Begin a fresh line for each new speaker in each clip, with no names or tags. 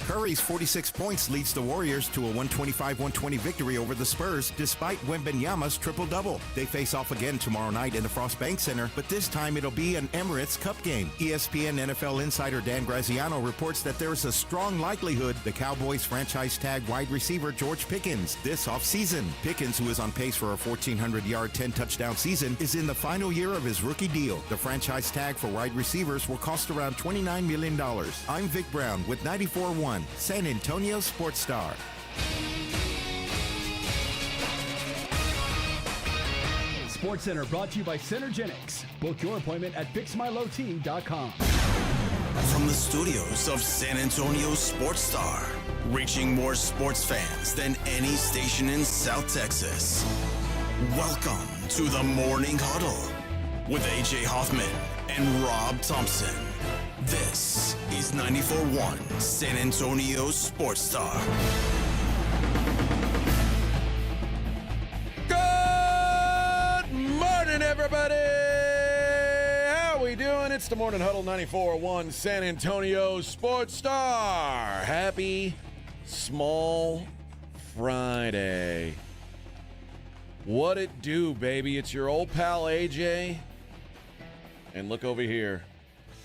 Curry's 46 points leads the Warriors to a 125-120 victory over the Spurs despite Wembanyama's triple-double. They face off again tomorrow night in the Frost Bank Center, but this time it'll be an Emirates Cup game. ESPN NFL insider Dan Graziano reports that there is a strong likelihood the Cowboys franchise tag wide receiver George Pickens this offseason. Pickens, who is on pace for a 1,400-yard, 10-touchdown season, is in the final year of his rookie deal. The franchise tag for wide receivers will cost around $29 million. I'm Vic Brown with 94.1, San Antonio Sports Star.
Sports Center brought to you by Centergenics. Book your appointment at fixmyloteam.com.
From the studios of San Antonio Sports Star, reaching more sports fans than any station in South Texas. Welcome to the Morning Huddle with AJ Hoffman and Rob Thompson. This is 94.1 San Antonio Sports Star.
Good morning, everybody. How we doing? It's the Morning Huddle, 94.1 San Antonio Sports Star. Happy Small Friday. What it do, baby? It's your old pal AJ. And look over here.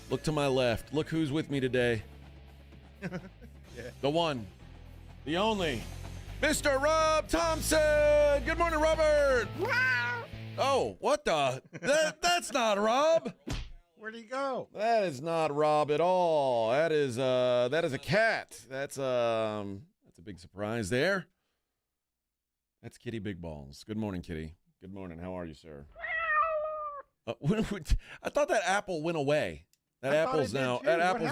Look to my left. Look who's with me today. Yeah. The one, the only, Mr. Rob Thompson. Good morning, Robert. Oh, what the? That's not Rob.
Where'd he go?
That is not Rob at all. That is a cat. That's a big surprise there. That's Kitty Big Balls. Good morning, Kitty. Good morning. How are you, sir? I thought that apple went away. That apple's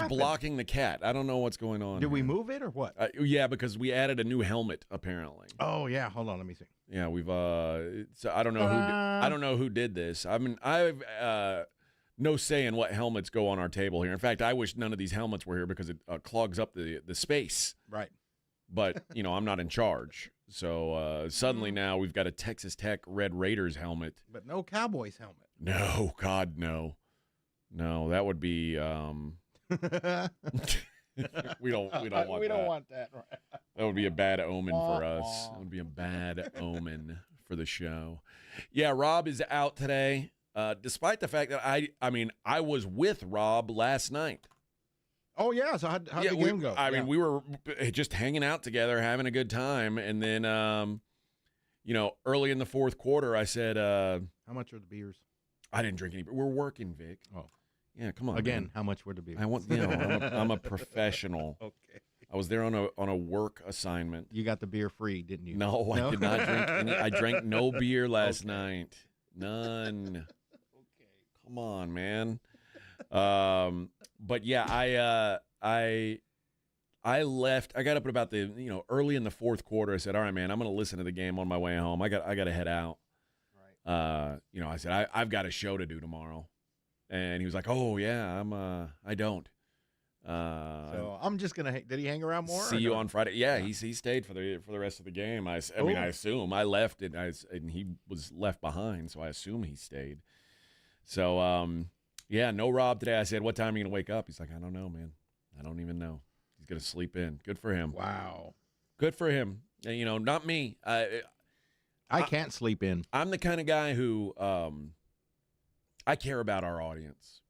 blocking the cat. I don't know what's going on.
Did we move it or what?
Yeah, because we added a new helmet apparently.
Oh yeah, hold on, let me see.
Yeah, we've so I don't know who did this. I mean, I've no say in what helmets go on our table here. In fact, I wish none of these helmets were here because it clogs up the space.
Right.
But, you know, I'm not in charge. So suddenly now we've got a Texas Tech Red Raiders helmet.
But no Cowboys helmet.
No, God, no. No, that would be we don't want that. Right? That would be a bad omen for us. It would be a bad omen for the show. Yeah, Rob is out today. Despite the fact that I was with Rob last night.
Oh yeah, so how'd the game go?
I mean, we were just hanging out together, having a good time, and then early in the fourth quarter, I said,
"How much are the beers?"
I didn't drink any. We're working, Vic.
Oh,
yeah, come on.
Again,
man.
How much were the beers?
I'm a professional.
Okay.
I was there on a work assignment.
You got the beer free, didn't you?
No, I did not drink any. I drank no beer last night. None.
Okay.
Come on, man. But yeah, I left. I got up at about early in the fourth quarter. I said, "All right, man, I'm going to listen to the game on my way home. I got to head out." Right. I said, I've got a show to do tomorrow, and he was like, "Oh yeah, I don't."
So I'm just gonna. Did he hang around more?
See you on Friday. Yeah, he stayed for the rest of the game. I mean, I assume I left it, and he was left behind, so I assume he stayed. So yeah, no Rob today. I said, "What time are you gonna wake up?" He's like, "I don't know, man. I don't even know." He's gonna sleep in. Good for him.
Wow.
Good for him. And, not me.
I can't sleep in.
I'm the kind of guy who I care about our audience.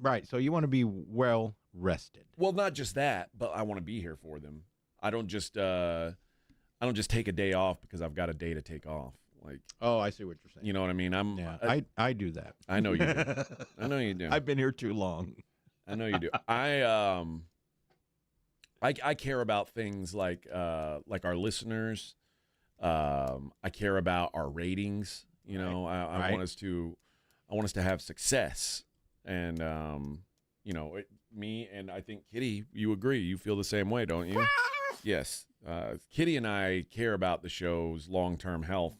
Right. So you want to be well rested.
Well, not just that, but I want to be here for them. I don't just take a day off because I've got a day to take off. Like,
oh, I see what you're saying.
You know what I mean?
I do that.
I know you do. I know you do.
I've been here too long.
I know you do. I care about things like our listeners. I care about our ratings. I want us to have success. And me and I think Kitty, you agree. You feel the same way, don't you? Yes. Kitty and I care about the show's long-term health.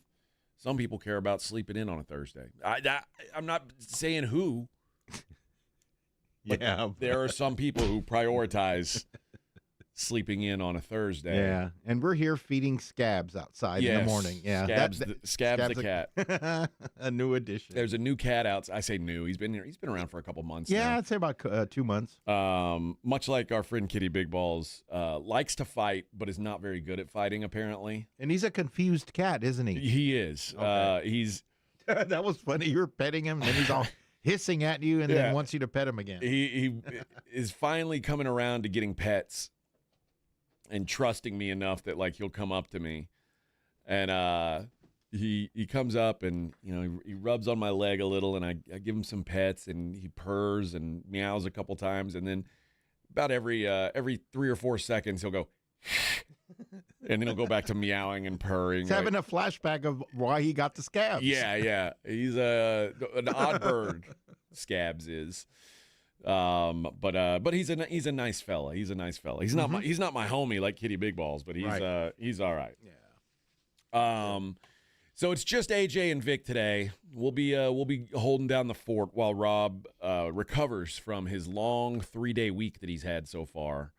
Some people care about sleeping in on a Thursday. I'm not saying who. Yeah. There are some people who prioritize sleeping in on a Thursday.
Yeah, and we're here feeding Scabs outside in the morning. Yeah,
Scabs the cat.
A new addition.
There's a new cat out. I say new. He's been around for a couple months
Yeah,
now.
I'd say about 2 months.
Much like our friend Kitty Big Balls, likes to fight, but is not very good at fighting, apparently.
And he's a confused cat, isn't he?
He is.
Okay.
He's
That was funny. You were petting him, and he's all hissing at you, and then wants you to pet him again.
he is finally coming around to getting pets and trusting me enough that like he'll come up to me, and he comes up and he rubs on my leg a little, and I give him some pets, and he purrs and meows a couple times, and then about every 3 or 4 seconds he'll go. And then he'll go back to meowing and purring.
He's having a flashback of why he got the Scabs.
Yeah. He's an odd bird. Scabs is, but he's a nice fella. He's a nice fella. He's not my homie like Kitty Big Balls, but he's all right.
Yeah.
So it's just AJ and Vic today. We'll be holding down the fort while Rob recovers from his long 3-day week that he's had so far.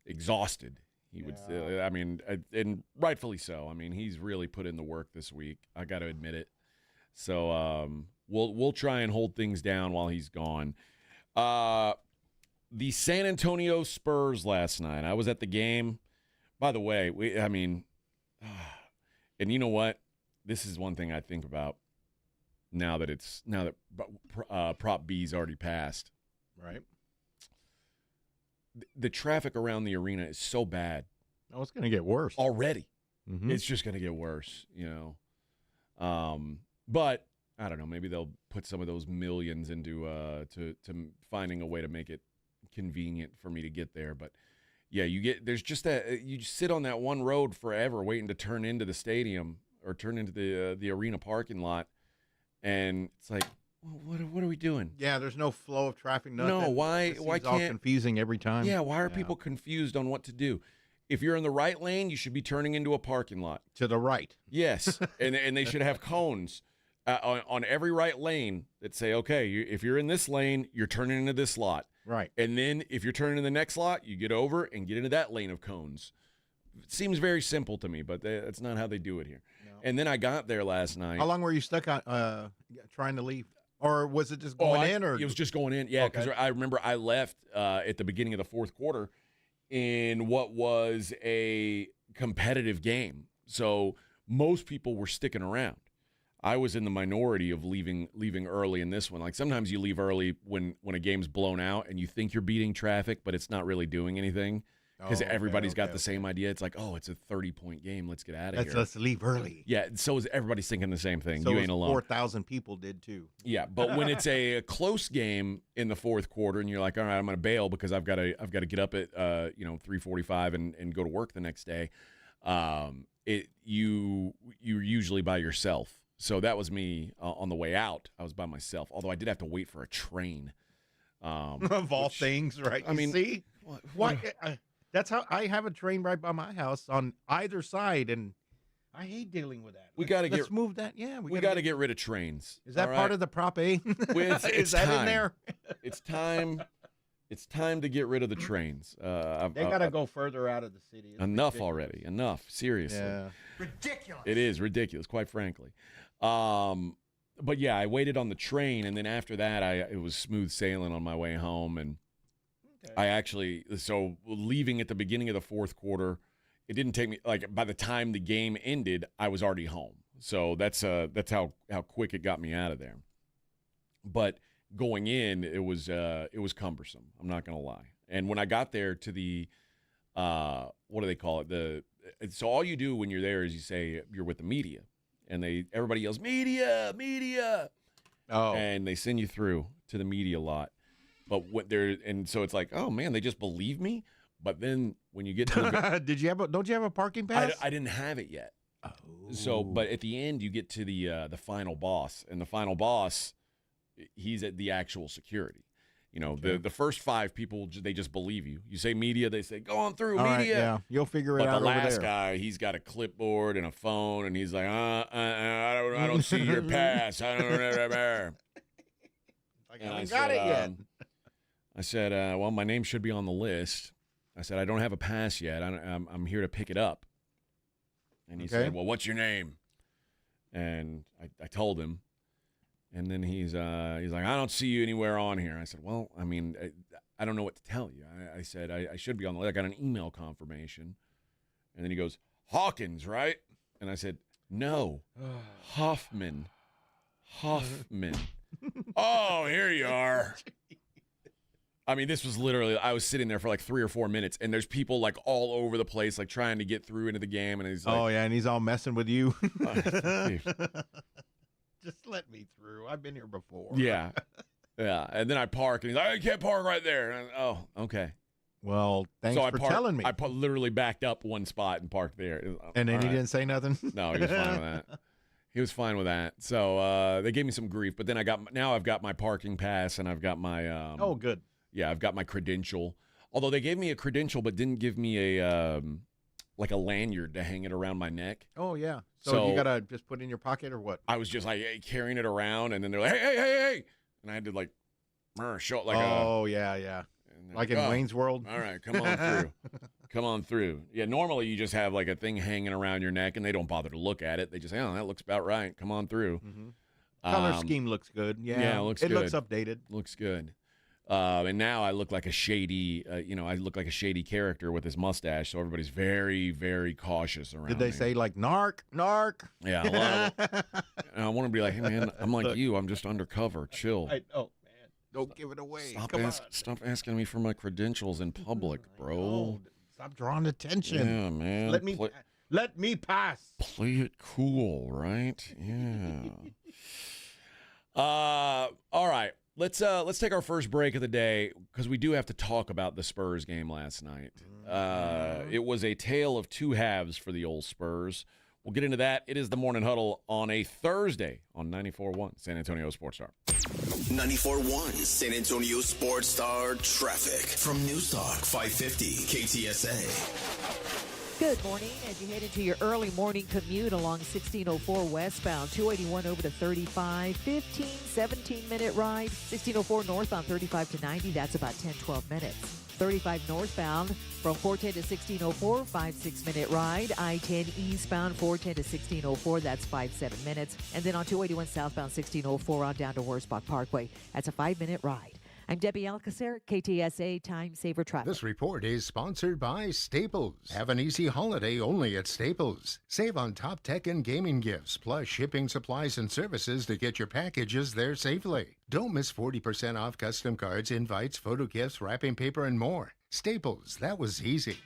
Exhausted. He would, and rightfully so. I mean, he's really put in the work this week. I got to admit it. So we'll try and hold things down while he's gone. The San Antonio Spurs last night. I was at the game. By the way, and you know what? This is one thing I think about now that Prop B's already passed.
Right.
The traffic around the arena is so bad.
Oh, it's going to get worse.
Already.
Mm-hmm.
It's just going to get worse, But I don't know. Maybe they'll put some of those millions into to finding a way to make it convenient for me to get there. But yeah, you just sit on that one road forever waiting to turn into the stadium or turn into the arena parking lot, and it's like, what are we doing?
Yeah, there's no flow of traffic. Nothing.
No, why
can't?
All
confusing every time.
Yeah, why are people confused on what to do? If you're in the right lane, you should be turning into a parking lot.
To the right.
Yes, and they should have cones on every right lane that say, okay, if you're in this lane, you're turning into this lot.
Right.
And then if you're turning in the next lot, you get over and get into that lane of cones. It seems very simple to me, but that's not how they do it here. No. And then I got there last night.
How long were you stuck on trying to leave? Or was it just going in? Or
it was just going in, yeah, because I remember I left at the beginning of the fourth quarter in what was a competitive game. So most people were sticking around. I was in the minority of leaving early in this one. Like sometimes you leave early when a game's blown out and you think you're beating traffic, but it's not really doing anything because everybody's got the same idea. It's like, oh, it's a 30-point game. Let's get out of here.
Let's leave early.
Yeah, so is everybody's thinking the same thing.
So
you ain't alone.
4,000 people did too.
Yeah, but when it's a close game in the fourth quarter and you're like, all right, I'm going to bail because I've got to get up at 3:45 and go to work the next day. You're usually by yourself. So that was me on the way out. I was by myself, although I did have to wait for a train.
Of all things, right?
I mean,
see? Why? That's how I have a train right by my house on either side, and I hate dealing with that. Let's move that. Yeah,
we got to get rid of trains.
Is that part of the Prop A? Is that in there?
It's time. It's time to get rid of the trains.
They got to go further out of the city.
Enough already. Enough. Seriously.
Yeah.
Ridiculous.
It is ridiculous, quite frankly. But yeah, I waited on the train, and then after that, it was smooth sailing on my way home. And so leaving at the beginning of the fourth quarter, it didn't take me, like, by the time the game ended, I was already home. So that's how quick it got me out of there. But going in, it was cumbersome. I'm not gonna lie. And when I got there to the what do they call it? So all you do when you're there is you say you're with the media, and everybody yells media, media, and they send you through to the media lot. But so it's like, oh man, they just believe me. But then when you get to the
don't you have a parking pass?
I didn't have it yet.
Oh.
So, but at the end you get to the final boss, and the final boss, he's at the actual security. The first 5 people, they just believe you. You say media, they say, go on through, media.
Right, yeah, you'll figure it out.
But the
over
last
there.
guy, he's got a clipboard and a phone, and he's like, I don't see your pass. I don't know.
I haven't got it yet.
I said, well, my name should be on the list. I said, I don't have a pass yet. I'm here to pick it up. And he said, well, what's your name? And I told him. And then he's like, I don't see you anywhere on here. I said, well, I mean, I don't know what to tell you. I said, I should be on the list. I got an email confirmation. And then he goes, Hawkins, right? And I said, no, Hoffman. Oh, here you are. I mean, this was literally, I was sitting there for like 3 or 4 minutes, and there's people like all over the place, like trying to get through into the game. And he's like,
oh, yeah, and he's all messing with you. Just let me through. I've been here before.
Yeah. Yeah. And then I park, and he's like, I can't park right there. And oh, okay.
Well, thanks for telling me.
I literally backed up one spot and parked there.
And then he didn't say nothing?
No, he was fine with that. He was fine with that. So they gave me some grief, but then I've got my parking pass, and I've got my
oh, good.
Yeah, I've got my credential. Although they gave me a credential, but didn't give me a like a lanyard to hang it around my neck.
Oh yeah. So you gotta just put it in your pocket or what?
I was just like carrying it around, and then they're like, hey, and I had to like show it like
yeah. Like in Wayne's World.
All right, come on through. Come on through. Yeah, normally you just have like a thing hanging around your neck, and they don't bother to look at it. They just say, oh, that looks about right. Come on through.
Mm-hmm. Color scheme looks good. Yeah,
it looks
good.
It
looks updated.
Looks good. And now I look like a shady, I look like a shady character with this mustache. So everybody's very, very cautious around.
Did they say like narc?
Yeah. I want to be like, hey man, I'm like you. I'm just undercover. Chill.
I know, man. Don't give it away.
Stop asking me for my credentials in public, bro.
Stop drawing attention.
Yeah, man.
Let me pass.
Play it cool, right? Yeah. All right. Let's take our first break of the day, because we do have to talk about the Spurs game last night. It was a tale of two halves for the old Spurs. We'll get into that. It is the Morning Huddle on a Thursday on 94.1 San Antonio Sports Star.
94.1 San Antonio Sports Star traffic from News Talk 550 KTSA.
Good morning. As you head into your early morning commute along 1604 westbound, 281 over to 35, 15, 17-minute ride. 1604 northbound, 35 to 90, that's about 10, 12 minutes. 35 northbound from 410 to 1604, 5-6-minute ride. I-10 eastbound, 410 to 1604, that's 5-7 minutes. And then on 281 southbound, 1604 on down to Wurzbach Parkway, that's a 5-minute ride. I'm Debbie Alcacer, KTSA Time Saver Traffic.
This report is sponsored by Staples. Have an easy holiday only at Staples. Save on top tech and gaming gifts, plus shipping supplies and services to get your packages there safely. Don't miss 40% off custom cards, invites, photo gifts, wrapping paper, and more. Staples, that was easy.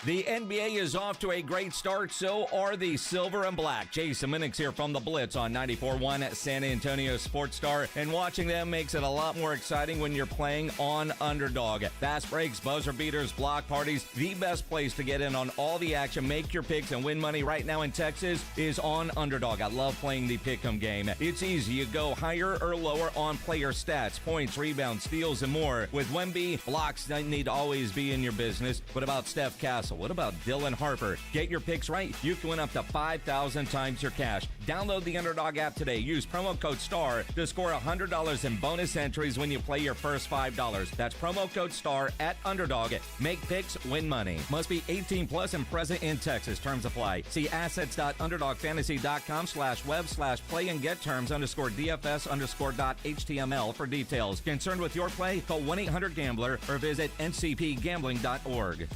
The NBA is off to a great start, so are the Silver and Black. Jason Minix here from the Blitz on 94.1 San Antonio Sports Star, and watching them makes it a lot more exciting when you're playing on Underdog. Fast breaks, buzzer beaters, block parties, the best place to get in on all the action, make your picks, and win money right now in Texas is on Underdog. I love playing the pick'em game. It's easy. You go higher or lower on player stats, points, rebounds, steals, and more. With Wemby, blocks need to always be in your business. What about Steph Castle? What about Dylan Harper? Get your picks right. You can win up to 5,000 times your cash. Download the Underdog app today. Use promo code STAR to score $100 in bonus entries when you play your first $5. That's promo code STAR at Underdog. Make picks, win money. Must be 18 plus and present in Texas. Terms apply. See assets.underdogfantasy.com/web/play and get terms _DFS_.html for details. Concerned with your play? Call 1-800-GAMBLER or visit ncpgambling.org.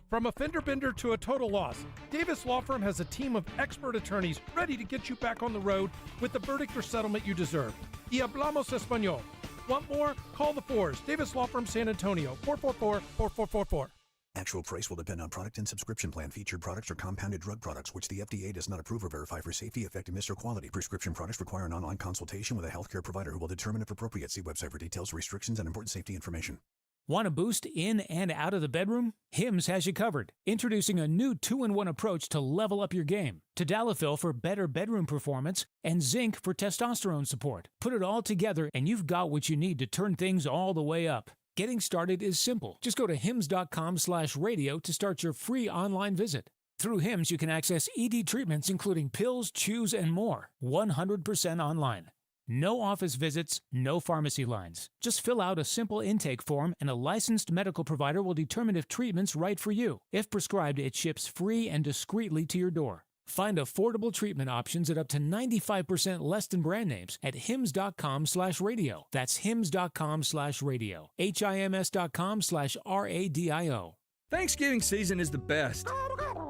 From a fender bender to a total loss, Davis Law Firm has a team of expert attorneys ready to get you back on the road with the verdict or settlement you deserve. Y hablamos español. Want more? Call the Fours. Davis Law Firm San Antonio, 444-4444.
Actual price will depend on product and subscription plan. Featured products are compounded drug products, which the FDA does not approve or verify for safety, effectiveness, or quality. Prescription products require an online consultation with a healthcare provider who will determine if appropriate. See website for details, restrictions, and important safety information.
Want a boost in and out of the bedroom? Hims has you covered. Introducing a new 2-in-1 approach to level up your game. Tadalafil for better bedroom performance and zinc for testosterone support. Put it all together and you've got what you need to turn things all the way up. Getting started is simple. Just go to hims.com/radio to start your free online visit. Through Hims, you can access ED treatments including pills, chews, and more. 100% online. No office visits, no pharmacy lines. Just fill out a simple intake form and a licensed medical provider will determine if treatment's right for you. If prescribed, it ships free and discreetly to your door. Find affordable treatment options at up to 95% less than brand names at hims.com/radio. That's hims.com/radio. HIMS.com/RADIO.
Thanksgiving season is the best.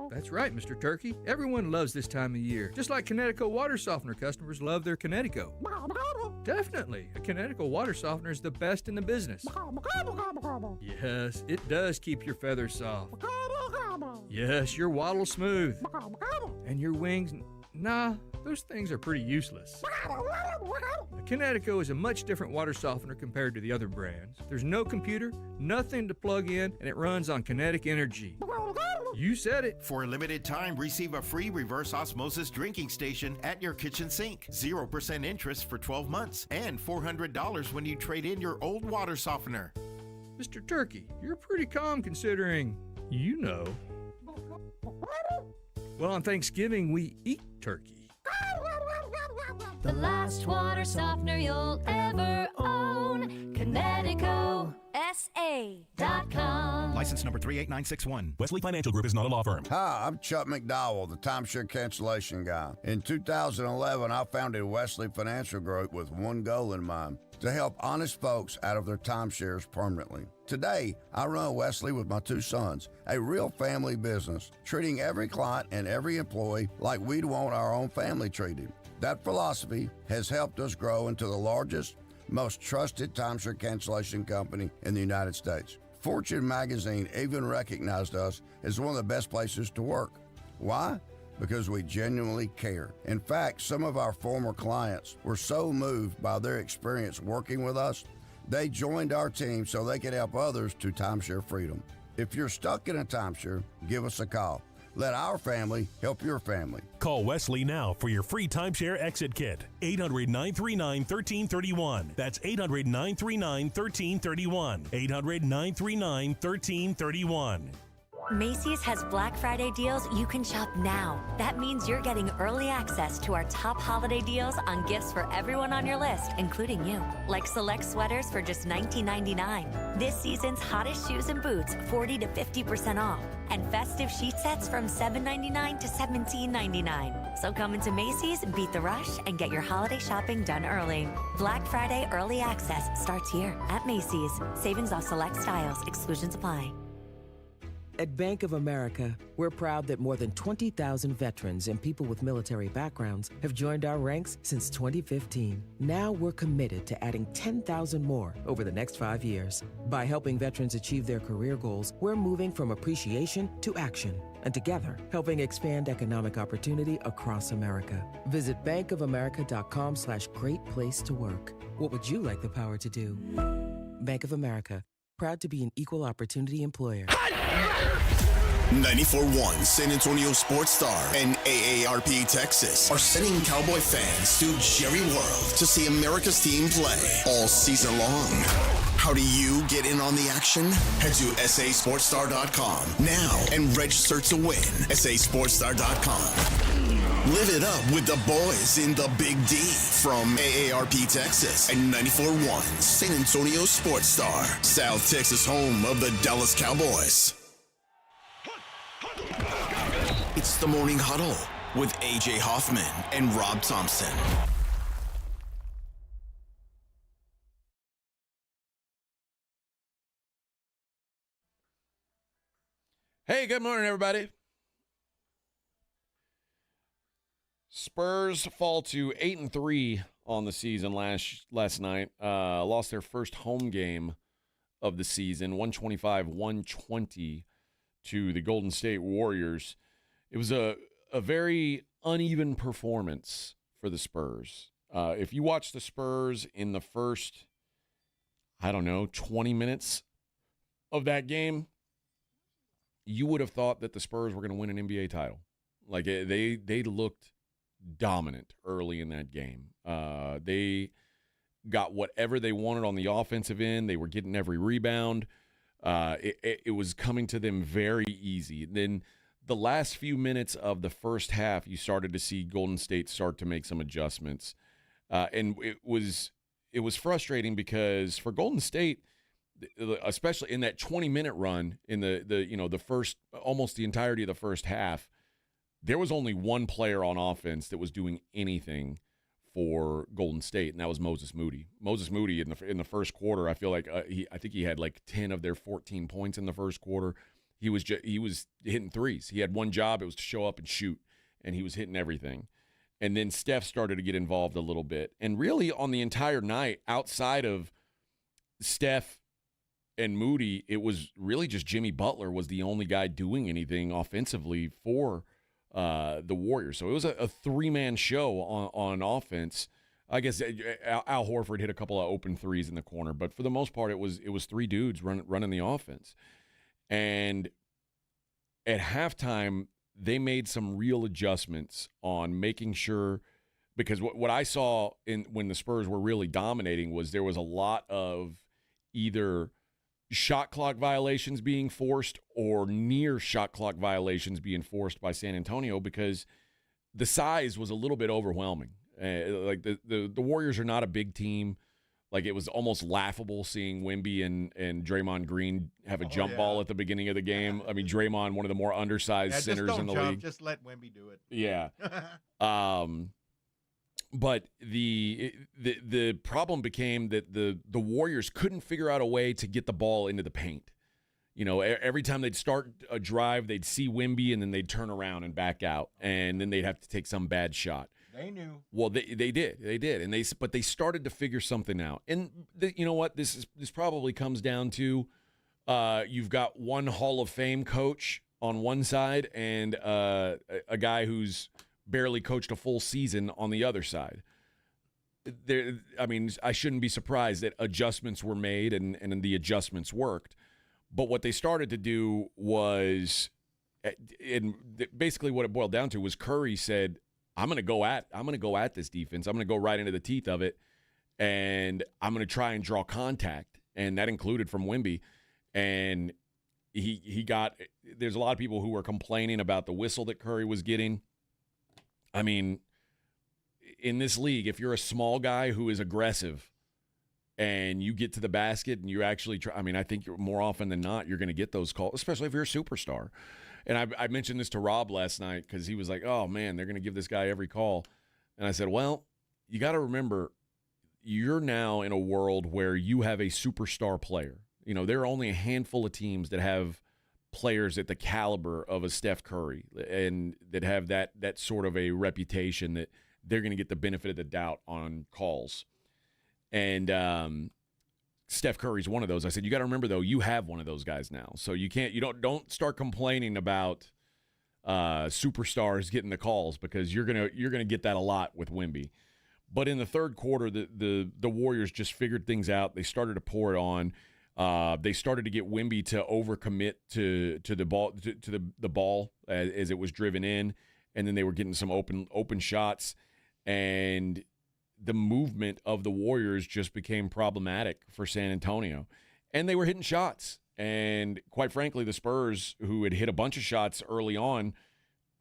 That's right, Mr. Turkey. Everyone loves this time of year. Just like Connecticut water softener customers love their Connecticut. Definitely. A Connecticut water softener is the best in the business. Yes, it does keep your feathers soft. Yes, your waddle smooth. And your wings, nah, those things are pretty useless. The Connecticut is a much different water softener compared to the other brands. There's no computer, nothing to plug in, and it runs on kinetic energy. You said it.
For a limited time, receive a free reverse osmosis drinking station at your kitchen sink. 0% interest for 12 months and $400 when you trade in your old water softener.
Mr. Turkey, you're pretty calm considering, you know. Well, on Thanksgiving, we eat turkey.
The last water softener you'll ever own. ConnecticutSA.com.
License number 38961.
Wesley Financial Group is not a law firm.
Hi, I'm Chuck McDowell, the timeshare cancellation guy. In 2011, I founded Wesley Financial Group with one goal in mind: to help honest folks out of their timeshares permanently. Today, I run Wesley with my two sons, a real family business, treating every client and every employee like we'd want our own family treated. That philosophy has helped us grow into the largest, most trusted timeshare cancellation company in the United States. Fortune magazine even recognized us as one of the best places to work. Why? Because we genuinely care. In fact, some of our former clients were so moved by their experience working with us, they joined our team so they could help others to timeshare freedom. If you're stuck in a timeshare, give us a call. Let our family help your family.
Call Wesley now for your free timeshare exit kit. 800-939-1331. That's 800-939-1331. 800-939-1331.
Macy's has Black Friday deals you can shop now. That means you're getting early access to our top holiday deals on gifts for everyone on your list, including you. Like select sweaters for just $19.99. This season's hottest shoes and boots, 40 to 50% off. And festive sheet sets from $7.99 to $17.99. So come into Macy's, beat the rush, and get your holiday shopping done early. Black Friday early access starts here at Macy's. Savings off select styles. Exclusions apply.
At Bank of America, we're proud that more than 20,000 veterans and people with military backgrounds have joined our ranks since 2015. Now we're committed to adding 10,000 more over the next 5 years. By helping veterans achieve their career goals, we're moving from appreciation to action, and together, helping expand economic opportunity across America. Visit bankofamerica.com/great place to work. What would you like the power to do? Bank of America. Proud to be an equal opportunity employer.
94.1 San Antonio Sports Star and AARP Texas are sending Cowboy fans to Jerry World to see America's team play all season long. How do you get in on the action? Head to sasportstar.com now and register to win. sasportstar.com. Live it up with the boys in the Big D from AARP Texas and 94.1 San Antonio Sports Star, South Texas home of the Dallas Cowboys. It's the Morning Huddle with AJ Hoffman and Rob Thompson.
Hey, good morning, everybody. Spurs fall to 8-3 on the season last night. Lost their first home game of the season, 125-120 to the Golden State Warriors. It was a very uneven performance for the Spurs. If you watch the Spurs in the first, 20 minutes of that game, you would have thought that the Spurs were going to win an NBA title. Like, they looked dominant early in that game. They got whatever they wanted on the offensive end. They were getting every rebound. It was coming to them very easy. Then the last few minutes of the first half, you started to see Golden State start to make some adjustments. And it was frustrating because for Golden State, especially in that 20-minute run in the first, almost the entirety of the first half, there was only one player on offense that was doing anything for Golden State, and that was Moses Moody. Moses Moody in the first quarter, I feel like I think he had like 10 of their 14 points in the first quarter. He was hitting threes. He had one job, it was to show up and shoot, and he was hitting everything. And then Steph started to get involved a little bit. And really on the entire night, outside of Steph and Moody, it was really just Jimmy Butler was the only guy doing anything offensively for the Warriors. So it was a three-man show on offense. I guess Al Horford hit a couple of open threes in the corner, but for the most part, it was three dudes running the offense. And at halftime, they made some real adjustments on making sure, because what I saw when the Spurs were really dominating was there was a lot of either shot clock violations being forced or near shot clock violations being forced by San Antonio because the size was a little bit overwhelming. Like the Warriors are not a big team. Like it was almost laughable seeing Wemby and Draymond Green have a jump ball at the beginning of the game. I mean, Draymond, one of the more undersized centers in the league.
Just let Wemby do it.
Yeah. But the problem became that the Warriors couldn't figure out a way to get the ball into the paint. You know, every time they'd start a drive, they'd see Wemby and then they'd turn around and back out, and then they'd have to take some bad shot.
They knew.
Well, they did, and they started to figure something out. And you know what? This probably comes down to you've got one Hall of Fame coach on one side and a guy who's barely coached a full season on the other side. I shouldn't be surprised that adjustments were made and the adjustments worked. But what they started to do was, basically what it boiled down to was Curry said, I'm going to go at this defense. I'm going to go right into the teeth of it, and I'm going to try and draw contact, and that included from Wemby. And there's a lot of people who were complaining about the whistle that Curry was getting. I mean, in this league, if you're a small guy who is aggressive and you get to the basket and you actually try, I think more often than not, you're going to get those calls, especially if you're a superstar. And I mentioned this to Rob last night because he was like, oh, man, they're going to give this guy every call. And I said, well, you got to remember, you're now in a world where you have a superstar player. You know, there are only a handful of teams that have players at the caliber of a Steph Curry and that have that sort of a reputation that they're going to get the benefit of the doubt on calls. And Steph Curry's one of those. I said, you got to remember, though, you have one of those guys now. So don't start complaining about superstars getting the calls because you're gonna get that a lot with Wemby. But in the third quarter, the Warriors just figured things out. They started to pour it on. They started to get Wemby to overcommit to the ball to the ball as it was driven in, and then they were getting some open shots, and the movement of the Warriors just became problematic for San Antonio. And they were hitting shots. And quite frankly, the Spurs, who had hit a bunch of shots early on,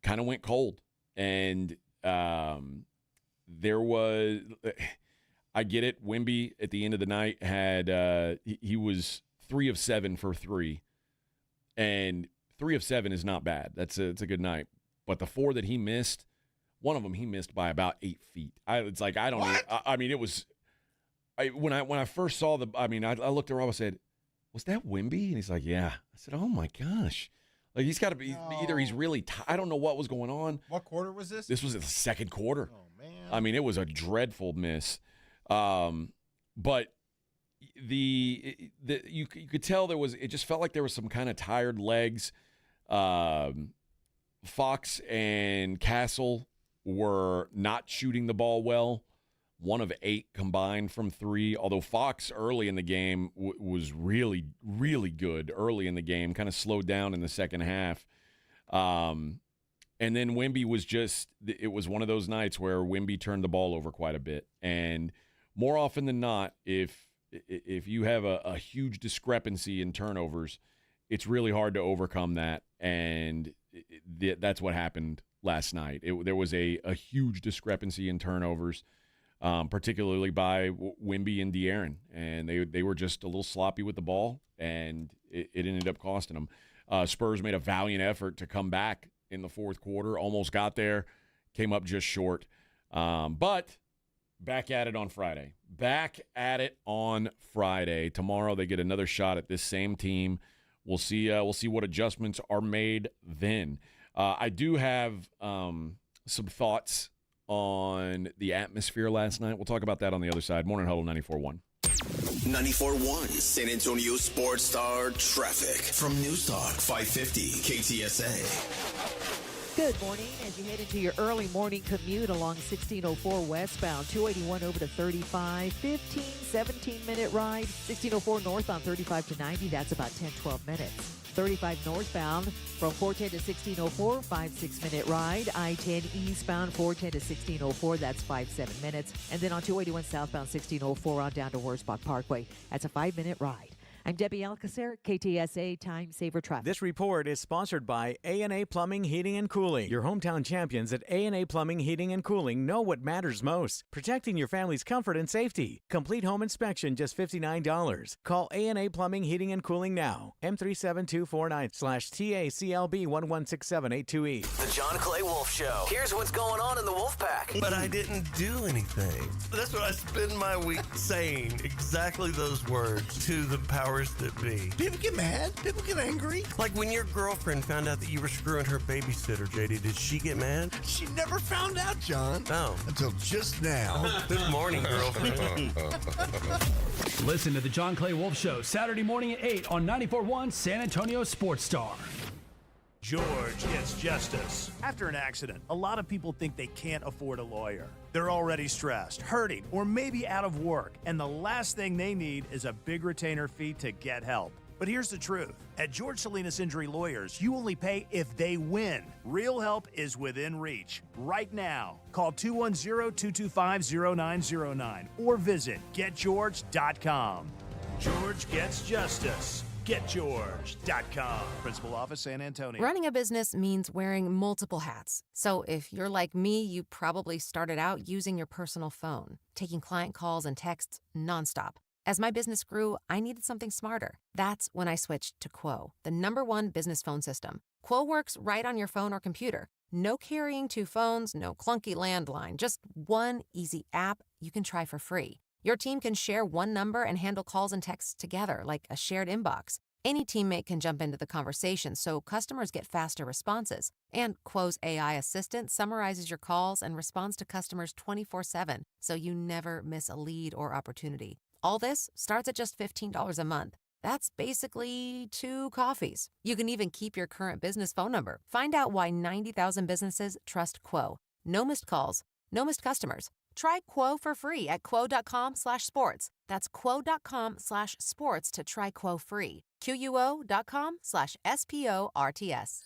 kind of went cold. And there was – I get it. Wemby at the end of the night had he was 3 of 7 for 3. And 3 of 7 is not bad. It's a good night. But the 4 that he missed, one of them he missed by about 8 feet. It's like I don't know. It was when I first saw I looked around and said, was that Wemby? And he's like, yeah. I said, oh my gosh. Like he's got to be either he's really I don't know what was going on.
What quarter was this?
This was the second quarter.
Oh man.
It was a dreadful miss. But you could tell it just felt like there was some kind of tired legs. Fox and Castle were not shooting the ball well. 1 of 8 combined from 3, although Fox early in the game was really, really good early in the game, kind of slowed down in the second half. And then Wemby it was one of those nights where Wemby turned the ball over quite a bit. And more often than not, if you have a huge discrepancy in turnovers, it's really hard to overcome that. And that's what happened last night. There was a huge discrepancy in turnovers. particularly by Wemby and De'Aaron. And they were just a little sloppy with the ball, and it ended up costing them. Spurs made a valiant effort to come back in the fourth quarter, almost got there, came up just short. But back at it on Friday. Tomorrow they get another shot at this same team. We'll see what adjustments are made then. I do have some thoughts on the atmosphere last night. We'll talk about that on the other side. Morning Huddle 94.1.
94.1 San Antonio Sports Star traffic from News Talk 550 KTSA.
Good morning. As you head into your early morning commute along 1604 westbound, 281 over to 35, 15, 17-minute ride. 1604 north on 35 to 90, that's about 10, 12 minutes. 35 northbound from 410 to 1604, 5-6-minute ride. I-10 eastbound 410 to 1604, that's 5-7 minutes. And then on 281 southbound 1604 on down to Wurzbach Parkway, that's a 5-minute ride. I'm Debbie Alcacer, KTSA Time Saver Traffic.
This report is sponsored by A&A Plumbing, Heating, and Cooling. Your hometown champions at A&A Plumbing, Heating, and Cooling know what matters most. Protecting your family's comfort and safety. Complete home inspection, just $59. Call A&A Plumbing, Heating, and Cooling now. M37249/TACLB116782E.
The John Clay Wolf Show. Here's what's going on in the Wolf Pack.
But I didn't do anything. That's what I spend my week saying. Exactly those words to the power that be. People get mad. People get angry. Like when your girlfriend found out that you were screwing her babysitter, JD, did she get mad? She never found out, John. Oh. Until just now. Good morning, girlfriend.
Listen to the John Clay Wolf Show Saturday morning at 8 on 94.1 San Antonio Sports Star.
George gets justice. After an accident, a lot of people think they can't afford a lawyer. They're already stressed, hurting, or maybe out of work, and the last thing they need is a big retainer fee to get help. But here's the truth. At George Salinas Injury Lawyers, you only pay if they win. Real help is within reach. Right now, call 210-225-0909 or visit getgeorge.com. George gets justice. GetGeorge.com. Principal Office, San Antonio.
Running a business means wearing multiple hats. So if you're like me, you probably started out using your personal phone, taking client calls and texts nonstop. As my business grew, I needed something smarter. That's when I switched to Quo, the #1 business phone system. Quo works right on your phone or computer. No carrying 2 phones, no clunky landline, just one easy app you can try for free. Your team can share one number and handle calls and texts together like a shared inbox. Any teammate can jump into the conversation so customers get faster responses. And Quo's AI assistant summarizes your calls and responds to customers 24/7 so you never miss a lead or opportunity. All this starts at just $15 a month. That's basically 2 coffees. You can even keep your current business phone number. Find out why 90,000 businesses trust Quo. No missed calls, no missed customers. Try Quo for free at quo.com/sports. That's quo.com/sports to try Quo free. QUO.com/SPORTS.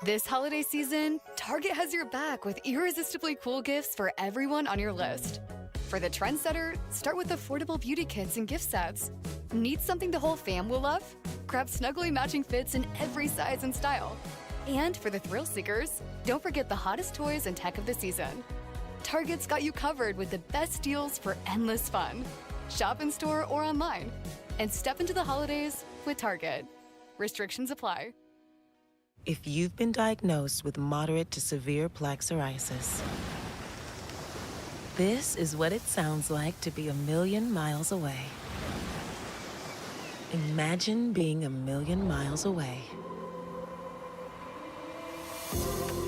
This holiday season, Target has your back with irresistibly cool gifts for everyone on your list. For the trendsetter, start with affordable beauty kits and gift sets. Need something the whole fam will love? Grab snuggly matching fits in every size and style. And for the thrill seekers, don't forget the hottest toys and tech of the season. Target's got you covered with the best deals for endless fun. Shop in store or online. And step into the holidays with Target. Restrictions apply.
If you've been diagnosed with moderate to severe plaque psoriasis, this is what it sounds like to be a million miles away. Imagine being a million miles away.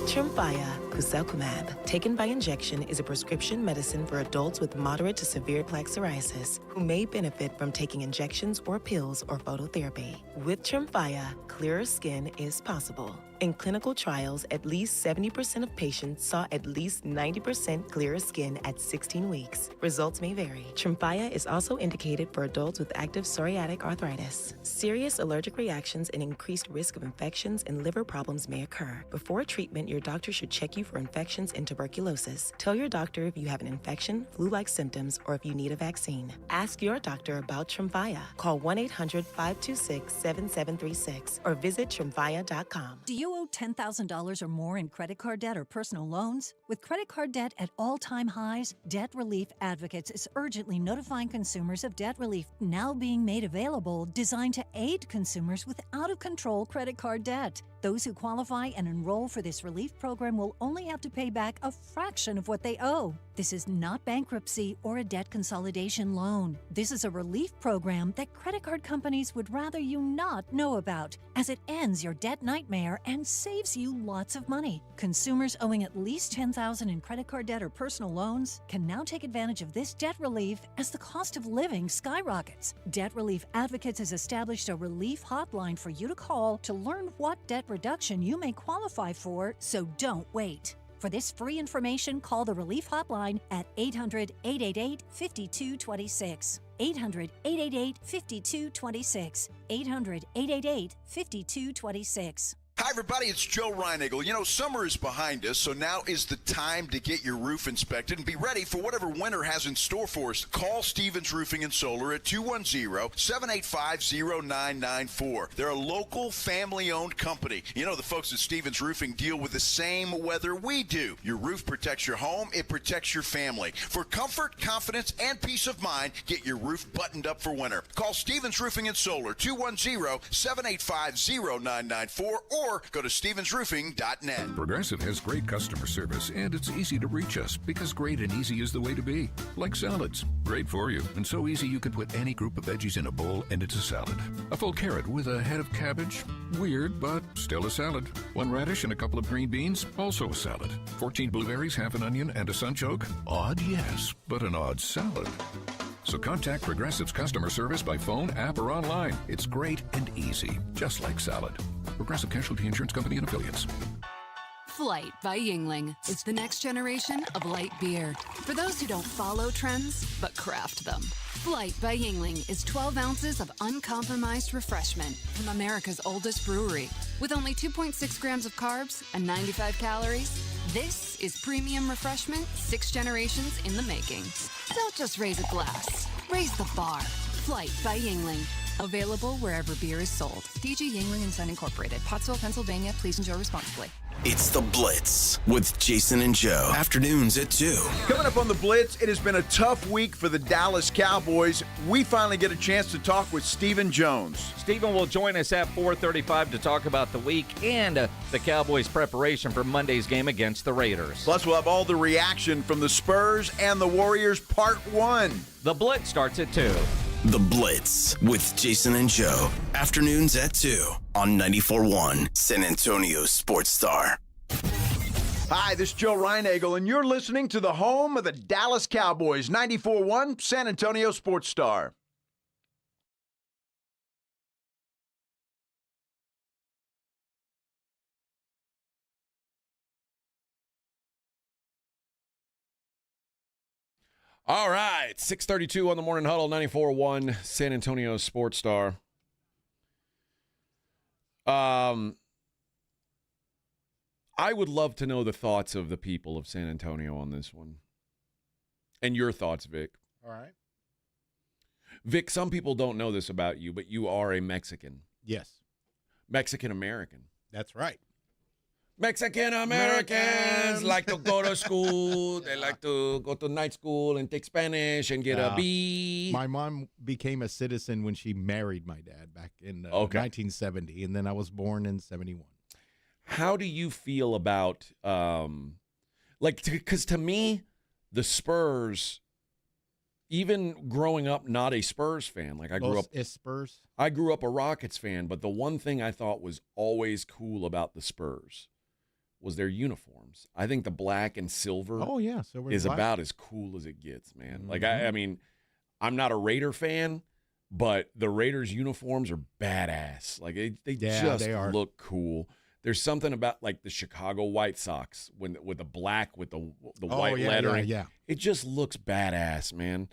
Tremfya Guselkumab, taken by injection, is a prescription medicine for adults with moderate to severe plaque psoriasis who may benefit from taking injections or pills or phototherapy. With Tremfya, clearer skin is possible. In clinical trials, at least 70% of patients saw at least 90% clearer skin at 16 weeks. Results may vary. Tremfya is also indicated for adults with active psoriatic arthritis. Serious allergic reactions and increased risk of infections and liver problems may occur. Before treatment, your doctor should check you for infections and tuberculosis. Tell your doctor if you have an infection, flu-like symptoms, or if you need a vaccine. Ask your doctor about Tremfya. Call 1-800-526-7736 or visit tremfya.com.
Do you
you owe $10,000 or more in credit card debt or personal loans? With credit card debt at all-time highs, Debt Relief Advocates is urgently notifying consumers of debt relief now being made available, designed to aid consumers with out-of-control credit card debt. Those who qualify and enroll for this relief program will only have to pay back a fraction of what they owe. This is not bankruptcy or a debt consolidation loan. This is a relief program that credit card companies would rather you not know about, as it ends your debt nightmare and saves you lots of money. Consumers owing at least $10,000 in credit card debt or personal loans can now take advantage of this debt relief as the cost of living skyrockets. Debt Relief Advocates has established a relief hotline for you to call to learn what debt reduction you may qualify for, so don't wait. For this free information, call the Relief Hotline at 800-888-5226. 800-888-5226. 800-888-5226.
Hi, everybody. It's Joe Reinagle. You know, summer is behind us, so now is the time to get your roof inspected and be ready for whatever winter has in store for us. Call Stevens Roofing and Solar at 210-785-0994. They're a local, family-owned company. You know, the folks at Stevens Roofing deal with the same weather we do. Your roof protects your home. It protects your family. For comfort, confidence, and peace of mind, get your roof buttoned up for winter. Call Stevens Roofing and Solar, 210-785-0994, or go to stevensroofing.net.
Progressive has great customer service, and it's easy to reach us because great and easy is the way to be. Like salads. Great for you, and so easy you can put any group of veggies in a bowl and it's a salad. A full carrot with a head of cabbage? Weird, but still a salad. One radish and a couple of green beans? Also a salad. 14 blueberries, half an onion, and a sunchoke? Odd, yes, but an odd salad. So contact Progressive's customer service by phone, app, or online. It's great and easy, just like salad. Progressive Casualty Insurance Company and Affiliates.
Flight by Yingling is the next generation of light beer. For those who don't follow trends, but craft them. Flight by Yingling is 12 ounces of uncompromised refreshment from America's oldest brewery. With only 2.6 grams of carbs and 95 calories, this is premium refreshment 6 generations in the making. Don't just raise a glass, raise the bar. Flight by Yingling. Available wherever beer is sold. DG Yingling and Son Incorporated, Pottsville, Pennsylvania. Please enjoy responsibly.
It's The Blitz with Jason and Joe. Afternoons at 2.
Coming up on The Blitz, it has been a tough week for the Dallas Cowboys. We finally get a chance to talk with Stephen Jones.
Stephen will join us at 4:35 to talk about the week and the Cowboys' preparation for Monday's game against the Raiders.
Plus, we'll have all the reaction from the Spurs and the Warriors Part 1.
The Blitz starts at 2.
The Blitz with Jason and Joe. Afternoons at 2 on 94.1 San Antonio Sports Star.
Hi, this is Joe Reinagle, and you're listening to the home of the Dallas Cowboys, 94.1 San Antonio Sports Star. All right, 6:32 on the Morning Huddle, 94.1 San Antonio Sports Star. I would love to know the thoughts of the people of San Antonio on this one. And your thoughts, Vic.
All right.
Vic, some people don't know this about you, but you are a Mexican.
Yes.
Mexican-American.
That's right.
Mexican-Americans like to go to school. They like to go to night school and take Spanish and get a B.
My mom became a citizen when she married my dad back in 1970, and then I was born in 71.
How do you feel about, because to me, the Spurs, even growing up not a Spurs fan, like I grew up a Rockets fan, but the one thing I thought was always cool about the Spurs was their uniforms. I think the black and silver is about as cool as it gets, man. Mm-hmm. Like, I mean, I'm not a Raider fan, but the Raiders' uniforms are badass. Like, they look cool. There's something about, like, the Chicago White Sox with the black with the white lettering.
Yeah.
It just looks badass, man.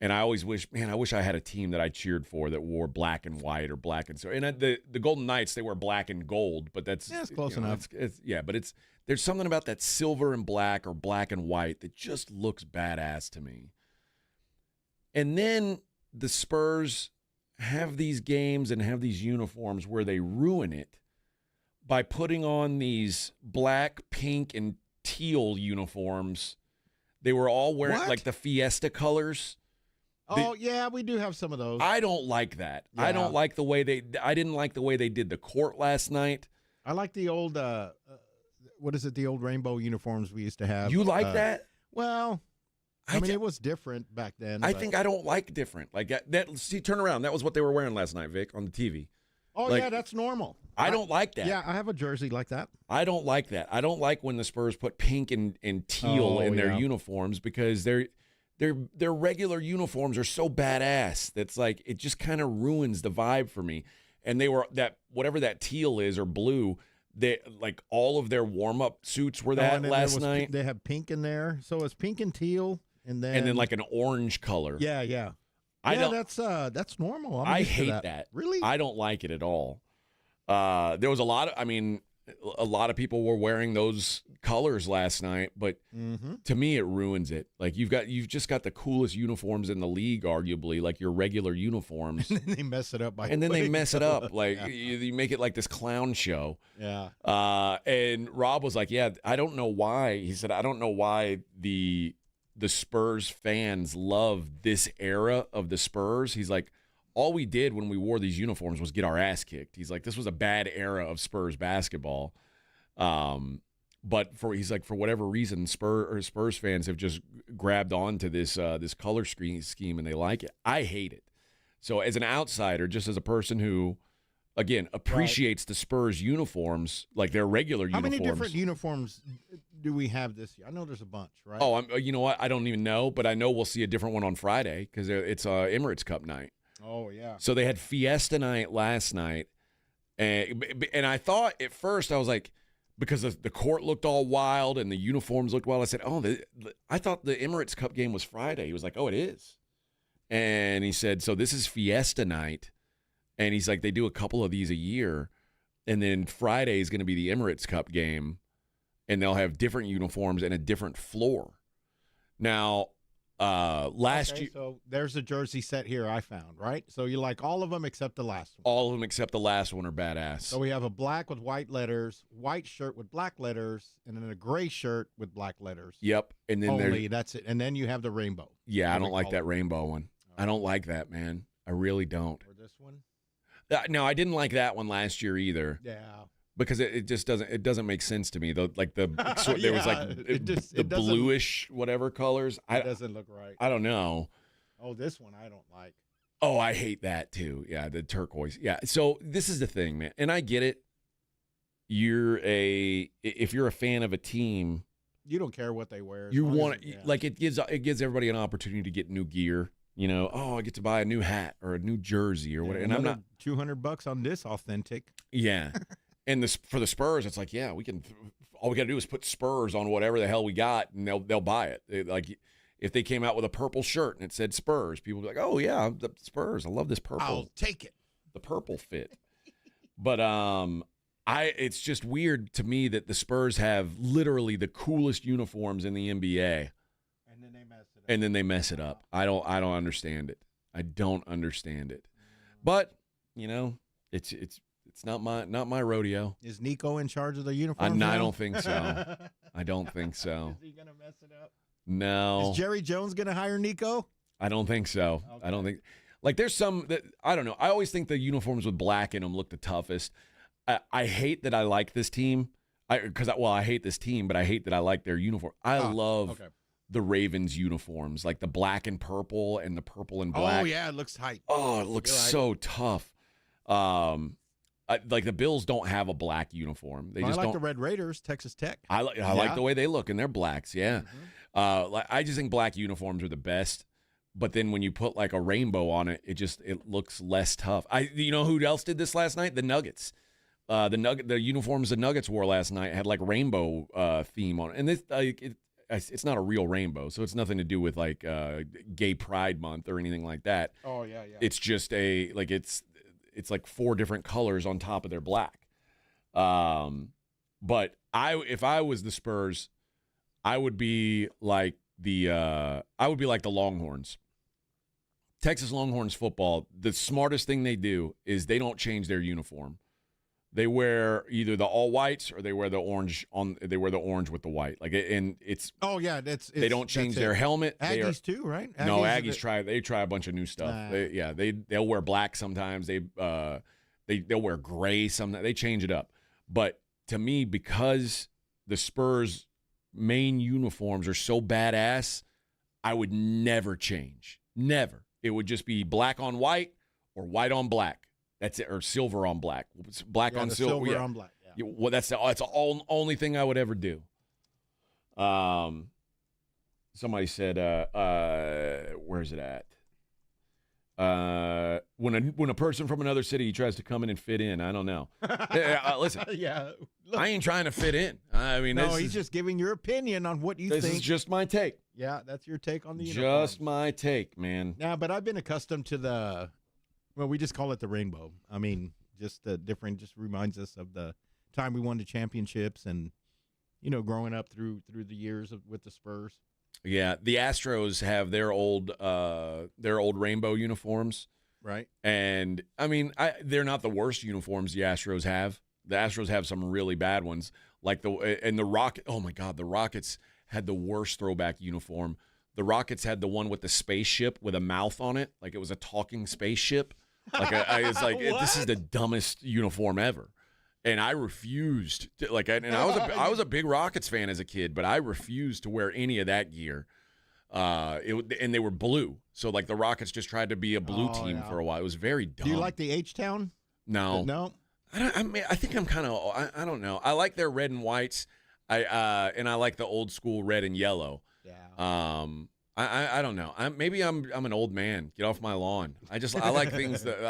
And I always wish I had a team that I cheered for that wore black and white or black and so. And the Golden Knights, they wear black and gold, but that's
close enough.
But there's something about that silver and black or black and white that just looks badass to me. And then the Spurs have these games and have these uniforms where they ruin it by putting on these black, pink, and teal uniforms. They were all wearing like the Fiesta colors.
Oh, yeah, we do have some of those.
I don't like that.
Yeah.
I don't like the way I didn't like the way they did the court last night.
I like the old, what is it, the old rainbow uniforms we used to have.
You like that?
Well, I mean, it was different back then.
I think I don't like different. Like that. See, turn around. That was what they were wearing last night, Vic, on the TV.
Oh,
like,
yeah, that's normal.
I don't like that.
Yeah, I have a jersey like that.
I don't like that. I don't like when the Spurs put pink and teal in their uniforms because their regular uniforms are so badass that's like it just kind of ruins the vibe for me. And they were whatever that teal is or blue, they like all of their warm-up suits were that last night.
They have pink in there. So it's pink and teal and then
like an orange color.
Yeah, yeah. That's normal.
I hate that.
Really?
I don't like it at all. There was a lot of people were wearing those colors last night, but to me it ruins it. Like you've just got the coolest uniforms in the league, arguably, like your regular uniforms.
And then they mess it up
Like you make it like this clown show.
Yeah.
And Rob was like, "Yeah, I don't know why." He said, "I don't know why the Spurs fans love this era of the Spurs." He's like, all we did when we wore these uniforms was get our ass kicked. He's like, this was a bad era of Spurs basketball. But for whatever reason, Spurs fans have just grabbed onto this color scheme and they like it. I hate it. So as an outsider, just as a person who, again, appreciates the Spurs uniforms, like their regular uniforms.
How many different uniforms do we have this year? I know there's a bunch, right?
Oh, you know what? I don't even know, but I know we'll see a different one on Friday because it's Emirates Cup night.
Oh, yeah.
So they had Fiesta night last night, and I thought at first, I was like, because the court looked all wild and the uniforms looked wild, I said, I thought the Emirates Cup game was Friday. He was like, oh, it is. And he said, so this is Fiesta night. And he's like, they do a couple of these a year, and then Friday is going to be the Emirates Cup game, and they'll have different uniforms and a different floor. Now, last year,
so there's a jersey set here I found, right? So you like all of them except the last one.
All of them except the last one are badass.
So we have a black with white letters, white shirt with black letters, and then a gray shirt with black letters.
Yep, and then
that's it. And then you have the rainbow.
Yeah, I don't like that rainbow one. I don't like that, man. I really don't.
Or this one?
No, I didn't like that one last year either.
Yeah.
Because it just doesn't make sense to me. There was like the bluish whatever colors.
It doesn't look right.
I don't know.
Oh, this one I don't like.
Oh, I hate that too. Yeah, the turquoise. Yeah. So this is the thing, man, and I get it. If you're a fan of a team,
you don't care what they wear.
You want like it gives everybody an opportunity to get new gear. You know, I get to buy a new hat or a new jersey or whatever. And I'm not
$200 on this authentic.
Yeah. And for the Spurs, it's like, yeah, all we got to do is put Spurs on whatever the hell we got, and they'll buy it. Like if they came out with a purple shirt and it said Spurs, people would be like, oh yeah, the Spurs. I love this purple.
I'll take it.
The purple fit. But it's just weird to me that the Spurs have literally the coolest uniforms in the NBA. And then they mess it up. I don't understand it. I don't understand it. But, it's not my rodeo.
Is Nico in charge of the uniforms?
I don't think so. I don't think so.
Is he going to mess it up?
No.
Is Jerry Jones going to hire Nico?
I don't think so. Okay. I don't think like there's some that I don't know. I always think the uniforms with black in them look the toughest. I hate that I like this team. I hate this team, but I hate that I like their uniform. I love the Ravens uniforms, like the black and purple and the purple and black.
Oh, yeah, it looks hype.
Oh, it looks so tough. Like the Bills don't have a black uniform. They just
like
don't.
The Red Raiders, Texas Tech.
I like the way they look, and they're blacks, yeah. Mm-hmm. I just think black uniforms are the best. But then when you put like a rainbow on it, it looks less tough. You know who else did this last night? The Nuggets. The uniforms the Nuggets wore last night had like rainbow theme on it, and it's not a real rainbow, so it's nothing to do with like Gay Pride Month or anything like that.
Oh yeah.
It's just it's like 4 different colors on top of their black. But if I was the Spurs, I would be like the Longhorns. Texas Longhorns football, the smartest thing they do is they don't change their uniform. They wear either the all whites or they wear the orange with the white. And it's they don't change their helmet.
Aggies too, right?
No, Aggies try a bunch of new stuff. They'll wear black sometimes. They'll wear gray sometimes. They change it up. But to me, because the Spurs main uniforms are so badass, I would never change. Never. It would just be black on white or white on black. That's it, or silver on black. Black on silver.
Silver on black. Yeah.
Well, that's the only thing I would ever do. Somebody said, where's it at? When a person from another city tries to come in and fit in, I don't know. Listen, I ain't trying to fit in. I mean,
he's just giving your opinion on what you think.
This is just my take.
Yeah, that's your take on the uniform.
Just my take, man.
Yeah, but I've been accustomed to we just call it the rainbow. I mean, just just reminds us of the time we won the championships and, growing up through the years with the Spurs.
Yeah, the Astros have their old rainbow uniforms.
Right.
And, I mean, they're not the worst uniforms the Astros have. The Astros have some really bad ones. The Rockets, oh, my God, the Rockets had the worst throwback uniform. The Rockets had the one with the spaceship with a mouth on it, like it was a talking spaceship. This is the dumbest uniform ever. And I refused to, I was a big Rockets fan as a kid, but I refused to wear any of that gear. And they were blue. So the Rockets just tried to be a blue team for a while. It was very dumb.
Do you like the H-Town?
No.
No.
I think I'm kind of, I don't know. I like their red and whites. And I like the old school red and yellow.
Yeah.
I don't know. Maybe I'm an old man. Get off my lawn. I like things that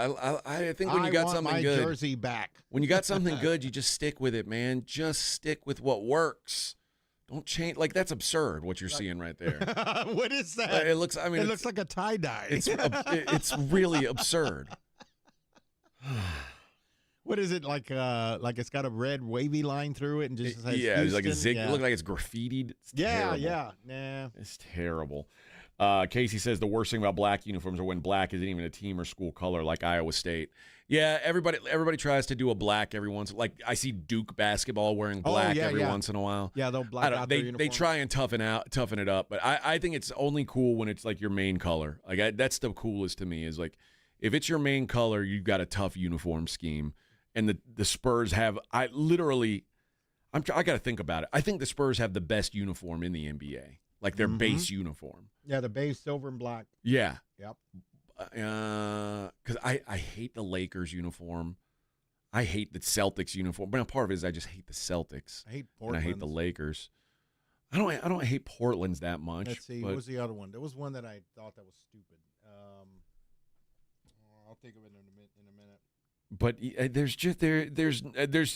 I think when you got something
my
good,
jersey back.
When you got something good, you just stick with it, man. Just stick with what works. Don't change. That's absurd. What you're seeing right there.
What is that?
It looks. I mean,
it looks like a tie dye.
It's really absurd.
What is it like? It's got a red wavy line through it and just says
it's like a zig.
Yeah.
It looks like it's graffitied. It's terrible.
Nah.
It's terrible. Casey says the worst thing about black uniforms are when black isn't even a team or school color, like Iowa State. Yeah, everybody tries to do a black every once. I see Duke basketball wearing black every once in a while.
Yeah, they'll black out their uniform.
They try and toughen it up, but I think it's only cool when it's your main color. That's the coolest to me is if it's your main color, you've got a tough uniform scheme. And the Spurs have, I got to think about it. I think the Spurs have the best uniform in the NBA, their base uniform.
Yeah, the base silver and black.
Yeah.
Yep.
Because I hate the Lakers uniform. I hate the Celtics uniform. But part of it is I just hate the Celtics.
I hate Portland.
And I hate the Lakers. I don't hate Portland's that much.
Let's see. What was the other one? There was one that I thought that was stupid. I'll think of it in a minute.
But there's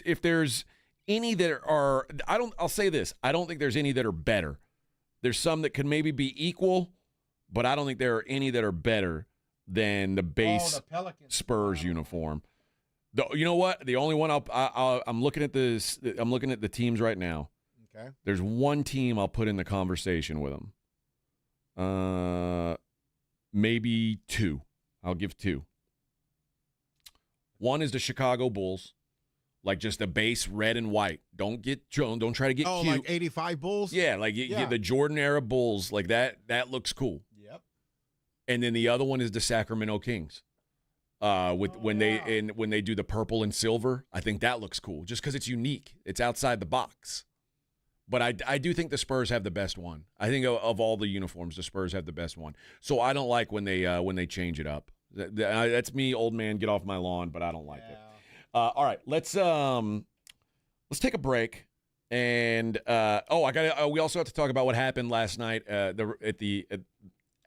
if there's any that are I'll say this, I don't think there's any that are better. There's some that could maybe be equal, but I don't think there are any that are better than the base Spurs uniform. You know what? The only one I'm looking at this. I'm looking at the teams right now.
Okay.
There's one team I'll put in the conversation with them. Maybe two. I'll give two. One is the Chicago Bulls, just the base red and white. Don't try to get cute.
Oh, like 85 Bulls?
Yeah, the Jordan era Bulls, that looks cool.
Yep.
And then the other one is the Sacramento Kings. When they do the purple and silver, I think that looks cool just because it's unique. It's outside the box. But I do think the Spurs have the best one. I think of all the uniforms, the Spurs have the best one. So I don't like when they change it up. That's me, old man. Get off my lawn, but I don't like it. All right, let's take a break, and we also have to talk about what happened last night at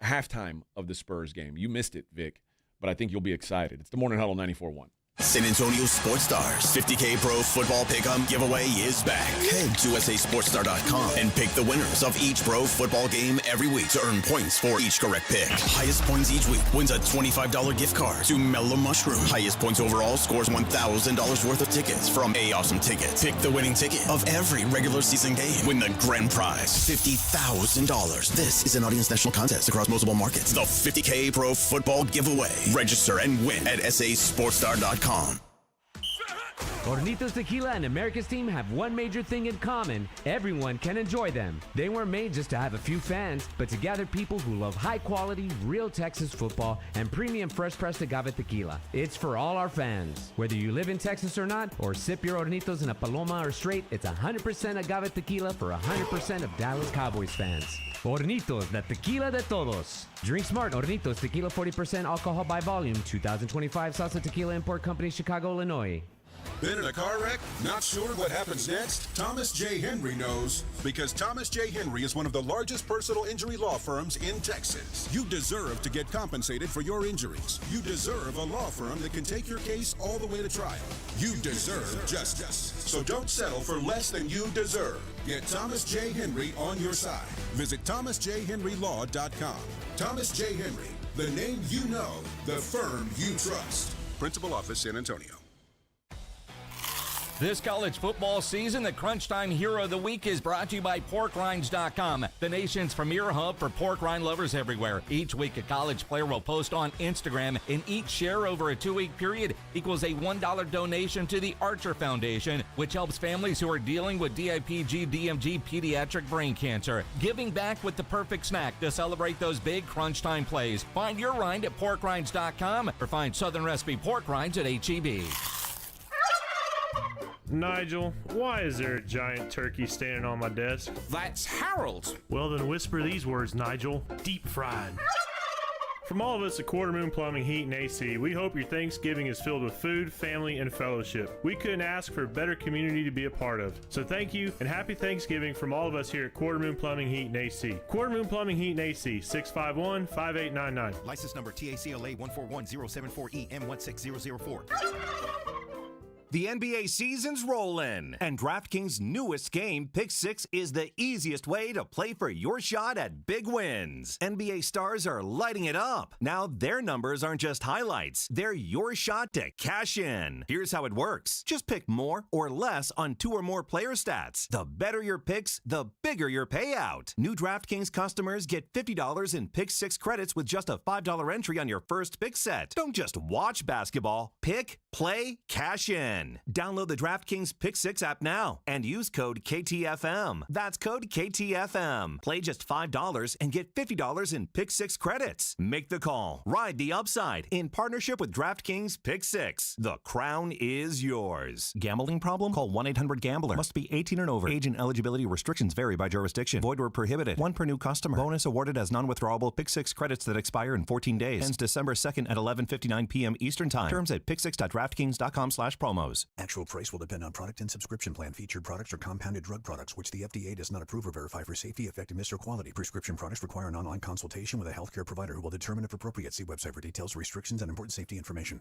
halftime of the Spurs game. You missed it, Vic, but I think you'll be excited. It's the Morning Huddle 94.1.
San Antonio Sports Stars 50K Pro Football Pick'em giveaway is back. Head to SASportsStar.com and pick the winners of each pro football game every week to earn points for each correct pick. Highest points each week wins a $25 gift card to Mellow Mushroom. Highest points overall scores $1,000 worth of tickets from A Awesome Tickets. Pick the winning ticket of every regular season game. Win the grand prize, $50,000. This is an Audience National contest across multiple markets. The 50K Pro Football giveaway. Register and win at SASportsStar.com.
Hornitos Tequila and America's team have one major thing in common. Everyone can enjoy them. They weren't made just to have a few fans, but to gather people who love high-quality, real Texas football and premium fresh-pressed agave tequila. It's for all our fans. Whether you live in Texas or not, or sip your Hornitos in a Paloma or straight, it's 100% agave tequila for 100% of Dallas Cowboys fans. Hornitos, the tequila de todos. Drink smart. Hornitos Tequila, 40% alcohol by volume. 2025 Salsa Tequila Import Company, Chicago, Illinois.
Been in a car wreck? Not sure what happens next? Thomas J. Henry knows, because Thomas J. Henry is one of the largest personal injury law firms in Texas. You deserve to get compensated for your injuries. You deserve a law firm that can take your case all the way to trial. You deserve justice. So don't settle for less than you deserve. Get Thomas J. Henry on your side. Visit thomasjhenrylaw.com. Thomas J. Henry, the name you know, the firm you trust. Principal Office, San Antonio.
This college football season, the Crunch Time Hero of the Week is brought to you by PorkRinds.com, the nation's premier hub for pork rind lovers everywhere. Each week, a college player will post on Instagram, and each share over a 2-week period equals a $1 donation to the Archer Foundation, which helps families who are dealing with DIPG, DMG, pediatric brain cancer. Giving back with the perfect snack to celebrate those big Crunch Time plays. Find your rind at PorkRinds.com or find Southern Recipe Pork Rinds at H-E-B.
Nigel, why is there a giant turkey standing on my desk?
That's Harold.
Well, then whisper these words, Nigel. Deep fried. From all of us at Quarter Moon Plumbing, Heat, and AC, we hope your Thanksgiving is filled with food, family, and fellowship. We couldn't ask for a better community to be a part of. So thank you, and happy Thanksgiving from all of us here at Quarter Moon Plumbing, Heat, and AC. Quarter Moon Plumbing, Heat, and AC, 651-5899.
License number TACLA 141074EM16004.
The NBA season's rollin', and DraftKings' newest game, Pick 6, is the easiest way to play for your shot at big wins. NBA stars are lighting it up. Now their numbers aren't just highlights, they're your shot to cash in. Here's how it works. Just pick more or less on 2 or more player stats. The better your picks, the bigger your payout. New DraftKings customers get $50 in Pick 6 credits with just a $5 entry on your first pick set. Don't just watch basketball. Pick, play, cash in. Download the DraftKings Pick 6 app now and use code KTFM. That's code KTFM. Play just $5 and get $50 in Pick 6 credits. Make the call. Ride the upside in partnership with DraftKings Pick 6. The crown is yours. Gambling problem? Call 1-800-GAMBLER. Must be 18 and over. Age and eligibility restrictions vary by jurisdiction. Void where prohibited. 1 per new customer. Bonus awarded as non-withdrawable Pick 6 credits that expire in 14 days. Ends December 2nd at 11:59 p.m. Eastern Time. Terms at pick6.draftkings.com/promos.
Actual price will depend on product and subscription plan. Featured products are compounded drug products, which the FDA does not approve or verify for safety, effectiveness, or quality. Prescription products require an online consultation with a healthcare provider who will determine if appropriate. See website for details, restrictions, and important safety information.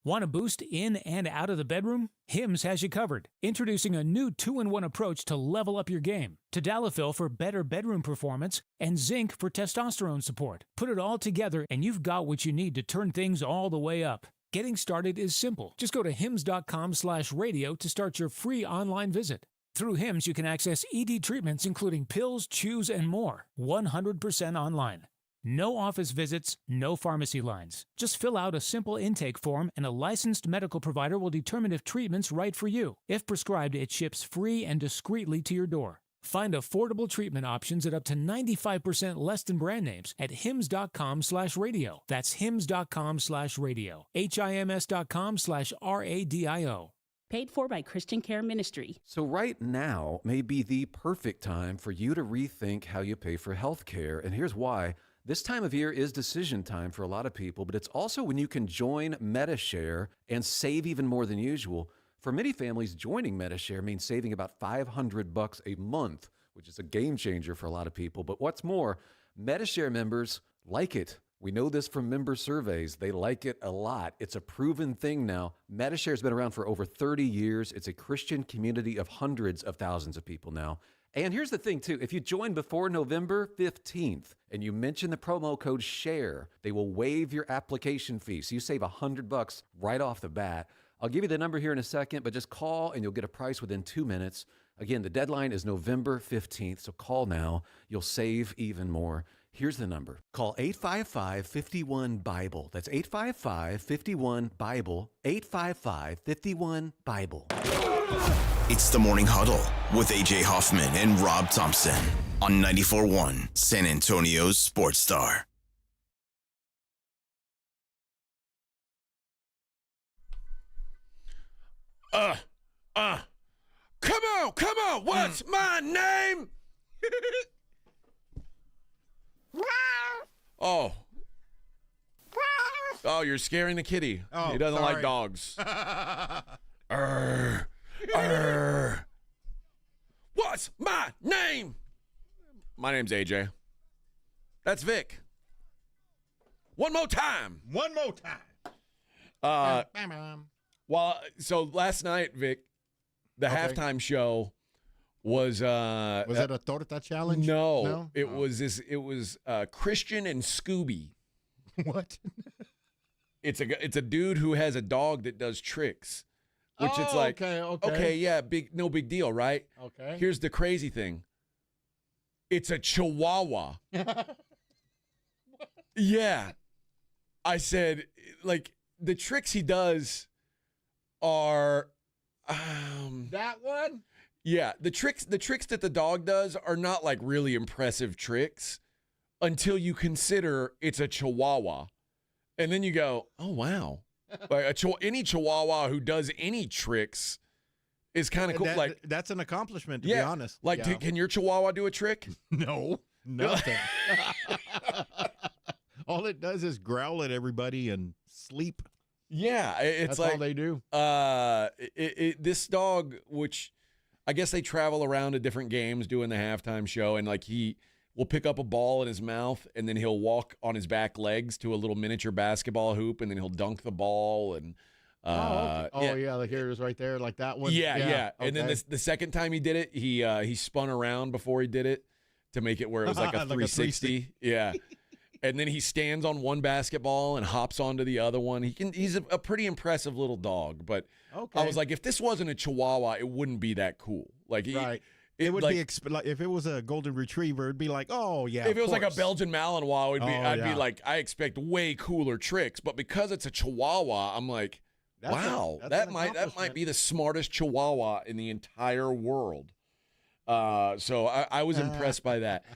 Want a boost in and out of the bedroom? Hims has you covered. Introducing a new 2-in-1 approach to level up your game. Tadalafil for better bedroom performance and zinc for testosterone support. Put it all together and you've got what you need to turn things all the way up. Getting started is simple. Just go to hims.com/radio to start your free online visit. Through Hims, you can access ED treatments including pills, chews, and more. 100% online. No office visits, no pharmacy lines. Just fill out a simple intake form and a licensed medical provider will determine if treatment's right for you. If prescribed, it ships free and discreetly to your door. Find affordable treatment options at up to 95% less than brand names at hims.com/radio. That's hims.com/radio. HIMS.com/RADIO.
Paid for by Christian Care Ministry.
So right now may be the perfect time for you to rethink how you pay for health care. And here's why. This time of year is decision time for a lot of people, but it's also when you can join MediShare and save even more than usual. For many families, joining MediShare means saving about $500 a month, which is a game changer for a lot of people. But what's more, MediShare members like it. We know this from member surveys. They like it a lot. It's a proven thing now. MediShare has been around for over 30 years. It's a Christian community of hundreds of thousands of people now. And here's the thing, too. If you join before November 15th and you mention the promo code SHARE, they will waive your application fee. So you save $100 right off the bat. I'll give you the number here in a second, but just call and you'll get a price within 2 minutes. Again, the deadline is November 15th, so call now. You'll save even more. Here's the number. Call 855-51-BIBLE. That's 855-51-BIBLE. 855-51-BIBLE.
It's the Morning Huddle with AJ Hoffman and Rob Thompson on 94.1 San Antonio's Sports Star.
Come on, what's my name? Oh, you're scaring the kitty.
Oh,
he doesn't like
sorry.
dogs. What's my name? My name's AJ. That's Vic. One more time. So last night, Vic, the halftime show was
it a torta challenge?
No, it was Christian and Scooby.
What?
It's a dude who has a dog that does tricks, which it's like okay, yeah, no big deal, right?
Okay.
Here's the crazy thing. It's a Chihuahua. Yeah. I said, like, the tricks he does are
that one?
Yeah, the tricks that the dog does are not like really impressive tricks until you consider it's a Chihuahua. And then you go, "Oh wow." Like any Chihuahua who does any tricks is kind of cool.
That's an accomplishment, to be honest.
Like, can your Chihuahua do a trick?
No, nothing. All it does is growl at everybody and sleep.
Yeah, it's
that's all they do.
This dog, which I guess they travel around to different games doing the halftime show, and like he will pick up a ball in his mouth, and then he'll walk on his back legs to a little miniature basketball hoop, and then he'll dunk the ball. And
like here it is right there, like that one.
Yeah.
Okay.
And then the second time he did it, he spun around before he did it to make it where it was like a 360. Yeah. And then he stands on one basketball and hops onto the other one. He's a pretty impressive little dog, but I was like, if this wasn't a Chihuahua, it wouldn't be that cool. Like,
right. It would be if it was a golden retriever, it'd be like, oh yeah.
If it was like a Belgian Malinois, I'd be like, I expect way cooler tricks. But because it's a Chihuahua, I'm like, wow, that might be the smartest Chihuahua in the entire world. So I was impressed by that.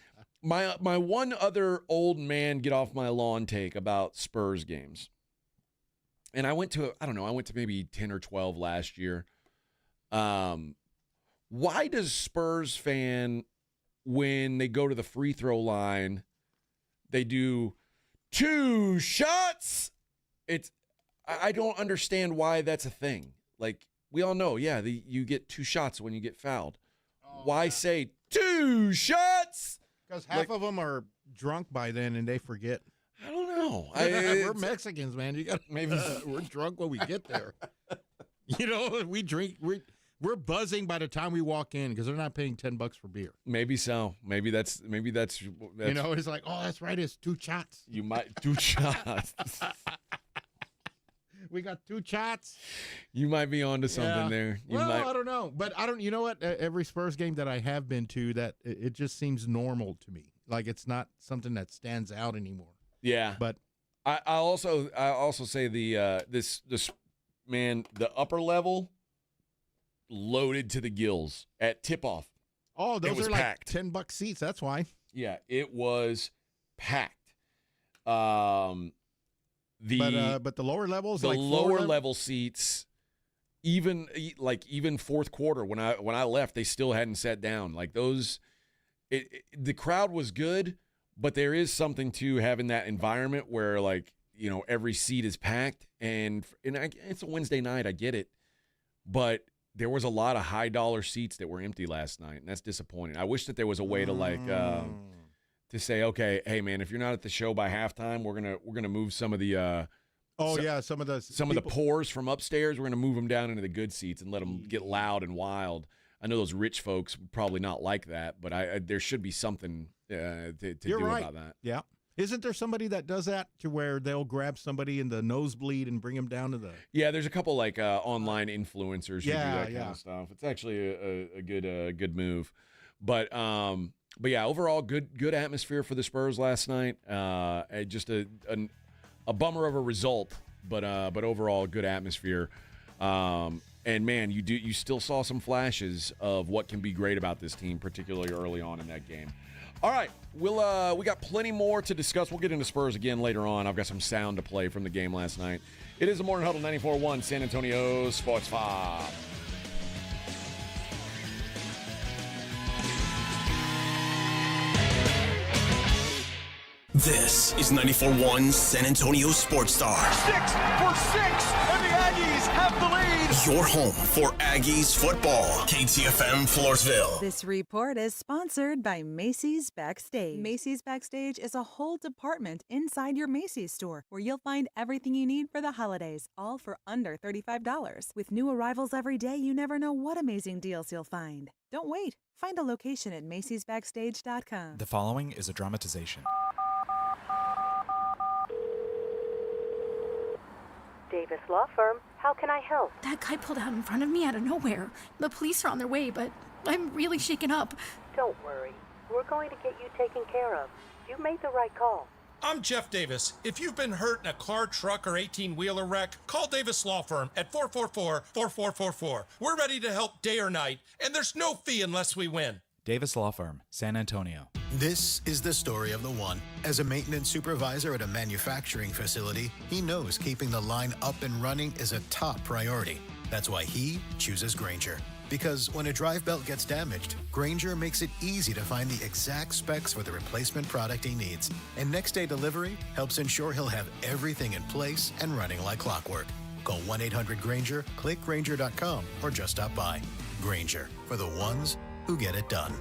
My one other old man get off my lawn take about Spurs games. And I went to maybe 10 or 12 last year. Why does Spurs fan, when they go to the free throw line, they do 2 shots? I don't understand why that's a thing. Like, we all know, you get 2 shots when you get fouled. Why say 2 shots?
Because half of them are drunk by then and they forget.
I don't know.
We're Mexicans, man. You got maybe we're drunk when we get there. You know, we drink. We're buzzing by the time we walk in because they're not paying $10 for beer.
Maybe so. Maybe that's.
You know, it's like, oh, that's right. It's 2 shots.
You might 2 shots.
We got 2 shots.
You might be onto something there.
I don't know, but I don't. You know what? Every Spurs game that I have been to, that it just seems normal to me. Like it's not something that stands out anymore.
Yeah,
but
I also say the upper level loaded to the gills at tip off.
Oh, those are
packed.
Like $10 seats. That's why.
Yeah, it was packed.
But the lower levels,
the lower level seats, even fourth quarter when I left, they still hadn't sat down. Like those, the crowd was good, but there is something to having that environment where every seat is packed, and it's a Wednesday night. I get it, but there was a lot of high dollar seats that were empty last night, and that's disappointing. I wish that there was a way to to say, okay, hey man, if you're not at the show by halftime, we're gonna move some of the some of the pours from upstairs. We're gonna move them down into the good seats and let them get loud and wild. I know those rich folks would probably not like that, but there should be something to do about that.
Yeah, isn't there somebody that does that to where they'll grab somebody in the nosebleed and bring them down to the?
Yeah, there's a couple online influencers who do that kind of stuff. It's actually a good move, but But yeah, overall, good atmosphere for the Spurs last night. Just a bummer of a result, but overall, good atmosphere. And man, you still saw some flashes of what can be great about this team, particularly early on in that game. All right, we got plenty more to discuss. We'll get into Spurs again later on. I've got some sound to play from the game last night. It is the Morning Huddle 94.1 San Antonio Sports 5.
This is 94.1 San Antonio Sports Star.
6 for 6, and the Aggies have the lead.
Your home for Aggies football. KTFM Floresville.
This report is sponsored by Macy's Backstage. Macy's Backstage is a whole department inside your Macy's store where you'll find everything you need for the holidays, all for under $35. With new arrivals every day, you never know what amazing deals you'll find. Don't wait. Find a location at macy'sbackstage.com.
The following is a dramatization.
Davis Law Firm. How can I help?
That guy pulled out in front of me out of nowhere. The police are on their way, but I'm really shaken up.
Don't worry. We're going to get you taken care of. You made the right call.
I'm Jeff Davis. If you've been hurt in a car, truck, or 18-wheeler wreck, call Davis Law Firm at 444-4444. We're ready to help day or night, and there's no fee unless we win.
Davis Law Firm, San Antonio.
This is the story of the one. As a maintenance supervisor at a manufacturing facility, he knows keeping the line up and running is a top priority. That's why he chooses Grainger. Because when a drive belt gets damaged, Grainger makes it easy to find the exact specs for the replacement product he needs. And next day delivery helps ensure he'll have everything in place and running like clockwork. Call 1-800-GRAINGER, click Grainger.com, or just stop by. Grainger, for the ones who get it done.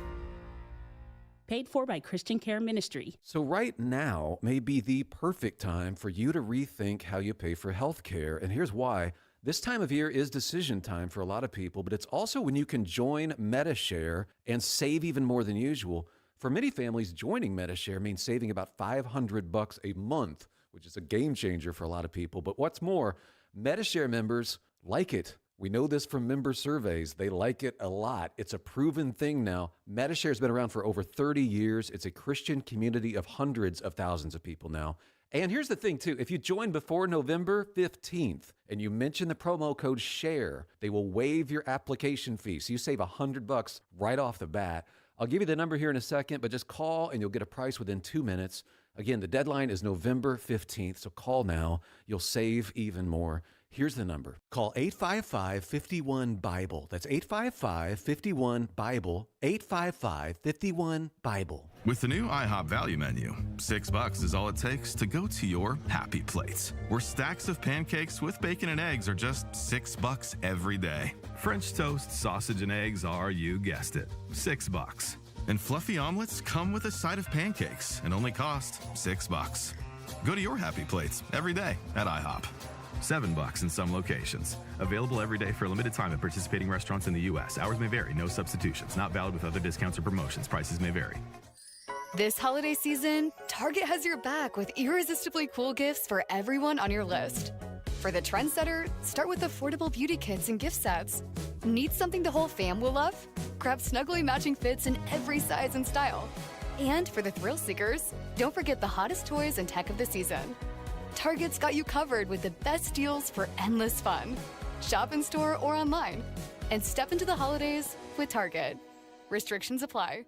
Paid for by Christian Care Ministry.
So right now may be the perfect time for you to rethink how you pay for health care. And here's why. This time of year is decision time for a lot of people, but it's also when you can join MediShare and save even more than usual. For many families, joining MediShare means saving about $500 a month, which is a game changer for a lot of people. But what's more, MediShare members like it. We know this from member surveys. They like it a lot. It's a proven thing now. MediShare has been around for over 30 years. It's a Christian community of hundreds of thousands of people now. And here's the thing, too. If you join before November 15th and you mention the promo code SHARE, they will waive your application fee. So you save $100 right off the bat. I'll give you the number here in a second, but just call and you'll get a price within 2 minutes. Again, the deadline is November 15th, so call now. You'll save even more. Here's the number. Call 855-51-BIBLE. That's 855-51-BIBLE. 855-51-BIBLE.
With the new IHOP value menu, $6 is all it takes to go to your happy place, where stacks of pancakes with bacon and eggs are just $6 every day. French toast, sausage, and eggs are, you guessed it, $6. And fluffy omelets come with a side of pancakes and only cost $6. Go to your happy plates every day at IHOP. $7 in some locations. Available every day for a limited time at participating restaurants in the U.S. Hours may vary. No substitutions. Not valid with other discounts or promotions. Prices may vary.
This holiday season, Target has your back with irresistibly cool gifts for everyone on your list. For the trendsetter, start with affordable beauty kits and gift sets. Need something the whole fam will love? Grab snuggly matching fits in every size and style. And for the thrill seekers, don't forget the hottest toys and tech of the season. Target's got you covered with the best deals for endless fun. Shop in store or online. And step into the holidays with Target. Restrictions apply.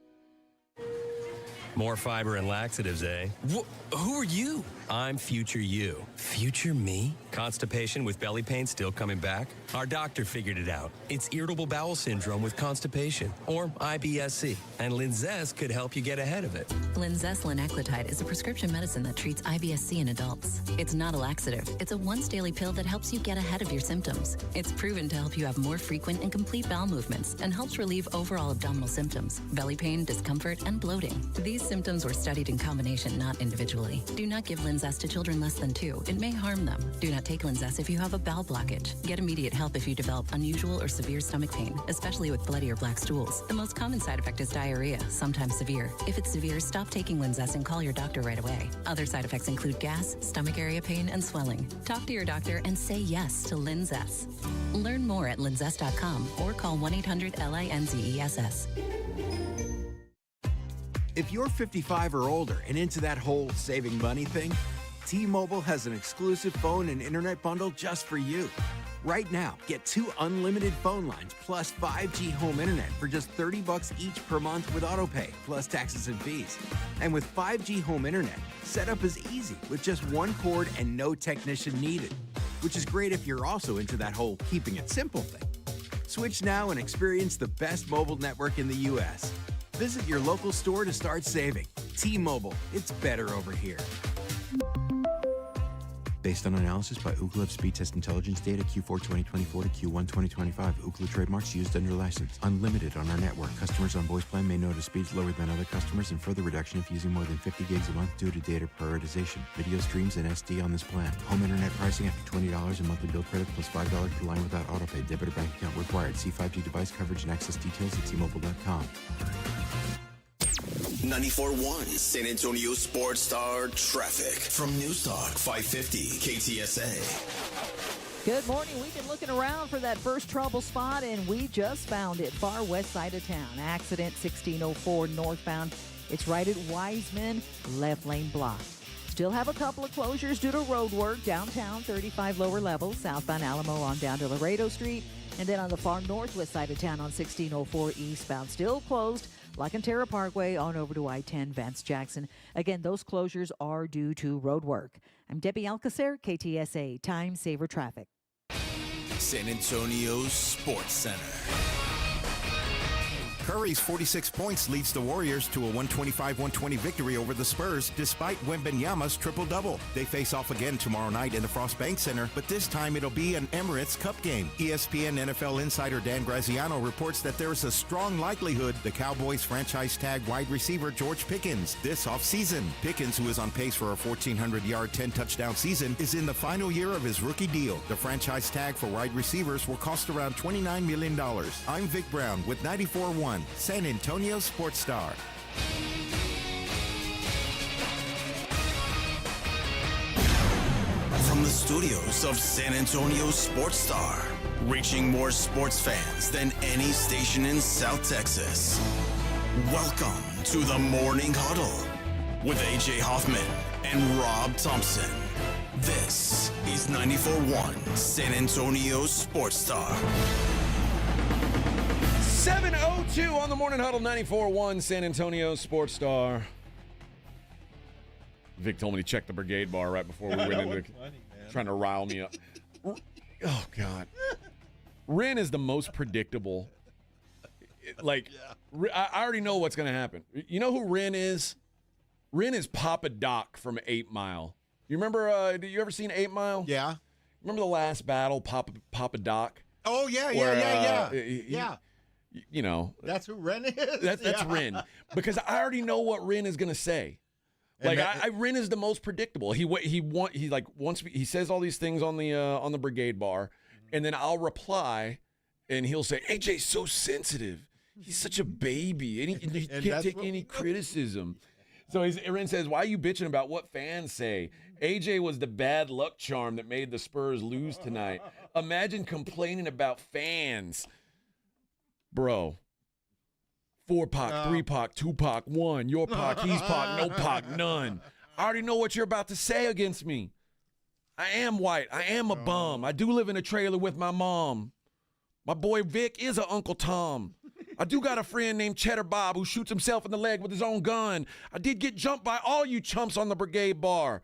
More fiber and laxatives, eh? Who are you? I'm future you. Future me? Constipation with belly pain still coming back? Our doctor figured it out. It's irritable bowel syndrome with constipation, or IBS-C, and Linzess could help you get ahead of it.
Linzess linaclotide is a prescription medicine that treats IBS-C in adults. It's not a laxative. It's a once-daily pill that helps you get ahead of your symptoms. It's proven to help you have more frequent and complete bowel movements and helps relieve overall abdominal symptoms, belly pain, discomfort, and bloating. These symptoms were studied in combination, not individually. Do not give Linzess to children less than 2. It may harm them. Do not take Linzess if you have a bowel blockage. Get immediate help if you develop unusual or severe stomach pain, especially with bloody or black stools. The most common side effect is diarrhea, sometimes severe. If it's severe, stop taking Linzess and call your doctor right away. Other side effects include gas, stomach area pain, and swelling. Talk to your doctor and say yes to Linzess. Learn more at linzess.com or call 1-800-LINZESS.
If you're 55 or older and into that whole saving money thing, T-Mobile has an exclusive phone and internet bundle just for you. Right now, get 2 unlimited phone lines plus 5G home internet for just $30 each per month with autopay, plus taxes and fees. And with 5G home internet, setup is easy with just 1 cord and no technician needed, which is great if you're also into that whole keeping it simple thing. Switch now and experience the best mobile network in the U.S. Visit your local store to start saving. T-Mobile, it's better over here. Based on analysis by Ookla Speed Test Intelligence data Q4 2024 to Q1 2025. Ookla trademarks used under license. Unlimited on our network. Customers on voice plan may notice speeds lower than other customers and further reduction if using more than 50 gigs a month due to data prioritization. Video streams and SD on this plan. Home internet pricing after $20 in monthly bill credit plus $5 per line without autopay. Debit or bank account required. See 5G device coverage and access details at T-Mobile.com.
94.1 San Antonio Sports Star traffic from News Talk 550 KTSA.
Good morning. We've been looking around for that first trouble spot, and we just found it. Far west side of town. Accident 1604 northbound. It's right at Wiseman. Left lane blocked. Still have a couple of closures due to road work. Downtown 35 lower levels. Southbound Alamo on down to Laredo Street. And then on the far northwest side of town on 1604 eastbound. Still closed. La Cantera Parkway on over to I-10 Vance Jackson. Again, those closures are due to road work. I'm Debbie Alcacer, KTSA Time Saver Traffic.
San Antonio Sports Center.
Curry's 46 points leads the Warriors to a 125-120 victory over the Spurs, despite Wembanyama's triple-double. They face off again tomorrow night in the Frost Bank Center, but this time it'll be an Emirates Cup game. ESPN NFL insider Dan Graziano reports that there is a strong likelihood the Cowboys franchise tag wide receiver George Pickens this offseason. Pickens, who is on pace for a 1,400-yard, 10-touchdown season, is in the final year of his rookie deal. The franchise tag for wide receivers will cost around $29 million. I'm Vic Brown with 94.1. San Antonio Sports Star.
From the studios of San Antonio Sports Star, reaching more sports fans than any station in South Texas. Welcome to the Morning Huddle with AJ Hoffman and Rob Thompson. This is 94.1 San Antonio Sports Star.
7:02 on the Morning Huddle, 94.1 San Antonio Sports Star. Vic told me to check the brigade bar right before we went into trying to rile me up. Oh, God. Ren is the most predictable. Like, I already know what's going to happen. You know who Ren is? Ren is Papa Doc from 8 Mile. You remember, did you ever seen 8 Mile?
Yeah.
Remember the last battle, Papa Doc?
Oh, yeah.
You know,
that's who Ren is.
That's Ren, because I already know what Ren is gonna say. Like Ren is the most predictable. He says all these things on the brigade bar, and then I'll reply, and he'll say, "AJ's so sensitive. He's such a baby, and he can't take any criticism." So Ren says, "Why are you bitching about what fans say? AJ was the bad luck charm that made the Spurs lose tonight. Imagine complaining about fans." Bro, 4 Pac, 3 Pac, 2 Pac, 1, your Pac, he's Pac, no Pac, none. I already know what you're about to say against me. I am white. I am a bum. I do live in a trailer with my mom. My boy Vic is a Uncle Tom. I do got a friend named Cheddar Bob who shoots himself in the leg with his own gun. I did get jumped by all you chumps on the brigade bar.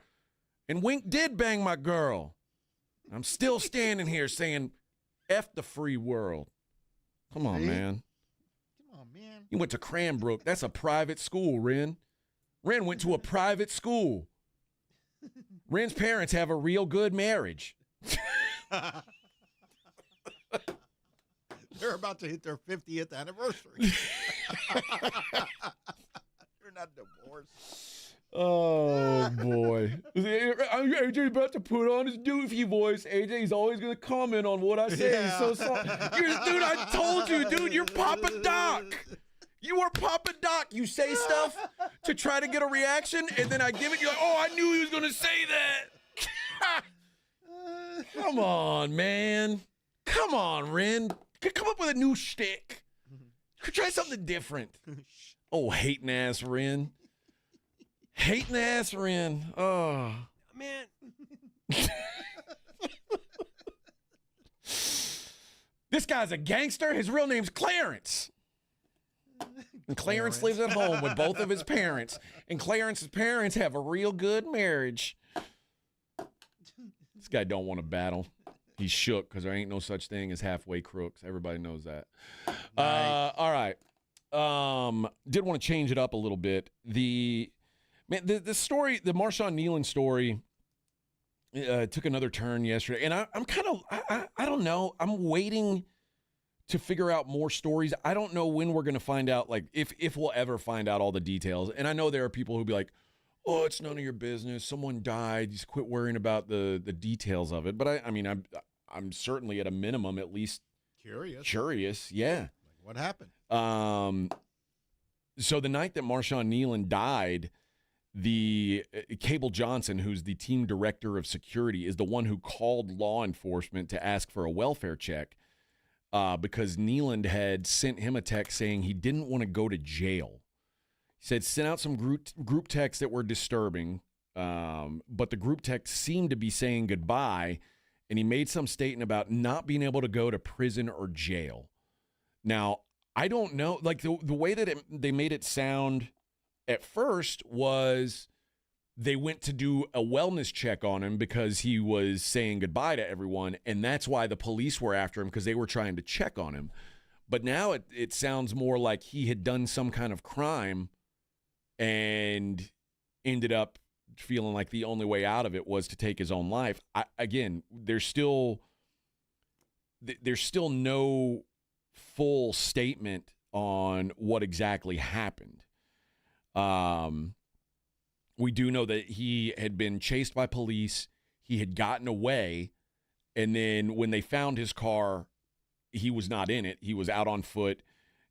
And Wink did bang my girl. I'm still standing here saying, F the free world. Come on, man.
Come on, man.
You went to Cranbrook. That's a private school, Ren. Ren went to a private school. Ren's parents have a real good marriage.
They're about to hit their 50th anniversary. They're not divorced.
Oh, boy. AJ's about to put on his doofy voice. AJ's always going to comment on what I say.
Yeah.
He's so sorry. Dude, I told you, dude, you're Papa Doc. You are Papa Doc. You say stuff to try to get a reaction, and then I give it, you're like, oh, I knew he was going to say that. Come on, man. Come on, Ren. Come up with a new shtick. Try something different. Oh, hating ass Ren. Hating ass Ren. Oh.
Man.
This guy's a gangster. His real name's Clarence. And Clarence lives at home with both of his parents. And Clarence's parents have a real good marriage. This guy don't want to battle. He's shook because there ain't no such thing as halfway crooks. Everybody knows that. All right. Did want to change it up a little bit. The story, the Marshawn Kneeland story, took another turn yesterday, and I'm kind of I don't know. I'm waiting to figure out more stories. I don't know when we're going to find out, like if we'll ever find out all the details. And I know there are people who'll be like, "Oh, it's none of your business. Someone died. Just quit worrying about the details of it." But I mean, I'm certainly at a minimum at least curious. Yeah.
Like, what happened?
So the night that Marshawn Kneeland died, the Cable Johnson, who's the team director of security, is the one who called law enforcement to ask for a welfare check because Kneeland had sent him a text saying he didn't want to go to jail. He said sent out some group texts that were disturbing, but the group text seemed to be saying goodbye, and he made some statement about not being able to go to prison or jail. Now, I don't know, like the way that they made it sound at first was they went to do a wellness check on him because he was saying goodbye to everyone, and that's why the police were after him, because they were trying to check on him. But now it sounds more like he had done some kind of crime and ended up feeling like the only way out of it was to take his own life. Again, there's still no full statement on what exactly happened. We do know that he had been chased by police. He had gotten away. And then when they found his car, he was not in it. He was out on foot.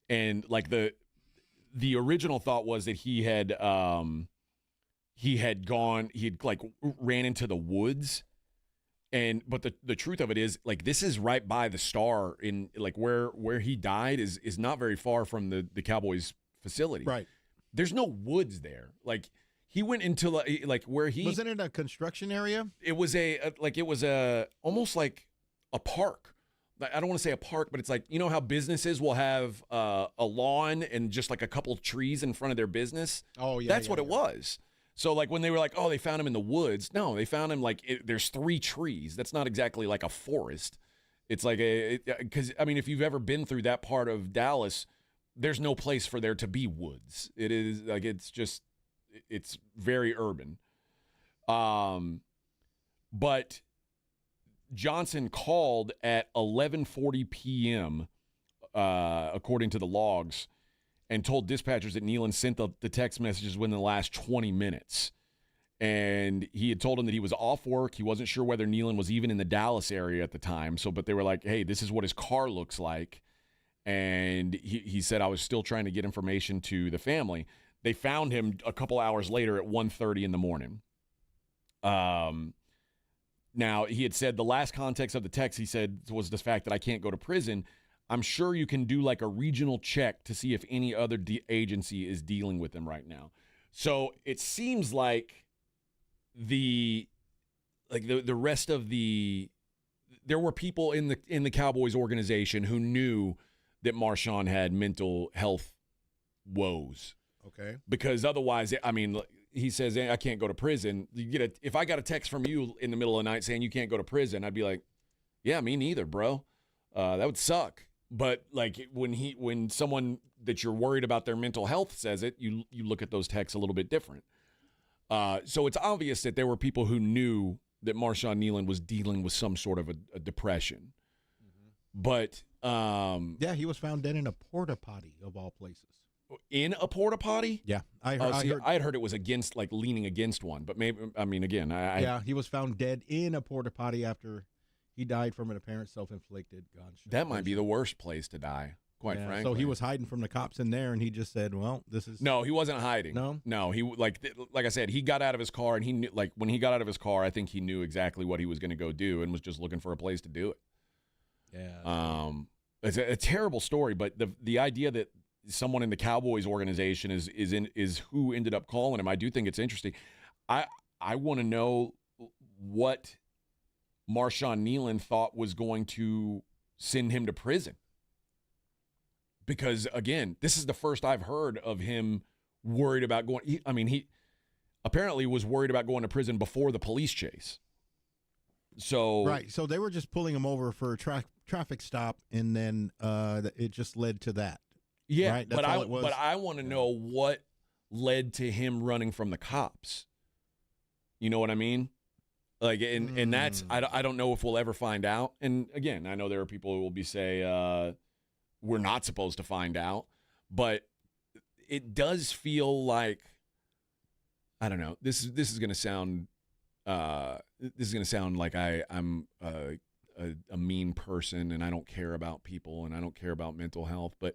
And like the original thought was that he had like ran into the woods. But the truth of it is, like, this is right by the Star in like where he died is not very far from the Cowboys facility.
Right.
There's no woods there. Like, he went into like where he
wasn't it a construction area?
It was almost like a park. I don't want to say a park, but it's like, you know how businesses will have a lawn and just like a couple of trees in front of their business.
Oh yeah,
that's what it was. So like when they were like, oh, they found him in the woods. No, they found him like there's 3 trees. That's not exactly like a forest. It's like because I mean, if you've ever been through that part of Dallas, there's no place for there to be woods. It is like it's very urban. But Johnson called at 11:40 p.m. According to the logs, and told dispatchers that Kneeland sent the text messages within the last 20 minutes. And he had told them that he was off work. He wasn't sure whether Kneeland was even in the Dallas area at the time. But they were like, hey, this is what his car looks like. And he said, I was still trying to get information to the family. They found him a couple hours later at 1:30 in the morning. Now, he had said the last context of the text, he said, was the fact that I can't go to prison. I'm sure you can do like a regional check to see if any other agency is dealing with him right now. So it seems like the rest of there were people in the Cowboys organization who knew that Marshawn had mental health woes.
Okay.
Because otherwise, I mean, he says, I can't go to prison. If I got a text from you in the middle of the night saying you can't go to prison, I'd be like, yeah, me neither, bro. That would suck. But like when someone that you're worried about their mental health says it, you look at those texts a little bit different. So it's obvious that there were people who knew that Marshawn Kneeland was dealing with some sort of a depression. Mm-hmm. But
yeah, he was found dead in a porta potty of all places.
In a porta potty?
Yeah, I
had heard it was against, like, leaning against one, but maybe, I mean, again,
yeah, he was found dead in a porta potty after he died from an apparent self-inflicted gunshot.
That might be the worst place to die, quite frankly.
So he was hiding from the cops in there, and he just said, "Well, this is."
No, he wasn't hiding. No, he like I said, he got out of his car, and he knew, like, when he got out of his car, I think he knew exactly what he was going to go do, and was just looking for a place to do it.
Yeah.
It's a terrible story, but the idea that someone in the Cowboys organization is who ended up calling him. I do think it's interesting. I want to know what Marshawn Nealon thought was going to send him to prison. Because, again, this is the first I've heard of him worried about going. He apparently was worried about going to prison before the police chase. So
right. So they were just pulling him over for a traffic stop, and then it just led to that.
Yeah,
right? That's all it was.
But I want to know what led to him running from the cops. You know what I mean? Like, and that's I don't know if we'll ever find out. And again, I know there are people who will say we're not supposed to find out, but it does feel like, I don't know. This is going to sound like I'm a mean person and I don't care about people and I don't care about mental health, but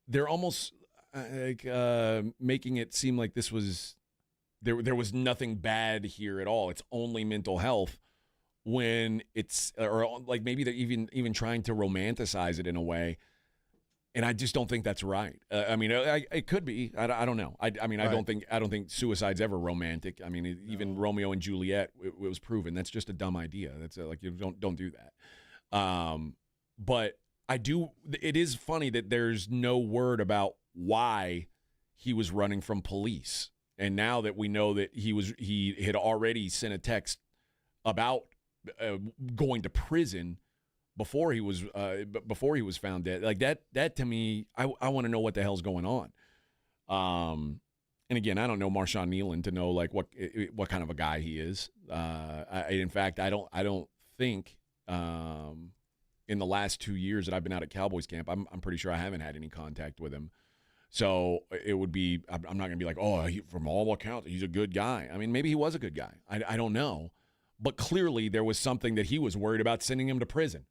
they're almost like making it seem like this was there was nothing bad here at all. It's only mental health, when it's, or like maybe they're even trying to romanticize it in a way. And I just don't think that's right. It could be. I don't know. I don't think suicide's ever romantic. I mean, even Romeo and Juliet, it was proven that's just a dumb idea. That's like, you don't do that. But I do. It is funny that there's no word about why he was running from police. And now that we know that he had already sent a text about going to prison before he was found dead, like that to me, I want to know what the hell's going on. And again, I don't know Marshawn Nealon to know like what kind of a guy he is. In fact, I don't think in the last 2 years that I've been out at Cowboys camp, I'm pretty sure I haven't had any contact with him. So it would be, I'm not going to be like, from all accounts, he's a good guy. I mean, maybe he was a good guy. I don't know. But clearly there was something that he was worried about sending him to prison.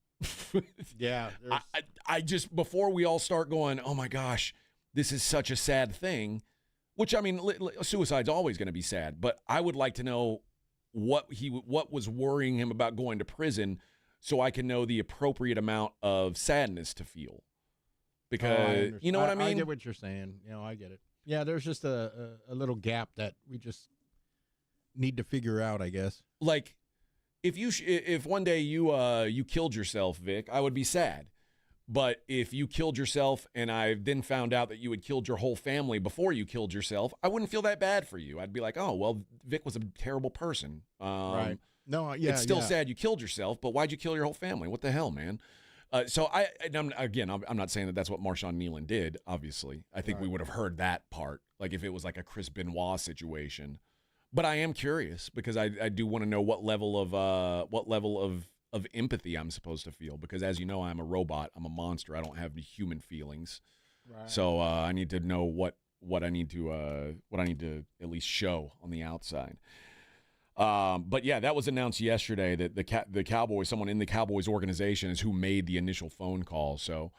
Yeah.
I just, before we all start going, oh my gosh, this is such a sad thing, which, I mean, suicide's always going to be sad, but I would like to know what was worrying him about going to prison so I can know the appropriate amount of sadness to feel. Because, you know what I mean?
I get what you're saying. I get it. Yeah, there's just a little gap that we just need to figure out, I guess.
Like, if one day you killed yourself, Vic, I would be sad. But if you killed yourself and I then found out that you had killed your whole family before you killed yourself, I wouldn't feel that bad for you. I'd be like, oh, well, Vic was a terrible person.
Right. No, yeah.
It's still sad you killed yourself, but why'd you kill your whole family? What the hell, man? So I'm not saying that that's what Marshawn Nealon did. Obviously, I think we would have heard that part, like if it was like a Chris Benoit situation. But I am curious because I do want to know what level of empathy I'm supposed to feel, because as you know, I'm a robot. I'm a monster. I don't have any human feelings. Right. So I need to know what I need to at least show on the outside. But yeah, that was announced yesterday that the Cowboys, someone in the Cowboys organization, is who made the initial phone call. So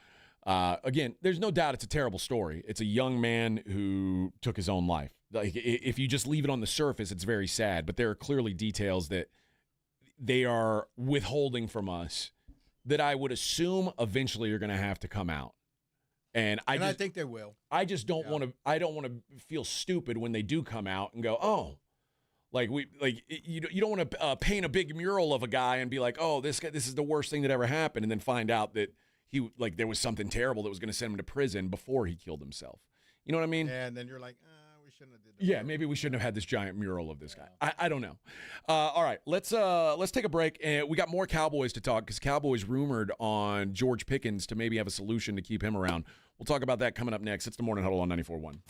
again, there's no doubt it's a terrible story. It's a young man who took his own life. Like, if you just leave it on the surface, it's very sad. But there are clearly details that they are withholding from us that I would assume eventually are going to have to come out. And I
think they will.
I just don't want to. I don't want to feel stupid when they do come out and go, oh. You don't want to paint a big mural of a guy and be like, oh, this is the worst thing that ever happened, and then find out that there was something terrible that was going to send him to prison before he killed himself. You know what I mean?
And then you're like, we shouldn't have did that.
Yeah, maybe we shouldn't have had this giant mural of this guy. I don't know. All right, let's take a break, and we got more Cowboys to talk because Cowboys rumored on George Pickens to maybe have a solution to keep him around. We'll talk about that coming up next. It's the Morning Huddle on 94.1.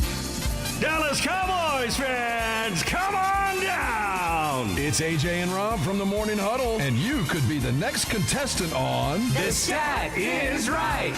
Dallas Cowboys fans, come on down!
It's AJ and Rob from the Morning Huddle.
And you could be the next contestant on
The Stat Is Right.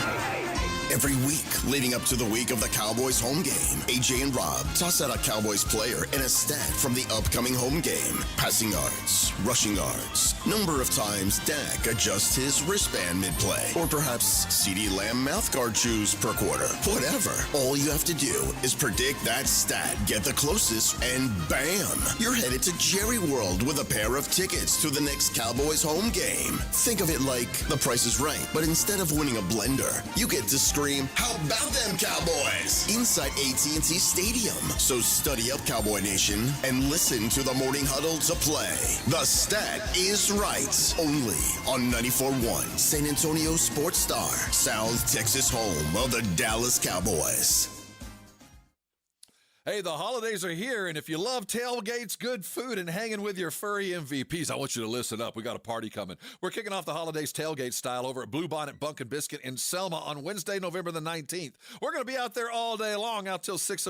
Every week leading up to the week of the Cowboys home game, AJ and Rob toss out a Cowboys player and a stat from the upcoming home game. Passing yards, rushing yards, number of times Dak adjusts his wristband mid-play, or perhaps CeeDee Lamb mouthguard chews per quarter. Whatever. All you have to do is predict that stat, get the closest, and bam! You're headed to Jerry World with a pair of tickets to the next Cowboys home game. Think of it like The Price is Right, but instead of winning a blender, you get to scream, "How about them Cowboys?" inside AT&T Stadium. So study up, Cowboy Nation, and listen to the Morning Huddle to play. The Stat is Right, only on 94.1 San Antonio Sports Star, South Texas home of the Dallas Cowboys.
Hey, the holidays are here, and if you love tailgates, good food, and hanging with your furry MVPs, I want you to listen up. We got a party coming. We're kicking off the holidays tailgate style over at Bluebonnet Bunk and Biscuit in Selma on Wednesday, November the 19th. We're going to be out there all day long, out till 6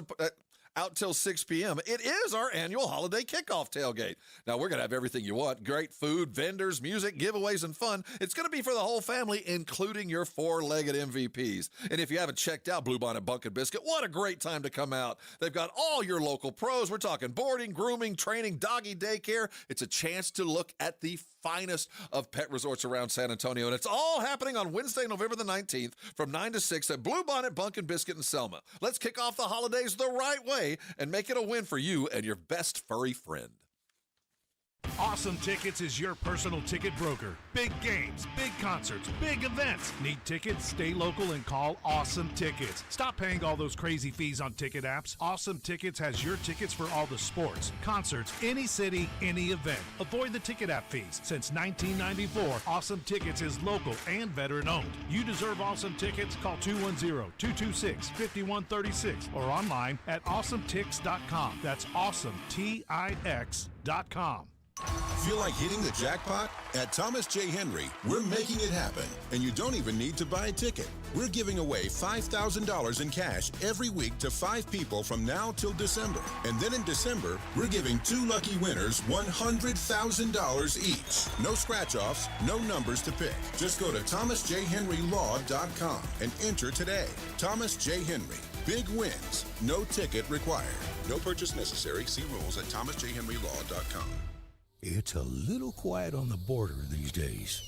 p.m. It is our annual holiday kickoff tailgate. Now, we're going to have everything you want. Great food, vendors, music, giveaways, and fun. It's going to be for the whole family, including your four-legged MVPs. And if you haven't checked out Bluebonnet Bunk and Biscuit, what a great time to come out. They've got all your local pros. We're talking boarding, grooming, training, doggy daycare. It's a chance to look at the finest of pet resorts around San Antonio. And it's all happening on Wednesday, November the 19th from 9 to 6 at Bluebonnet Bunk and Biscuit in Selma. Let's kick off the holidays the right way and make it a win for you and your best furry friend.
Awesome Tickets is your personal ticket broker. Big games, big concerts, big events. Need tickets? Stay local and call Awesome Tickets. Stop paying all those crazy fees on ticket apps. Awesome Tickets has your tickets for all the sports, concerts, any city, any event. Avoid the ticket app fees. Since 1994, Awesome Tickets is local and veteran-owned. You deserve Awesome Tickets. Call 210-226-5136 or online at awesometix.com. That's awesometix.com.
Feel like hitting the jackpot? At Thomas J. Henry, we're making it happen, and you don't even need to buy a ticket. We're giving away $5,000 in cash every week to 5 people from now till December. And then in December, we're giving 2 lucky winners $100,000 each. No scratch-offs, no numbers to pick. Just go to thomasjhenrylaw.com and enter today. Thomas J. Henry. Big wins. No ticket required. No purchase necessary. See rules at thomasjhenrylaw.com.
It's a little quiet on the border these days.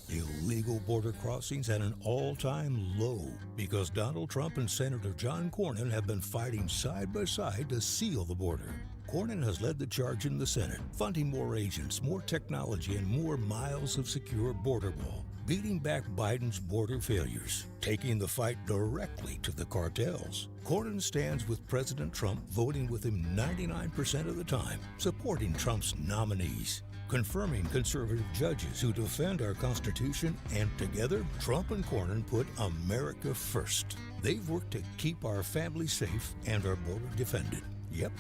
Illegal border crossings at an all-time low because Donald Trump and Senator John Cornyn have been fighting side by side to seal the border. Cornyn has led the charge in the Senate, funding more agents, more technology, and more miles of secure border wall, beating back Biden's border failures, taking the fight directly to the cartels. Cornyn stands with President Trump, voting with him 99% of the time, supporting Trump's nominees, confirming conservative judges who defend our Constitution, and together, Trump and Cornyn put America first. They've worked to keep our families safe and our border defended. Yep,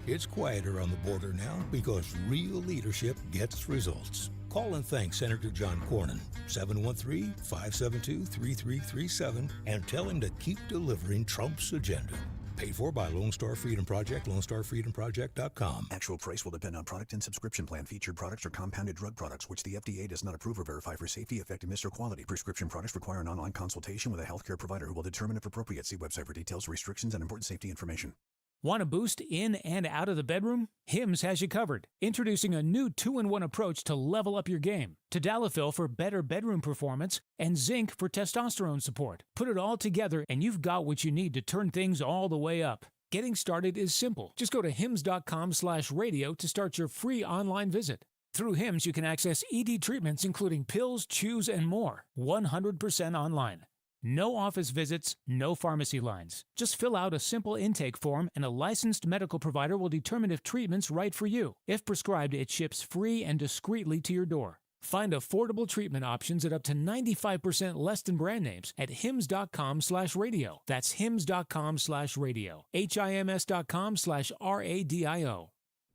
it's quieter on the border now because real leadership gets results. Call and thank Senator John Cornyn, 713-572-3337, and tell him to keep delivering Trump's agenda. Paid for by Lone Star Freedom Project, LoneStarFreedomProject.com.
Actual price will depend on product and subscription plan. Featured products are compounded drug products, which the FDA does not approve or verify for safety, effectiveness, or quality. Prescription products require an online consultation with a healthcare provider who will determine if appropriate. See website for details, restrictions, and important safety information.
Want a boost in and out of the bedroom? Hims has you covered. Introducing a new 2-in-1 approach to level up your game. Tadalafil for better bedroom performance and zinc for testosterone support. Put it all together and you've got what you need to turn things all the way up. Getting started is simple. Just go to hims.com/radio to start your free online visit. Through Hims, you can access ED treatments including pills, chews, and more. 100% online. No office visits, no pharmacy lines. Just fill out a simple intake form and a licensed medical provider will determine if treatment's right for you. If prescribed, it ships free and discreetly to your door. Find affordable treatment options at up to 95% less than brand names at hims.com/radio. That's hims.com/radio. HIMS.com/RADIO.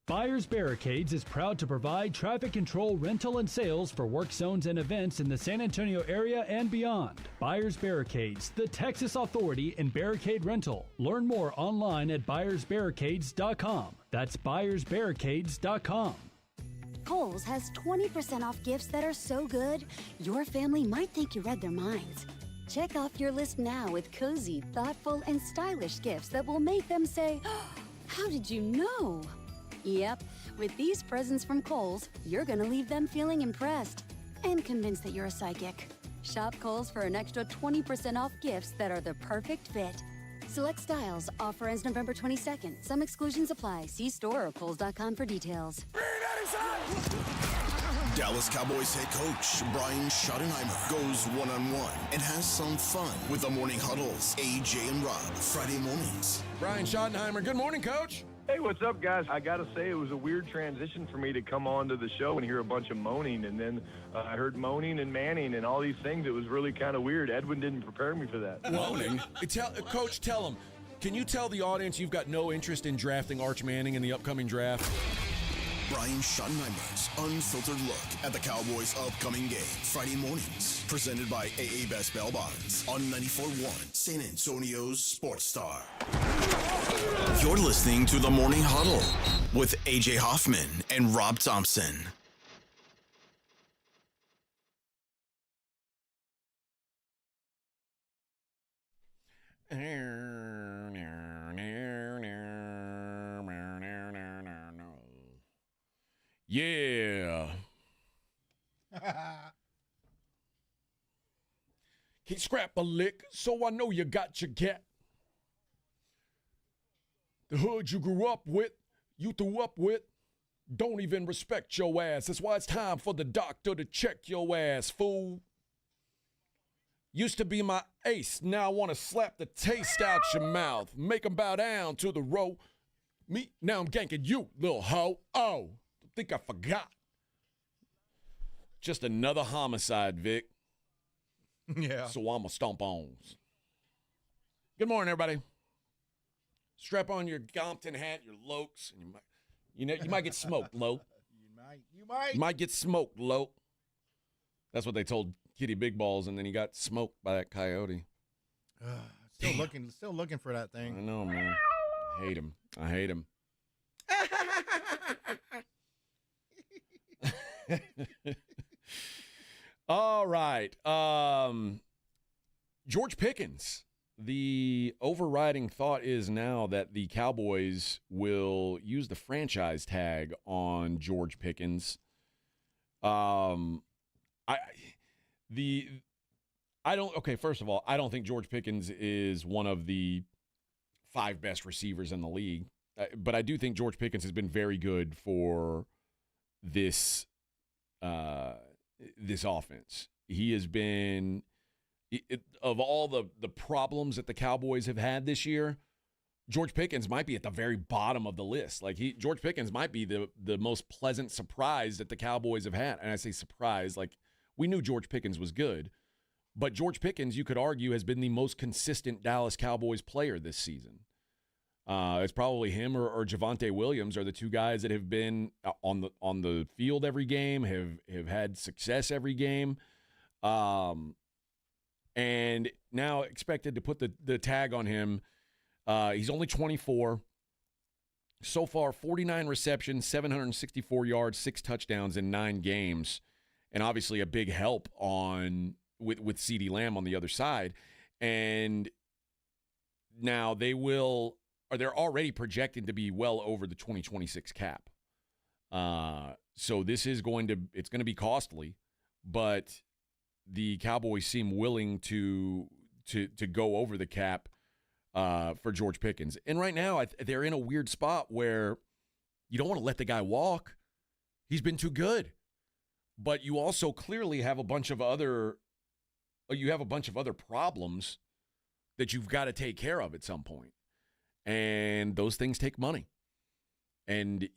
Buyers Barricades is proud to provide traffic control, rental, and sales for work zones and events in the San Antonio area and beyond. Buyers Barricades, the Texas authority in barricade rental. Learn more online at buyersbarricades.com. That's buyersbarricades.com.
Kohl's has 20% off gifts that are so good, your family might think you read their minds. Check off your list now with cozy, thoughtful, and stylish gifts that will make them say, oh, how did you know? Yep, with these presents from Kohl's, you're gonna leave them feeling impressed and convinced that you're a psychic. Shop Kohl's for an extra 20% off gifts that are the perfect fit. Select styles. Offer ends November 22nd. Some exclusions apply. See store or kohls.com for details.
Dallas Cowboys head coach Brian Schottenheimer goes one-on-one and has some fun with the Morning Huddles, AJ and Rob, Friday mornings.
Brian Schottenheimer, good morning, Coach.
Hey, what's up, guys? I got to say, it was a weird transition for me to come on to the show and hear a bunch of moaning, and then I heard moaning and manning and all these things. It was really kind of weird. Edwin didn't prepare me for that.
Moaning? Coach, tell him. Can you tell the audience you've got no interest in drafting Arch Manning in the upcoming draft?
Brian Schottenheimer's unfiltered look at the Cowboys' upcoming game. Friday mornings, presented by AA Best Bail Bonds on 94.1 San Antonio's Sports Star. You're listening to the Morning Huddle with AJ Hoffman and Rob Thompson.
Yeah. He scrap a lick, so I know you got your gat. The hood you grew up with, you threw up with, don't even respect your ass. That's why it's time for the doctor to check your ass, fool. Used to be my ace, now I want to slap the taste out your mouth. Make 'em bow down to the row. Me, now I'm ganking you, little hoe. Oh, think I forgot. Just another homicide, Vic.
Yeah.
So I'ma stomp on. Good morning, everybody. Strap on your Gompton hat, your Lokes, and you might get smoked, Loke. You might get smoked, Loke. That's what they told Kitty Big Balls, and then he got smoked by that coyote.
Still looking for that thing.
I know, man. I hate him. All right. George Pickens. The overriding thought is now that the Cowboys will use the franchise tag on George Pickens. First of all, I don't think George Pickens is one of the 5 best receivers in the league. But I do think George Pickens has been very good for this offense. He has been, of all the problems that the Cowboys have had this year, George Pickens might be at the very bottom of the list. George Pickens might be the most pleasant surprise that the Cowboys have had. And I say surprise, we knew George Pickens was good, but George Pickens, you could argue, has been the most consistent Dallas Cowboys player this season. It's probably him or Javonte Williams are the 2 guys that have been on the field every game, have had success every game, and now expected to put the tag on him. He's only 24. So far, 49 receptions, 764 yards, 6 touchdowns in 9 games, and obviously a big help with CeeDee Lamb on the other side. And now they're already projected to be well over the 2026 cap. So this is going to be costly, but the Cowboys seem willing to go over the cap for George Pickens. And right now they're in a weird spot where you don't want to let the guy walk. He's been too good. But you also clearly have a bunch of other problems that you've got to take care of at some point. And those things take money. And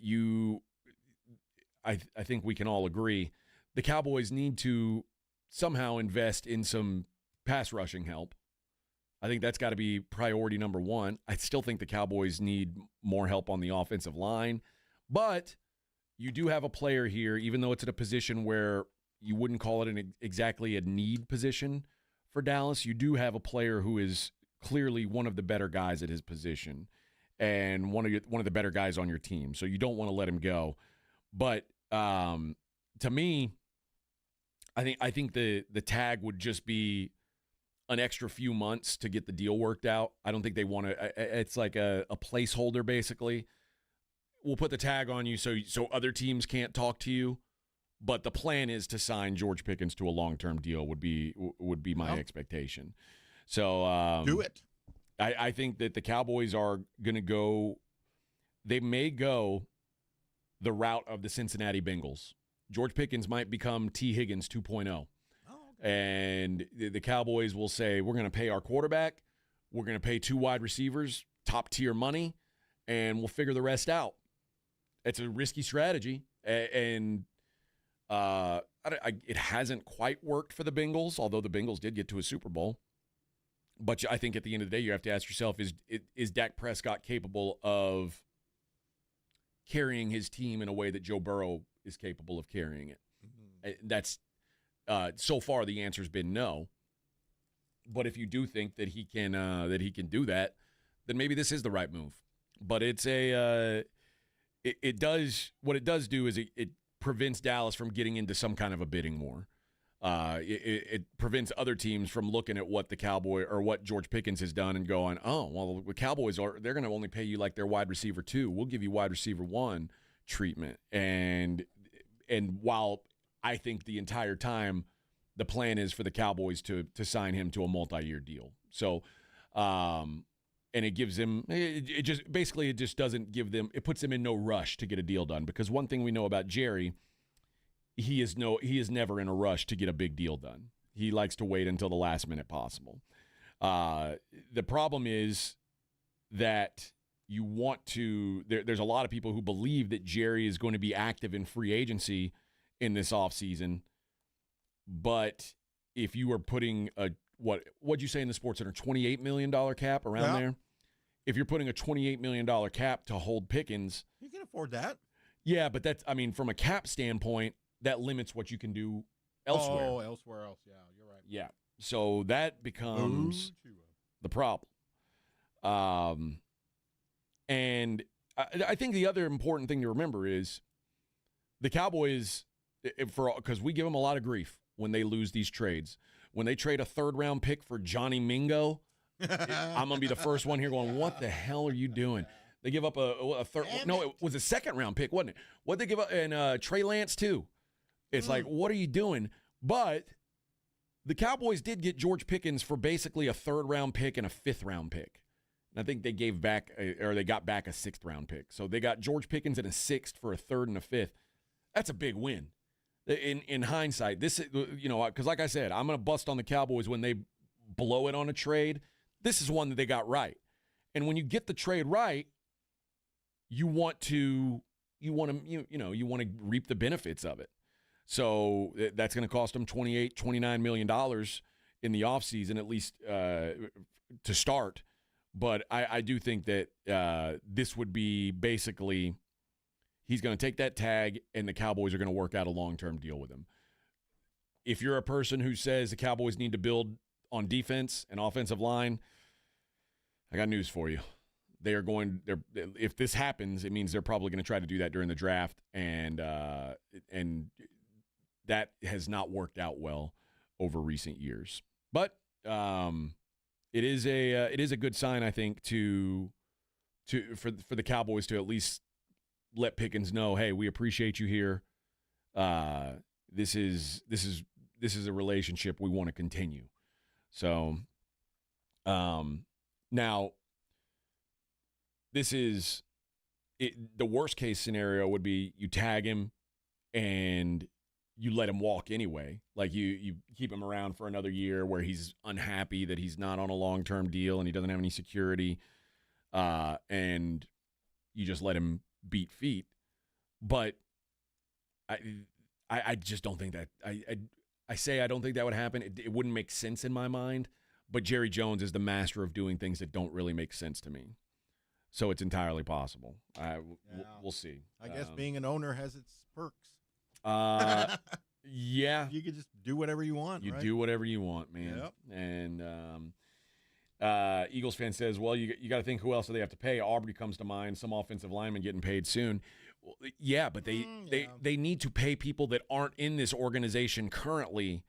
I think we can all agree, the Cowboys need to somehow invest in some pass rushing help. I think that's got to be priority number 1. I still think the Cowboys need more help on the offensive line. But you do have a player here, even though it's at a position where you wouldn't call it exactly a need position for Dallas, you do have a player who is clearly one of the better guys at his position and one of the better guys on your team. So you don't want to let him go. But to me, I think the tag would just be an extra few months to get the deal worked out. I don't think they want to. It's like a placeholder, basically. We'll put the tag on you so other teams can't talk to you. But the plan is to sign George Pickens to a long-term deal would be my expectation. So
do it.
I think that the Cowboys are going to go – they may go the route of the Cincinnati Bengals George Pickens might become T. Higgins 2.0. And the Cowboys will say, we're going to pay our quarterback, we're going to pay 2 wide receivers, top-tier money, and we'll figure the rest out. It's a risky strategy, and it hasn't quite worked for the Bengals, although the Bengals did get to a Super Bowl. But I think at the end of the day, you have to ask yourself, is Dak Prescott capable of carrying his team in a way that Joe Burrow is capable of carrying it? Mm-hmm. That's so far the answer's been no. But if you do think that he can do that, then maybe this is the right move. But it's it does do is it prevents Dallas from getting into some kind of a bidding war. It prevents other teams from looking at what the Cowboy or what George Pickens has done and going, oh, well, the Cowboys they're going to only pay you like their wide receiver 2. We'll give you wide receiver 1 treatment. And while I think the entire time the plan is for the Cowboys to sign him to a multi-year deal. So, and it gives him it just doesn't give them, it puts them in no rush to get a deal done, because one thing we know about Jerry, he is never in a rush to get a big deal done. He likes to wait until the last minute possible. The problem is that you want to there's a lot of people who believe that Jerry is going to be active in free agency in this offseason. But if you are putting what'd you say in the Sports Center, $28 million cap around there? If you're putting a $28 million cap to hold Pickens,
you can afford that.
Yeah, but from a cap standpoint, that limits what you can do elsewhere.
Oh, elsewhere else. Yeah, you're right.
Yeah. So that becomes the problem. And I think the other important thing to remember is the Cowboys, because we give them a lot of grief when they lose these trades. When they trade a 3rd-round pick for Johnny Mingo, I'm going to be the first one here going, what the hell are you doing? They give up a third. No, it was a 2nd-round pick, wasn't it? What'd they give up? And Trey Lance, too. It's like, what are you doing? But the Cowboys did get George Pickens for basically a 3rd-round pick and a 5th-round pick. And I think they got back a 6th-round pick. So they got George Pickens and a 6th for a 3rd and a 5th. That's a big win. In hindsight, this, because like I said, I'm going to bust on the Cowboys when they blow it on a trade. This is one that they got right. And when you get the trade right, you want to reap the benefits of it. So that's going to cost them $29 million in the offseason, at least to start. But I do think that this would be basically, he's going to take that tag and the Cowboys are going to work out a long-term deal with him. If you're a person who says the Cowboys need to build on defense and offensive line, I got news for you. If this happens, it means they're probably going to try to do that during the draft, and that has not worked out well over recent years. But it is a good sign, I think, for the Cowboys to at least let Pickens know, hey, we appreciate you here. This is a relationship we want to continue. So, now, this is the worst case scenario would be you tag him and you let him walk anyway. Like you keep him around for another year where he's unhappy that he's not on a long-term deal and he doesn't have any security, and you just let him beat feet. But I just don't think that I don't think that would happen. It wouldn't make sense in my mind. But Jerry Jones is the master of doing things that don't really make sense to me. So it's entirely possible. We'll see.
I guess being an owner has its perks.
Yeah.
You can just do whatever you want.
You do whatever you want, man.
Yep.
And Eagles fan says, well, you got to think who else do they have to pay. Aubrey comes to mind. Some offensive linemen getting paid soon. Well, yeah, but they need to pay people that aren't in this organization currently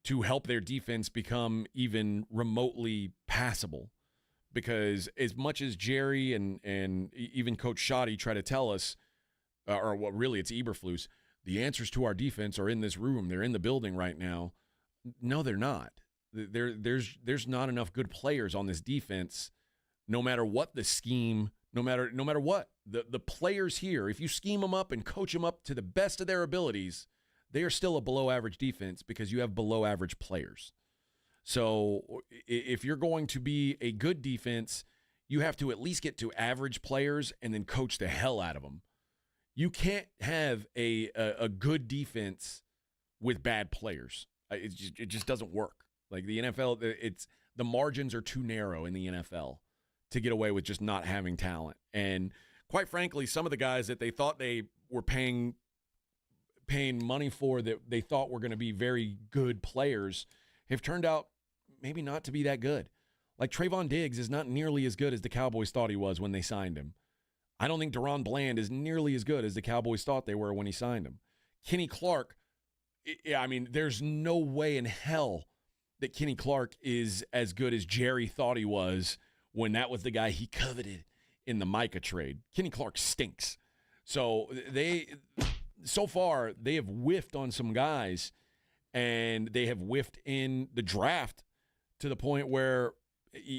to help their defense become even remotely passable. Because as much as Jerry and even Coach Shoddy try to tell us, or what really it's Eberflus, the answers to our defense are in this room. They're in the building right now. No, they're not. There's not enough good players on this defense, no matter what the scheme, no matter what. The players here, if you scheme them up and coach them up to the best of their abilities, they are still a below average defense because you have below average players. So if you're going to be a good defense, you have to at least get to average players and then coach the hell out of them. You can't have a good defense with bad players. It just doesn't work. Like the NFL, the margins are too narrow in the NFL to get away with just not having talent. And quite frankly, some of the guys that they thought they were paying money for that they thought were going to be very good players have turned out maybe not to be that good. Like Trayvon Diggs is not nearly as good as the Cowboys thought he was when they signed him. I don't think Deron Bland is nearly as good as the Cowboys thought they were when he signed him. Kenny Clark, I mean, there's no way in hell that Kenny Clark is as good as Jerry thought he was when that was the guy he coveted in the Micah trade. Kenny Clark stinks. So so far, they have whiffed on some guys, and they have whiffed in the draft to the point where,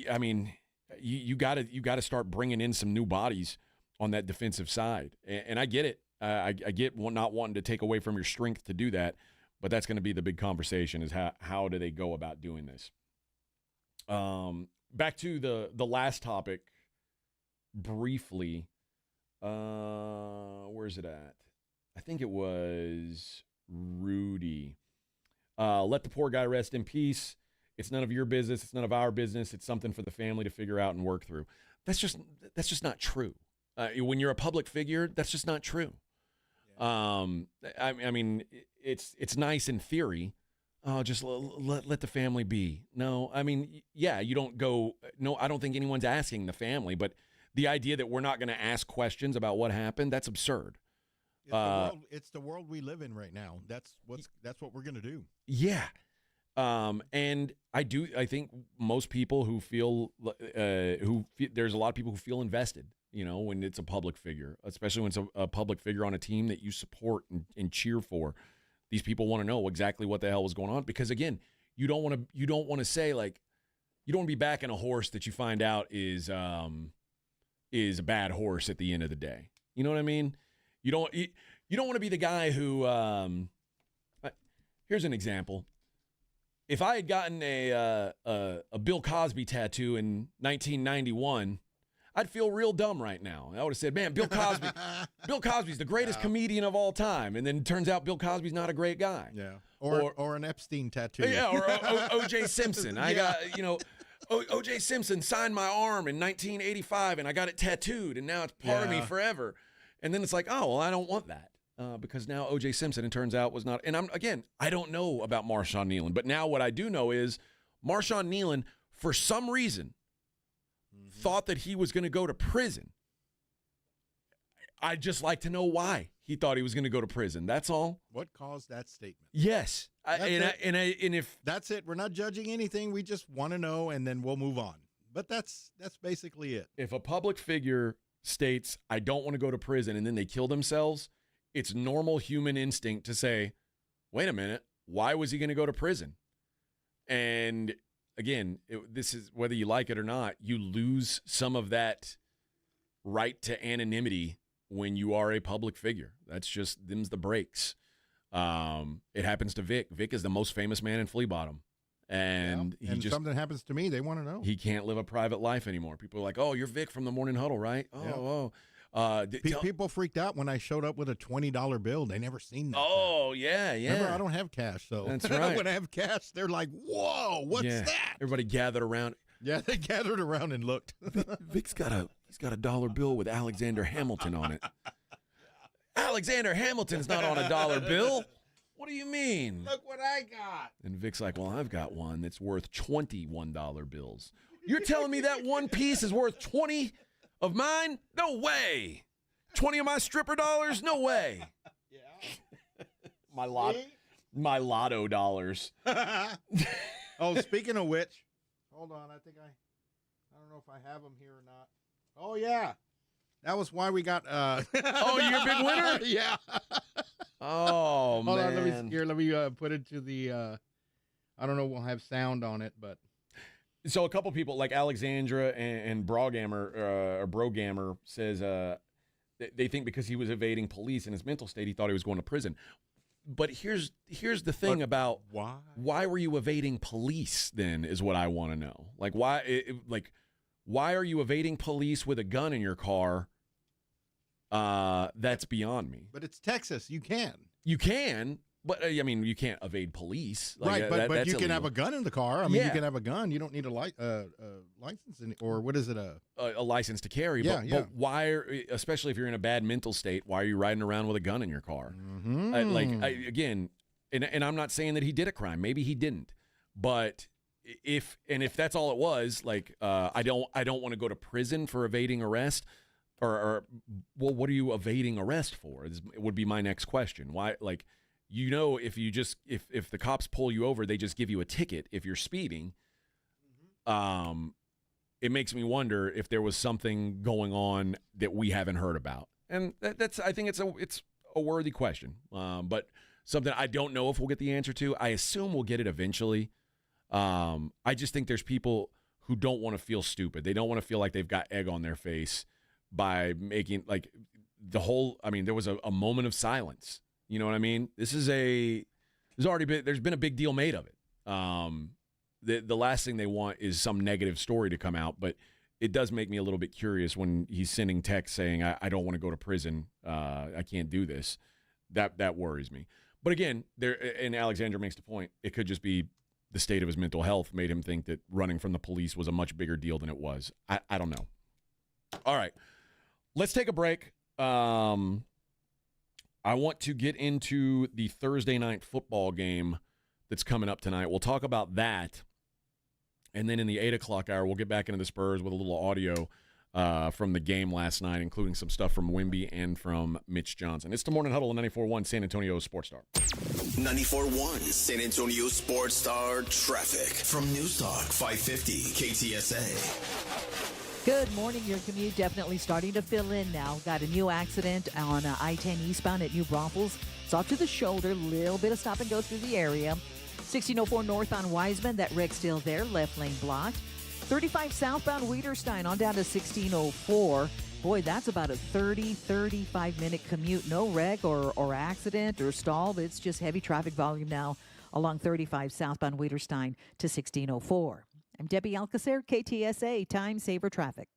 I mean, you got to start bringing in some new bodies on that defensive side. And I get it. I get not wanting to take away from your strength to do that, but that's going to be the big conversation is how do they go about doing this? Back to the last topic briefly. Where's it at? I think it was Rudy. Let the poor guy rest in peace. It's none of your business. It's none of our business. It's something for the family to figure out and work through. That's just not true. When you're a public figure, that's just not true. Yeah. I mean, it's nice in theory. Just let the family be. No, I mean, yeah, you don't go. No, I don't think anyone's asking the family, but the idea that we're not going to ask questions about what happened, that's absurd.
It's the world we live in right now. That's what we're going to do.
Yeah. And I think most people who feel, there's a lot of people who feel invested, when it's a public figure, especially when it's a public figure on a team that you support and cheer for. These people want to know exactly what the hell was going on because, again, you don't want to say, like, you don't want to be backing a horse that you find out is a bad horse at the end of the day. You know what I mean? You don't want to be the guy who here's an example. If I had gotten a Bill Cosby tattoo in 1991, I'd feel real dumb right now. I would have said, man, Bill Cosby's the greatest comedian of all time. And then it turns out Bill Cosby's not a great guy.
Yeah. Or an Epstein tattoo.
Yeah, or O.J. Simpson. I got, O.J. Simpson signed my arm in 1985 and I got it tattooed and now it's part of me forever. And then it's like, oh, well, I don't want that because now O.J. Simpson, it turns out, was not. And I don't know about Marshawn Nealon, but now what I do know is Marshawn Nealon, for some reason, thought that he was going to go to prison. I'd just like to know why he thought he was going to go to prison. That's all.
What caused that statement?
Yes. And if
that's it, we're not judging anything. We just want to know, and then we'll move on. But that's basically it.
If a public figure states, I don't want to go to prison, and then they kill themselves, it's normal human instinct to say, wait a minute, why was he going to go to prison? And again, this is whether you like it or not, you lose some of that right to anonymity when you are a public figure. That's just, them's the breaks. It happens to Vic. Vic is the most famous man in Flea Bottom. And
something happens to me, they want to know.
He can't live a private life anymore. People are like, oh, you're Vic from the Morning Huddle, right?
People freaked out when I showed up with a $20 bill. They never seen that.
Oh, yeah.
Remember, I don't have cash, so
that's right.
When I have cash, they're like, whoa, what's that?
Everybody gathered around.
Yeah, they gathered around and looked.
Vic's got a dollar bill with Alexander Hamilton on it. Alexander Hamilton's not on a dollar bill. What do you mean?
Look what I got.
And Vic's like, well, I've got one that's worth $21 bills. You're telling me that one piece is worth 20 of mine? No way. 20 of my stripper dollars? No way.
Yeah.
My lotto dollars.
Oh, speaking of which, hold on. I don't know if I have them here or not. Oh, yeah. That was why we got.
Oh, you're a big winner?
Yeah.
Oh,
hold
man.
On, let me put it to the. I don't know. We'll have sound on it, but.
So a couple people like Alexandra and Brogammer says they think because he was evading police in his mental state, he thought he was going to prison. But here's the thing about why were you evading police then is what I want to know. Like why are you evading police with a gun in your car? That's beyond me.
But it's Texas. You can.
You can, but I mean, you can't evade police.
Right, but
that's
you can
illegal.
have a gun in the car. I mean, you can have a gun. You don't need a license or what is it?
A license to carry. But why, especially if you're in a bad mental state, why are you riding around with a gun in your car?
Mm-hmm.
Again, and I'm not saying that he did a crime. Maybe he didn't. But if that's all it was, like I don't want to go to prison for evading arrest. Or what are you evading arrest for? It would be my next question. Why, like, if the cops pull you over, they just give you a ticket if you're speeding. It makes me wonder if there was something going on that we haven't heard about, and I think it's a worthy question, but something I don't know if we'll get the answer to. I assume we'll get it eventually. I just think there's people who don't want to feel stupid. They don't want to feel like they've got egg on their face by making like there was a moment of silence. You know what I mean? There's been a big deal made of it. The last thing they want is some negative story to come out, but it does make me a little bit curious when he's sending texts saying, I don't want to go to prison. I can't do this. That worries me. But again, and Alexandra makes the point, it could just be the state of his mental health made him think that running from the police was a much bigger deal than it was. I don't know. All right. Let's take a break. I want to get into the Thursday night football game that's coming up tonight. We'll talk about that. And then in the 8 o'clock hour, we'll get back into the Spurs with a little audio from the game last night, including some stuff from Wemby and from Mitch Johnson. It's the Morning Huddle on 94.1 San Antonio Sports Star.
94.1 San Antonio Sports Star traffic from News Talk 550 KTSA.
Good morning. Your commute definitely starting to fill in now. Got a new accident on I-10 eastbound at New Braunfels. It's off to the shoulder. Little bit of stop and go through the area. 1604 north on Wiseman. That wreck still there. Left lane blocked. 35 southbound Wiederstein on down to 1604. Boy, that's about a 35-minute commute. No wreck or accident or stall. It's just heavy traffic volume now along 35 southbound Wiederstein to 1604. I'm Debbie Alcacer, KTSA Time Saver Traffic.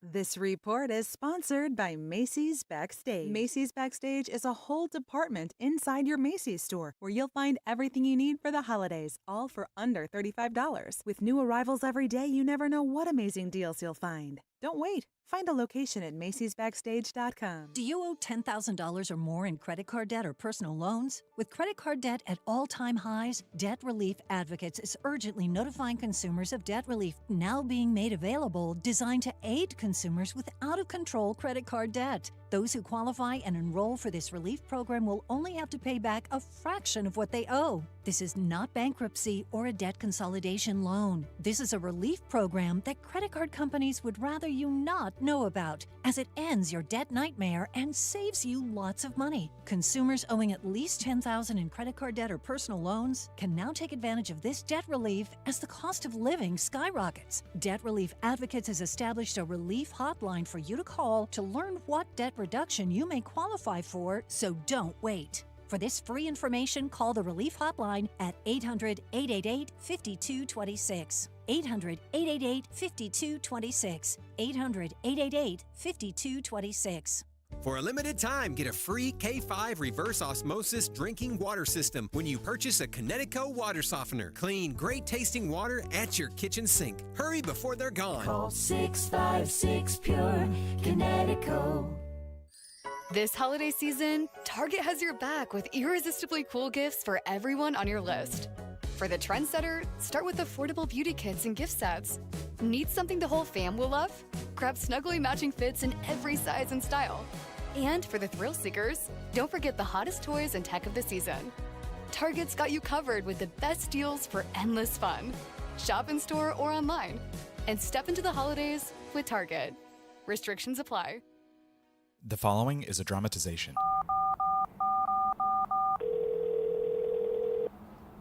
This report is sponsored by Macy's Backstage. Macy's Backstage is a whole department inside your Macy's store where you'll find everything you need for the holidays, all for under $35. With new arrivals every day, you never know what amazing deals you'll find. Don't wait. Find a location at macy'sbackstage.com.
Do you owe $10,000 or more in credit card debt or personal loans? With credit card debt at all-time highs, Debt Relief Advocates is urgently notifying consumers of debt relief now being made available, designed to aid consumers with out-of-control credit card debt. Those who qualify and enroll for this relief program will only have to pay back a fraction of what they owe. This is not bankruptcy or a debt consolidation loan. This is a relief program that credit card companies would rather you not know about, as it ends your debt nightmare and saves you lots of money. Consumers owing at least $10,000 in credit card debt or personal loans can now take advantage of this debt relief as the cost of living skyrockets. Debt Relief Advocates has established a relief hotline for you to call to learn what debt reduction you may qualify for, so don't wait. For this free information, call the Relief Hotline at 800-888-5226. 800-888-5226. 800-888-5226.
For a limited time, get a free K5 reverse osmosis drinking water system when you purchase a Connecticut water softener. Clean, great-tasting water at your kitchen sink. Hurry before they're gone.
Call 656-PURE, Connecticut.
This holiday season, Target has your back with irresistibly cool gifts for everyone on your list. For the trendsetter, start with affordable beauty kits and gift sets. Need something the whole fam will love? Grab snuggly matching fits in every size and style. And for the thrill seekers, don't forget the hottest toys and tech of the season. Target's got you covered with the best deals for endless fun. Shop in store or online, and step into the holidays with Target. Restrictions apply.
The following is a dramatization.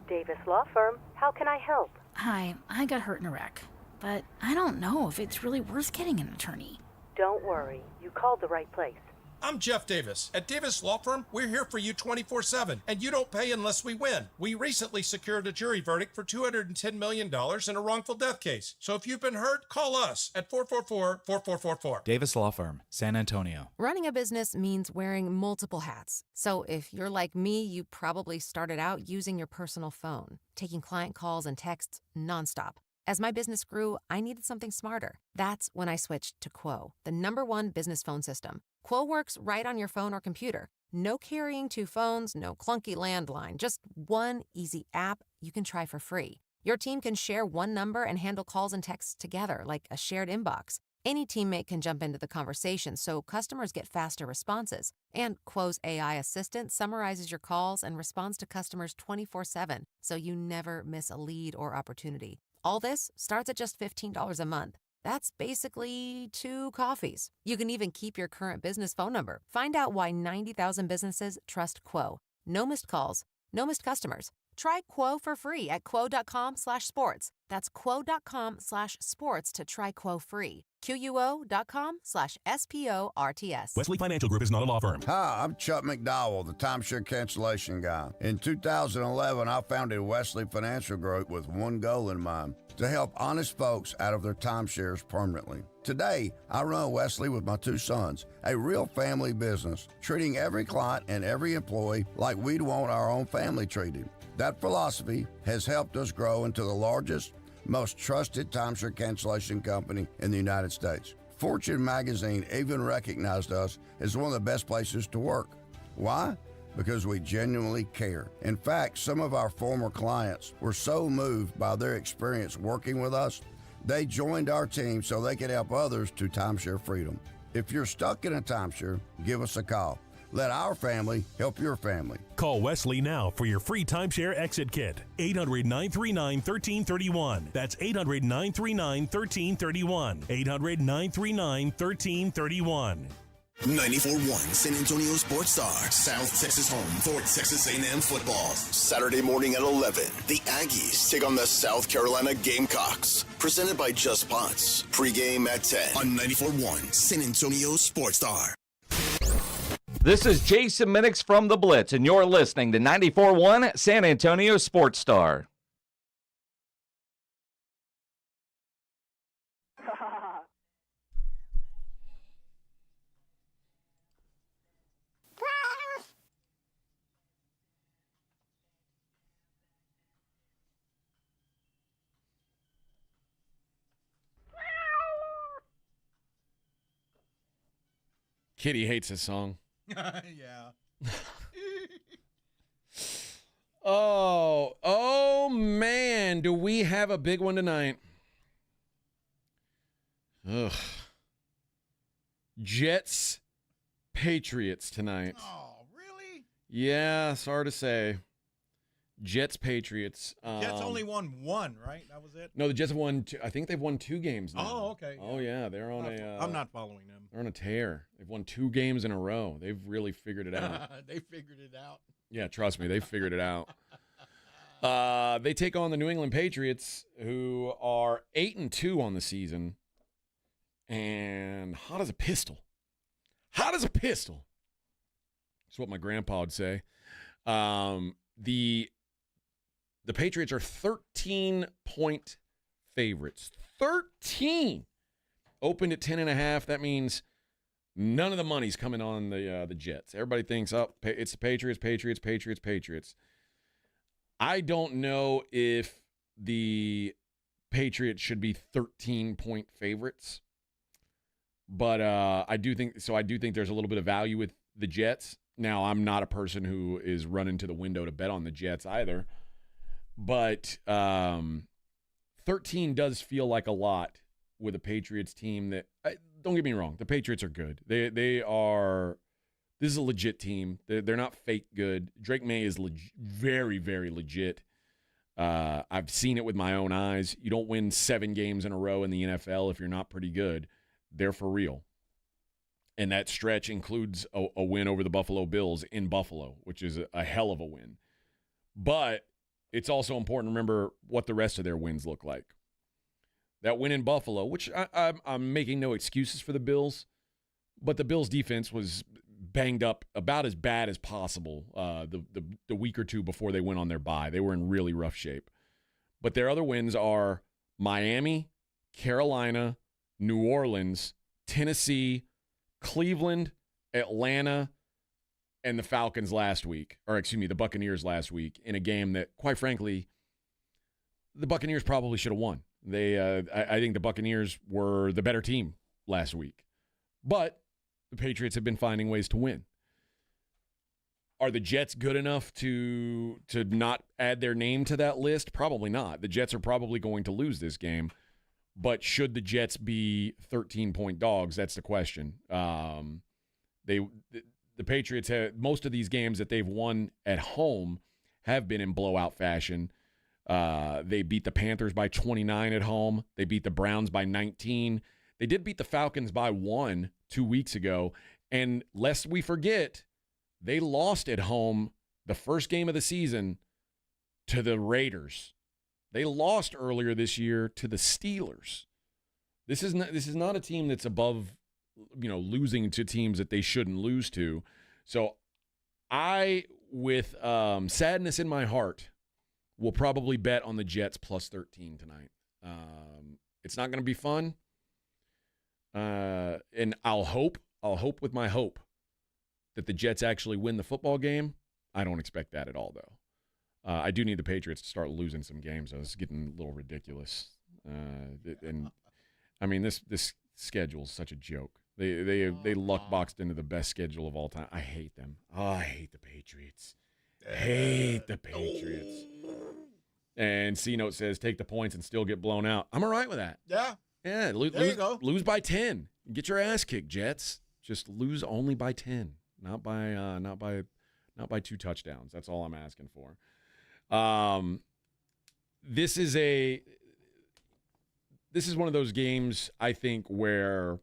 Davis Law Firm, how can I help?
Hi, I got hurt in a wreck, but I don't know if it's really worth getting an attorney.
Don't worry, you called the right place.
I'm Jeff Davis. At Davis Law Firm, we're here for you 24/7, and you don't pay unless we win. We recently secured a jury verdict for $210 million in a wrongful death case. So if you've been hurt, call us at 444-4444.
Davis Law Firm, San Antonio.
Running a business means wearing multiple hats. So if you're like me, you probably started out using your personal phone, taking client calls and texts nonstop. As my business grew, I needed something smarter. That's when I switched to Quo, the #1 business phone system. Quo works right on your phone or computer. No carrying 2 phones, no clunky landline, just one easy app you can try for free. Your team can share one number and handle calls and texts together like a shared inbox. Any teammate can jump into the conversation so customers get faster responses. And Quo's AI assistant summarizes your calls and responds to customers 24/7, so you never miss a lead or opportunity. All this starts at just $15 a month. That's basically 2 coffees. You can even keep your current business phone number. Find out why 90,000 businesses trust Quo. No missed calls, no missed customers. Try Quo for free at quo.com/sports. That's quo.com/sports to try Quo free. QUO.com/SPORTS.
Wesley Financial Group is not a law firm. Hi, I'm Chuck McDowell, the timeshare cancellation guy. In 2011, I founded Wesley Financial Group with one goal in mind: to help honest folks out of their timeshares permanently. Today, I run Wesley with my 2 sons, a real family business, treating every client and every employee like we'd want our own family treated. That philosophy has helped us grow into the largest, most trusted timeshare cancellation company in the United States. Fortune magazine even recognized us as one of the best places to work. Why? Because we genuinely care. In fact, some of our former clients were so moved by their experience working with us, they joined our team so they could help others to timeshare freedom. If you're stuck in a timeshare, give us a call. Let our family help your family. Call Wesley now for your free timeshare exit kit. 800-939-1331. That's 800-939-1331. 800-939-1331.
94.1 San Antonio Sports Star, South Texas home for Texas A&M football. Saturday morning at 11, the Aggies take on the South Carolina Gamecocks. Presented by Just Pots. Pre-game at 10 on 94.1 San Antonio Sports Star.
This is Jason Minix from The Blitz, and you're listening to 94.1 San Antonio Sports Star.
Kitty hates this song.
Yeah.
Oh, man, do we have a big one tonight? Ugh. Jets, Patriots tonight.
Oh, really?
Yeah, sorry to say. Jets, Patriots.
Jets only won 1, right? That was it?
No, the Jets have won 2. I think they've won 2 games now.
Oh, okay.
Oh, yeah, they're on
I'm not following them.
They're on a tear. They've won 2 games in a row. They've really figured it out.
They figured it out.
Yeah, trust me, they figured it out. They take on the New England Patriots, who are 8-2 on the season, and hot as a pistol. Hot as a pistol. That's what my grandpa would say. The Patriots are 13-point favorites. 13! Opened at 10.5. That means none of the money's coming on the Jets. Everybody thinks, it's the Patriots. I don't know if the Patriots should be 13-point favorites, but I do think there's a little bit of value with the Jets. Now, I'm not a person who is running to the window to bet on the Jets either. But 13 does feel like a lot with a Patriots team that, don't get me wrong, the Patriots are good. They are, this is a legit team. They're not fake good. Drake May is very, very legit. I've seen it with my own eyes. You don't win 7 games in a row in the NFL if you're not pretty good. They're for real. And that stretch includes a win over the Buffalo Bills in Buffalo, which is a hell of a win. But it's also important to remember what the rest of their wins look like. That win in Buffalo, which I'm making no excuses for the Bills, but the Bills' defense was banged up about as bad as possible the week or two before they went on their bye. They were in really rough shape. But their other wins are Miami, Carolina, New Orleans, Tennessee, Cleveland, Atlanta, and the Falcons last week. Or, excuse me, the Buccaneers last week in a game that, quite frankly, the Buccaneers probably should have won. I think the Buccaneers were the better team last week. But the Patriots have been finding ways to win. Are the Jets good enough to not add their name to that list? Probably not. The Jets are probably going to lose this game. But should the Jets be 13-point dogs? That's the question. The Patriots have most of these games that they've won at home have been in blowout fashion. They beat the Panthers by 29 at home. They beat the Browns by 19. They did beat the Falcons by 1 2 weeks ago. And lest we forget, they lost at home the first game of the season to the Raiders. They lost earlier this year to the Steelers. This is not a team that's above, losing to teams that they shouldn't lose to. So I, with sadness in my heart, will probably bet on the Jets plus 13 tonight. It's not going to be fun. And I'll hope with my hope that the Jets actually win the football game. I don't expect that at all, though. I do need the Patriots to start losing some games. It's getting a little ridiculous. And I mean, this schedule is such a joke. They luck boxed into the best schedule of all time. I hate them. Oh, I hate the Patriots. Hate the Patriots. And C-Note says, take the points and still get blown out. I'm all right with that.
Yeah.
Yeah,
there you go.
Lose by 10. Get your ass kicked, Jets. Just lose only by 10, not by 2 touchdowns. That's all I'm asking for. This is one of those games, I think, where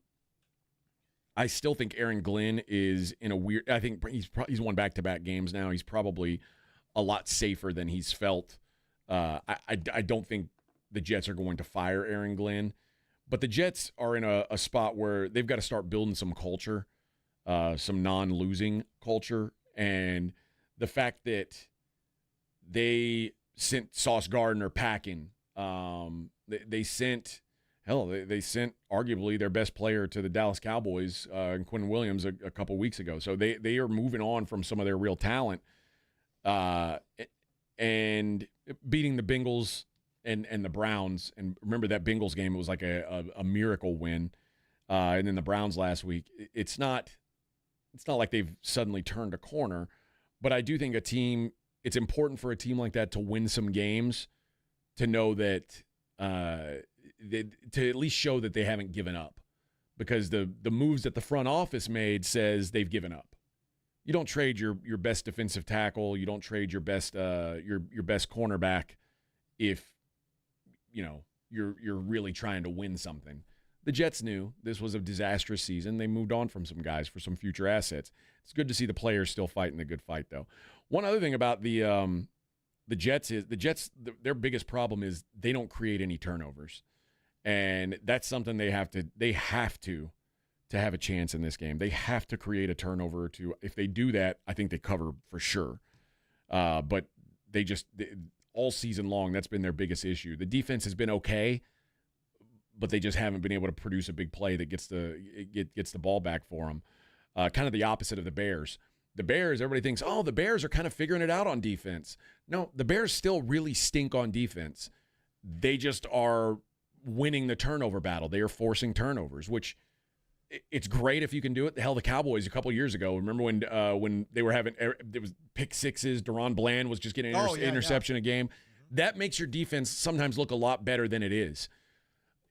I still think Aaron Glenn is in a weird. I think he's won back-to-back games now. He's probably a lot safer than he's felt. I don't think the Jets are going to fire Aaron Glenn, but the Jets are in a spot where they've got to start building some culture, some non-losing culture, and the fact that they sent Sauce Gardner packing. They sent arguably their best player to the Dallas Cowboys, Quentin Williams, a couple weeks ago. So they are moving on from some of their real talent, and beating the Bengals and the Browns. And remember that Bengals game, it was like a miracle win. And then the Browns last week. It's not like they've suddenly turned a corner, but I do think it's important for a team like that to win some games, to know that to at least show that they haven't given up, because the moves that the front office made says they've given up. You don't trade your best defensive tackle, you don't trade your best cornerback if you're really trying to win something. The Jets knew this was a disastrous season. They moved on from some guys for some future assets. It's good to see the players still fighting the good fight, though. One other thing about the Jets is their biggest problem is they don't create any turnovers, and that's something they have to have a chance in this game. They have to create a turnover or two. If they do that, I think they cover for sure. But all season long, that's been their biggest issue. The defense has been okay, but they just haven't been able to produce a big play that gets the ball back for them. Kind of the opposite of the Bears. The Bears, everybody thinks, the Bears are kind of figuring it out on defense. No, the Bears still really stink on defense. They just are winning the turnover battle. They are forcing turnovers, which it's great if you can do it. The hell, the Cowboys a couple years ago, remember when they were having, there was pick sixes, Deron Bland was just getting interception a game. That makes your defense sometimes look a lot better than it is.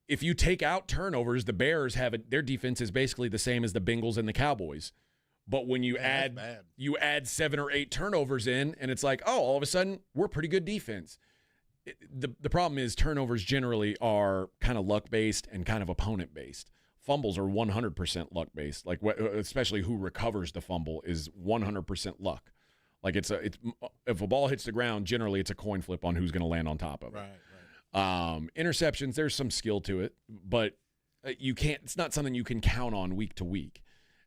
If you take out turnovers, the Bears their defense is basically the same as the Bengals and the Cowboys. But when you add 7 or 8 turnovers in, and it's like, all of a sudden we're pretty good defense. The problem is turnovers generally are kind of luck-based and kind of opponent-based. Fumbles are 100% luck-based. Like, especially who recovers the fumble is 100% luck. Like it's if a ball hits the ground, generally it's a coin flip on who's going to land on top of it. Right. Interceptions, there's some skill to it, but you can't. It's not something you can count on week to week.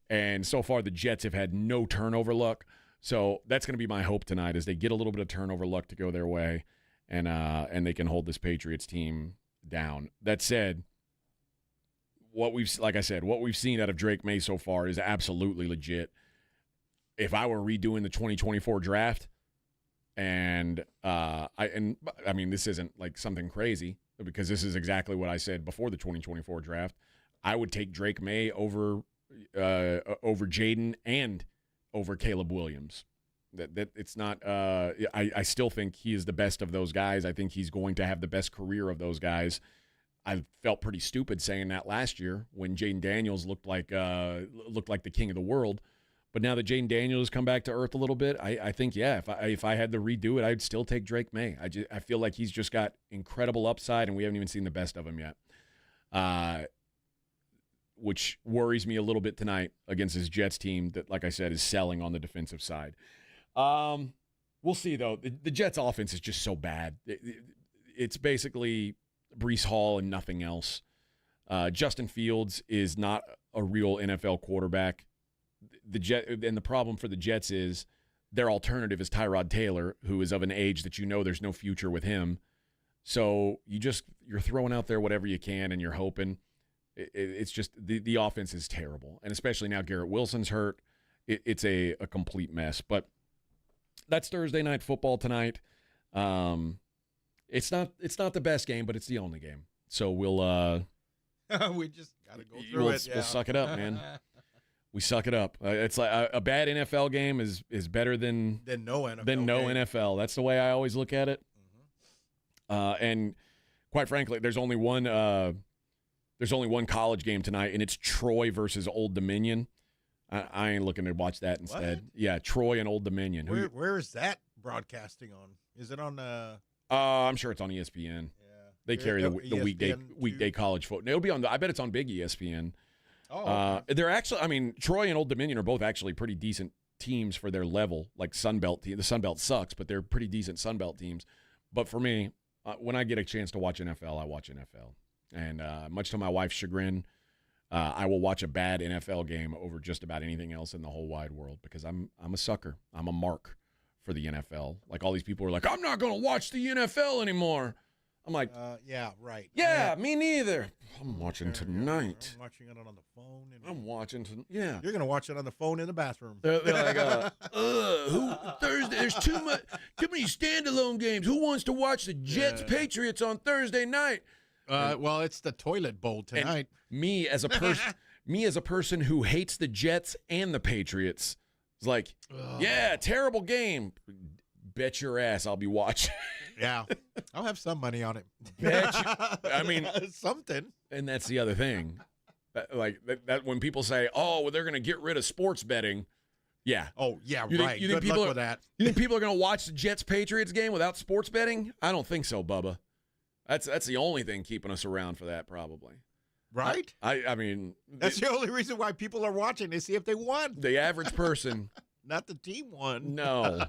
And so far, the Jets have had no turnover luck. So that's going to be my hope tonight, is they get a little bit of turnover luck to go their way, and they can hold this Patriots team down. That said, what we've seen out of Drake May so far is absolutely legit. If I were redoing the 2024 draft, and I mean, this isn't like something crazy, because this is exactly what I said before the 2024 draft, I would take Drake May over Jaden and over Caleb Williams. That it's not. I still think he is the best of those guys. I think he's going to have the best career of those guys. I felt pretty stupid saying that last year when Jaden Daniels looked like the king of the world. But now that Jaden Daniels has come back to earth a little bit, I think, yeah, if I had to redo it, I'd still take Drake May. I feel like he's just got incredible upside, and we haven't even seen the best of him yet. Which worries me a little bit tonight against his Jets team that, like I said, is selling on the defensive side. We'll see, though. The Jets' offense is just so bad. It's basically Breece Hall and nothing else. Justin Fields is not a real NFL quarterback. And the problem for the Jets is their alternative is Tyrod Taylor, who is of an age that there's no future with him. So you're throwing out there whatever you can, and you're hoping. It's just the offense is terrible, and especially now Garrett Wilson's hurt. It's a complete mess. But that's Thursday night football tonight. It's not the best game, but it's the only game. So we'll
we just got to go through it.
We'll suck it up, man. We suck it up. It's like a bad NFL game is better than
no NFL.
NFL. That's the way I always look at it. Mm-hmm. And quite frankly, there's only one college game tonight, and it's Troy versus Old Dominion. I ain't looking to watch that instead.
What?
Yeah, Troy and Old Dominion.
Where is that broadcasting on? Is it on?
I'm sure it's on ESPN. Yeah, they carry the weekday college football. It'll be on. I bet it's on Big ESPN. Oh, okay. They're actually. I mean, Troy and Old Dominion are both actually pretty decent teams for their level. Like Sunbelt team. The Sunbelt sucks, but they're pretty decent Sunbelt teams. But for me, when I get a chance to watch NFL, I watch NFL. And much to my wife's chagrin, I will watch a bad NFL game over just about anything else in the whole wide world, because I'm a sucker. I'm a mark for the NFL. Like, all these people are like, I'm not going to watch the NFL anymore. I'm like,
yeah, right.
Yeah, me neither. I'm watching tonight.
I'm watching it on the phone.
I'm watching yeah.
You're going to watch it on the phone in the bathroom.
They're like, Thursday, there's too many standalone games. Who wants to watch the Jets Patriots on Thursday night?
Well, it's the toilet bowl tonight.
And me as a person who hates the Jets and the Patriots, is like, yeah, terrible game. Bet your ass I'll be watching.
Yeah, I'll have some money on it.
Bet you, I mean,
something.
And that's the other thing. That when people say, "Oh, well, they're going to get rid of sports betting," yeah.
Oh, yeah,
right.
Good luck with that.
You think people are going to watch the Jets Patriots game without sports betting? I don't think so, Bubba. That's the only thing keeping us around for that, probably.
Right?
I mean,
that's the only reason why people are watching. They see if they won.
The average person.
Not the team won.
No.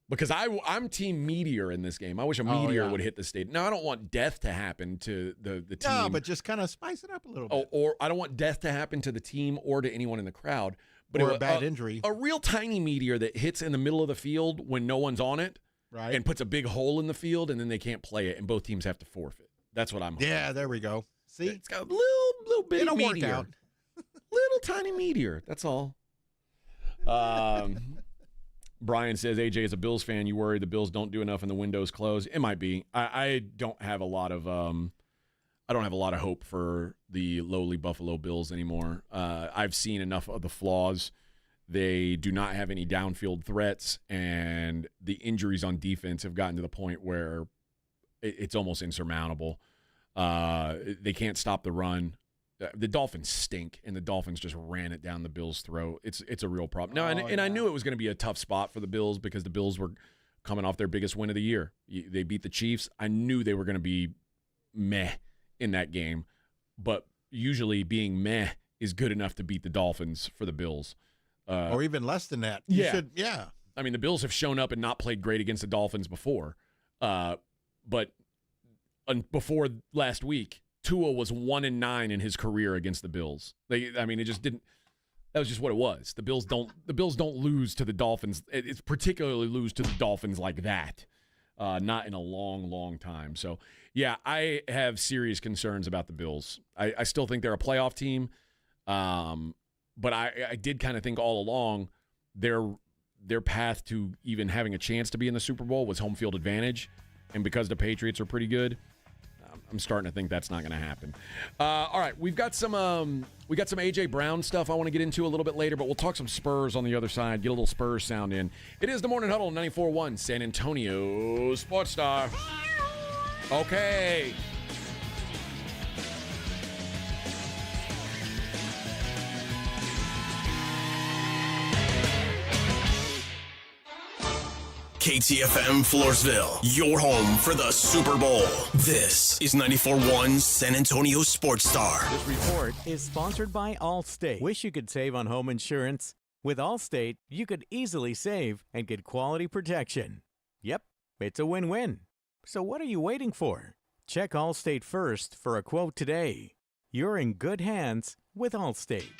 Because I'm Team Meteor in this game. I wish a meteor would hit the stadium. Now, I don't want death to happen to the team.
No, but just kind of spice it up a little bit.
Or I don't want death to happen to the team or to anyone in the crowd. But
or a bad injury.
A real tiny meteor that hits in the middle of the field when no one's on it.
Right.
And puts a big hole in the field, and then they can't play it, and both teams have to forfeit. That's what I'm hoping.
Yeah, there we go. See?
It's got a little bit of meteor.
Work out.
Little tiny meteor. That's all. Brian says, AJ is a Bills fan. You worry the Bills don't do enough and the window's closed? It might be. I don't have a lot of hope for the lowly Buffalo Bills anymore. I've seen enough of the flaws. They do not have any downfield threats, and the injuries on defense have gotten to the point where it's almost insurmountable. They can't stop the run. The Dolphins stink, and the Dolphins just ran it down the Bills' throat. It's a real problem. No, and I knew it was going to be a tough spot for the Bills because the Bills were coming off their biggest win of the year. They beat the Chiefs. I knew they were going to be meh in that game, but usually being meh is good enough to beat the Dolphins for the Bills.
Or even less than that.
Yeah.
Yeah.
I mean, the Bills have shown up and not played great against the Dolphins before. But before last week, Tua was 1-9 in his career against the Bills. It just didn't. That was just what it was. The Bills don't lose to the Dolphins. It's particularly lose to the Dolphins like that. Not in a long, long time. So, yeah, I have serious concerns about the Bills. I still think they're a playoff team. But I did kind of think all along their path to even having a chance to be in the Super Bowl was home field advantage. And because the Patriots are pretty good, I'm starting to think that's not going to happen. All right, we got some A.J. Brown stuff I want to get into a little bit later, but we'll talk some Spurs on the other side, get a little Spurs sound in. It is the Morning Huddle, 94.1 San Antonio Sports Star. Okay.
KTFM Floresville, your home for the Super Bowl. This is 94.1 San Antonio Sports Star.
This report is sponsored by Allstate. Wish you could save on home insurance? With Allstate, you could easily save and get quality protection. Yep, it's a win-win. So what are you waiting for? Check Allstate first for a quote today. You're in good hands with Allstate.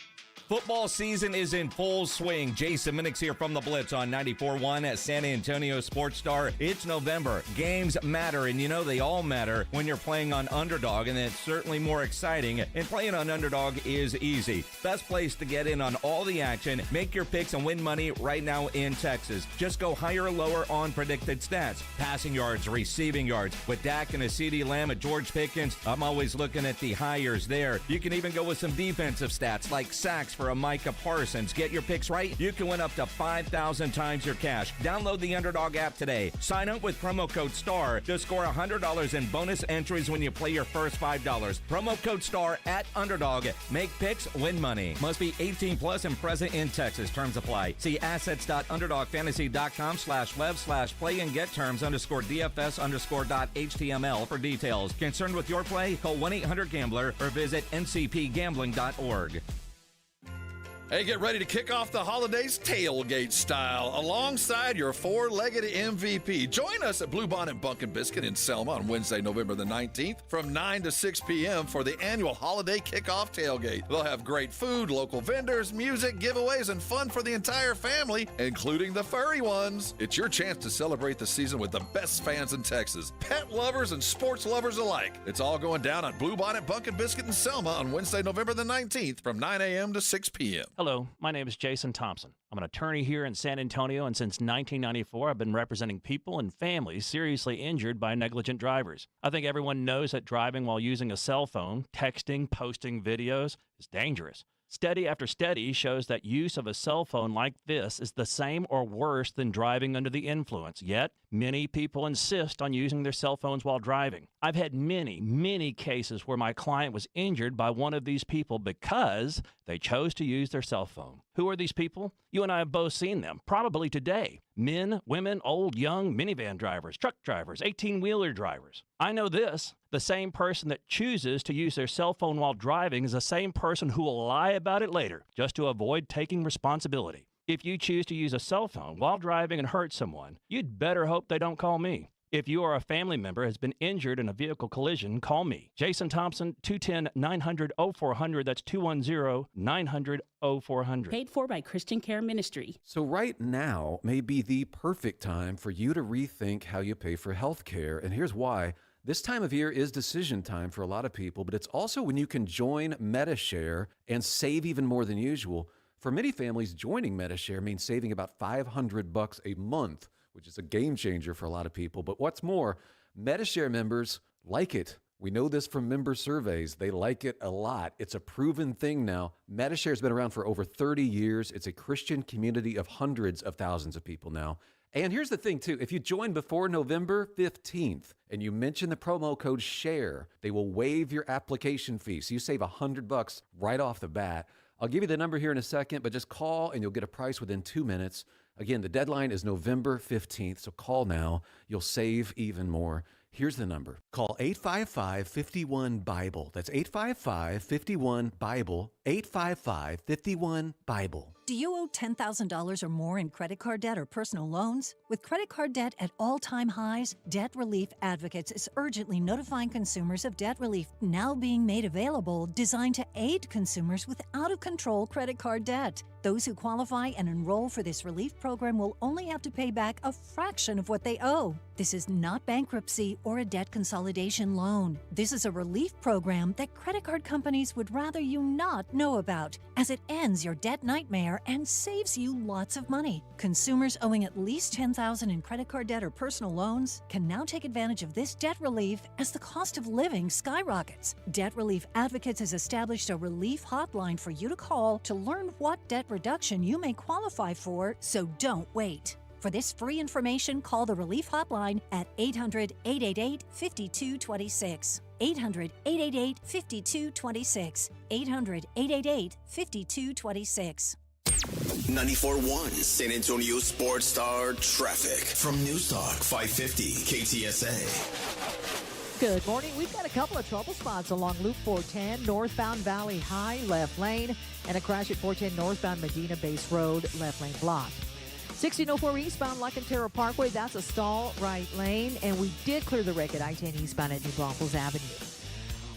Football season is in full swing. Jason Minix here from the Blitz on 94.1 at San Antonio Sports Star. It's November. Games matter, and you know they all matter when you're playing on Underdog, and it's certainly more exciting. And playing on Underdog is easy. Best place to get in on all the action. Make your picks and win money right now in Texas. Just go higher or lower on predicted stats. Passing yards, receiving yards. With Dak and a CeeDee Lamb and George Pickens, I'm always looking at the hires there. You can even go with some defensive stats like sacks for a Micah Parsons. Get your picks right. You can win up to 5,000 times your cash. Download the Underdog app today. Sign up with promo code STAR to score $100 in bonus entries when you play your first $5. Promo code STAR at Underdog. Make picks, win money. Must be 18 plus and present in Texas. Terms apply. See assets.underdogfantasy.com/web/play and get terms _DFS_.html for details. Concerned with your play? Call 1-800-GAMBLER or visit ncpgambling.org.
Hey, get ready to kick off the holidays tailgate style alongside your four-legged MVP. Join us at Bluebonnet Bunkin' Biscuit in Selma on Wednesday, November the 19th from 9 to 6 p.m. for the annual holiday kickoff tailgate. They'll have great food, local vendors, music, giveaways, and fun for the entire family, including the furry ones. It's your chance to celebrate the season with the best fans in Texas, pet lovers and sports lovers alike. It's all going down at Bluebonnet Bunkin' Biscuit in Selma on Wednesday, November the 19th from 9 a.m. to 6 p.m.
Hello, my name is Jason Thompson. I'm an attorney here in San Antonio, and since 1994, I've been representing people and families seriously injured by negligent drivers. I think everyone knows that driving while using a cell phone, texting, posting videos is dangerous. Study after study shows that use of a cell phone like this is the same or worse than driving under the influence. Yet, many people insist on using their cell phones while driving. I've had many cases where my client was injured by one of these people because they chose to use their cell phone. Who are these people? You and I have both seen them, probably today. Men, women, old, young, minivan drivers, truck drivers, 18-wheeler drivers. I know this. The same person that chooses to use their cell phone while driving is the same person who will lie about it later, just to avoid taking responsibility. If you choose to use a cell phone while driving and hurt someone, you'd better hope they don't call me. If you or a family member has been injured in a vehicle collision, call me. Jason Thompson, 210-900-0400. That's 210-900-0400.
Paid for by Christian Care Ministry.
So right now may be the perfect time for you to rethink how you pay for health care. And here's why. This time of year is decision time for a lot of people, but it's also when you can join MediShare and save even more than usual. For many families, joining MediShare means saving about $500 a month, which is a game changer for a lot of people. But what's more, MediShare members like it. We know this from member surveys. They like it a lot. It's a proven thing now. MediShare has been around for over 30 years. It's a Christian community of hundreds of thousands of people now. And here's the thing, too. If you join before November 15th and you mention the promo code SHARE, they will waive your application fee. So you save $100 right off the bat. I'll give you the number here in a second, but just call and you'll get a price within 2 minutes. Again, the deadline is November 15th, so call now. You'll save even more. Here's the number. Call 855-51-BIBLE. That's 855-51-BIBLE. 855-51-BIBLE.
Do you owe $10,000 or more in credit card debt or personal loans? With credit card debt at all-time highs, Debt Relief Advocates is urgently notifying consumers of debt relief now being made available, designed to aid consumers with out-of-control credit card debt. Those who qualify and enroll for this relief program will only have to pay back a fraction of what they owe. This is not bankruptcy or a debt consolidation loan. This is a relief program that credit card companies would rather you not know about, as it ends your debt nightmare and saves you lots of money. Consumers owing at least $10,000 in credit card debt or personal loans can now take advantage of this debt relief as the cost of living skyrockets. Debt Relief Advocates has established a relief hotline for you to call to learn what debt reduction you may qualify for, so don't wait. For this free information, call the Relief Hotline at 800-888-5226. 800-888-5226. 800-888-5226.
94.1 San Antonio Sports Star traffic from News Talk 550 KTSA.
Good morning. We've got a couple of trouble spots along Loop 410, northbound Valley High, left lane, and a crash at 410 northbound Medina Base Road, left lane blocked. 1604 eastbound Lacantera Parkway, that's a stall, right lane, and we did clear the wreck at I-10 eastbound at New Braunfels Avenue.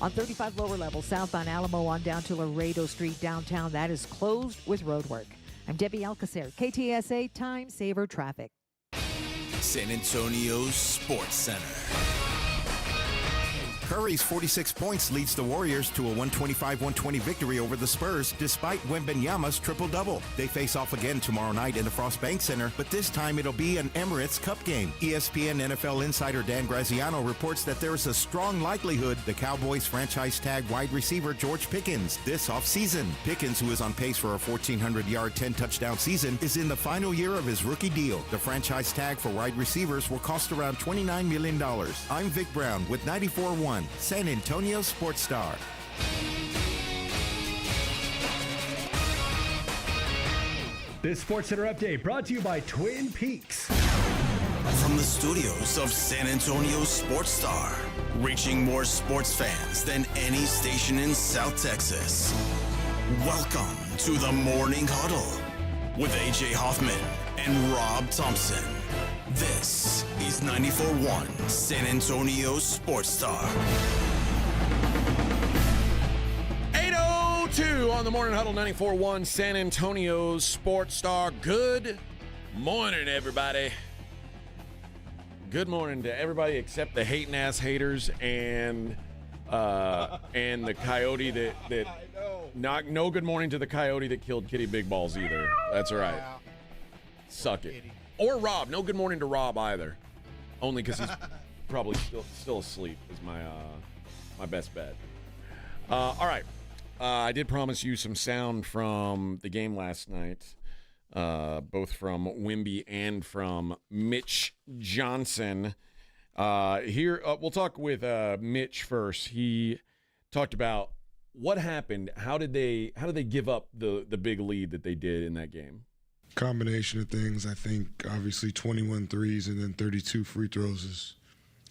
On 35 lower level, southbound Alamo on down to Laredo Street downtown, that is closed with road work. I'm Debbie Alcacer, KTSA Time Saver Traffic.
San Antonio Sports Center.
Curry's 46 points leads the Warriors to a 125-120 victory over the Spurs despite Wembanyama's triple-double. They face off again tomorrow night in the Frost Bank Center, but this time it'll be an Emirates Cup game. ESPN NFL insider Dan Graziano reports that there is a strong likelihood the Cowboys franchise tag wide receiver George Pickens this offseason. Pickens, who is on pace for a 1,400-yard, 10-touchdown season, is in the final year of his rookie deal. The franchise tag for wide receivers will cost around $29 million. I'm Vic Brown with 94.1 San Antonio Sports Star.
This Sports Center update brought to you by Twin Peaks.
From the studios of San Antonio Sports Star, reaching more sports fans than any station in South Texas. Welcome to the Morning Huddle with AJ Hoffman and Rob Thompson. This is 94.1 San Antonio Sports Star.
8:02 on the Morning Huddle, 94.1 San Antonio Sports Star. Good morning, everybody. Good morning to everybody except the hating ass haters and the coyote that no good morning to the coyote that killed Kitty Big Balls either. That's all right. Suck it. Or Rob. No good morning to Rob either. Only because he's probably still asleep is my best bet. All right. I did promise you some sound from the game last night, both from Wemby and from Mitch Johnson. Here, we'll talk with Mitch first. He talked about what happened. How did they give up the big lead that they did in that game?
Combination of things. I think obviously 21 threes and then 32 free throws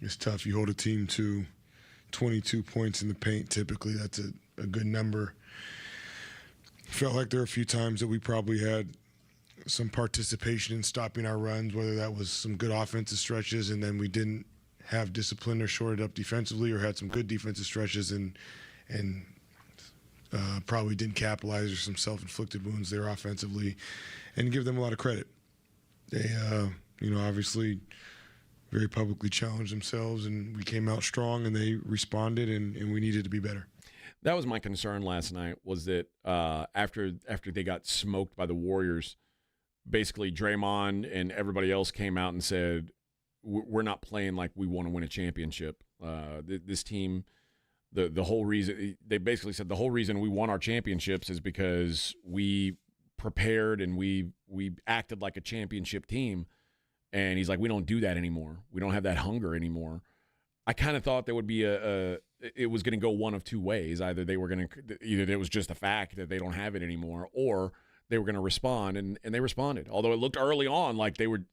is tough. You hold a team to 22 points in the paint. Typically, that's a good number. Felt like there were a few times that we probably had some participation in stopping our runs, whether that was some good offensive stretches and then we didn't have discipline or shorted up defensively, or had some good defensive stretches and probably didn't capitalize, or some self-inflicted wounds there offensively, and give them a lot of credit. They, obviously very publicly challenged themselves, and we came out strong, and they responded, and we needed to be better.
That was my concern last night, was that after they got smoked by the Warriors, basically Draymond and everybody else came out and said, we're not playing like we want to win a championship. This team, the whole reason, they basically said the whole reason we won our championships is because we prepared and we acted like a championship team. And he's like, we don't do that anymore. We don't have that hunger anymore. I kind of thought there would be it was going to go one of two ways. Either it was just a fact that they don't have it anymore, or they were going to respond, and they responded. Although it looked early on like the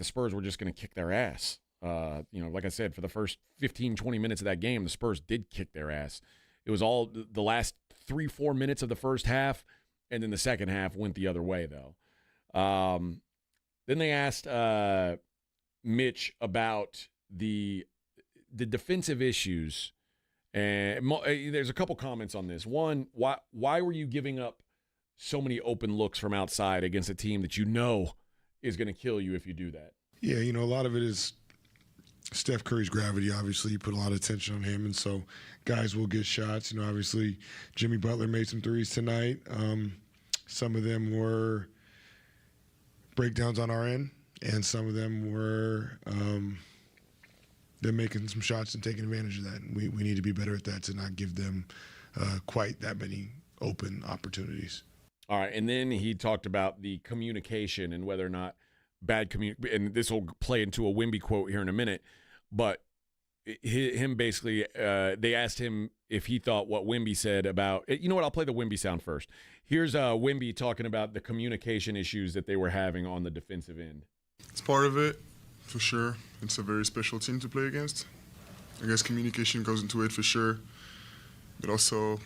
Spurs were just going to kick their ass. Like I said, for the first 15, 20 minutes of that game, the Spurs did kick their ass. It was all the last 3-4 minutes of the first half, and then the second half went the other way, though. Then they asked Mitch about the defensive issues. And there's a couple comments on this. One, why were you giving up so many open looks from outside against a team that you know is going to kill you if you do that?
Yeah, a lot of it is Steph Curry's gravity. Obviously, you put a lot of attention on him, and so guys will get shots. Obviously, Jimmy Butler made some threes tonight. Some of them were breakdowns on our end, and some of them were they're making some shots and taking advantage of that. And we need to be better at that to not give them quite that many open opportunities.
All right, and then he talked about the communication and whether or not bad communication, and this will play into a Wemby quote here in a minute, but him basically, they asked him if he thought what Wemby said about, you know what, I'll play the Wemby sound first. Here's Wemby talking about the communication issues that they were having on the defensive end.
It's part of it, for sure. It's a very special team to play against. I guess communication goes into it for sure, but also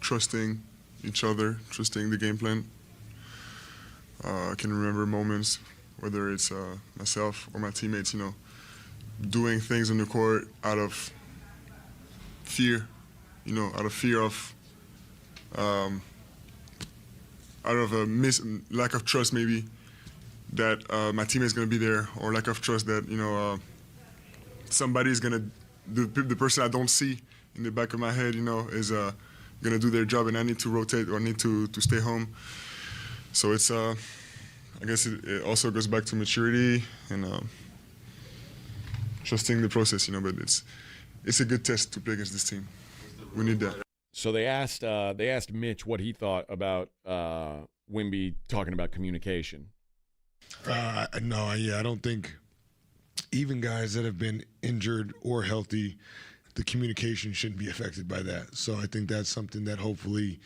trusting each other, trusting the game plan. I can remember moments, whether it's myself or my teammates, doing things on the court out of fear, out of fear of, out of a lack of trust maybe that my teammate's going to be there, or lack of trust that, somebody's going to, the person I don't see in the back of my head, is going to do their job and I need to rotate or need to stay home. So it's, I guess it also goes back to maturity and trusting the process, but it's a good test to play against this team. We need that.
So they asked Mitch what he thought about Wemby talking about communication.
I don't think even guys that have been injured or healthy, the communication shouldn't be affected by that. So I think that's something that hopefully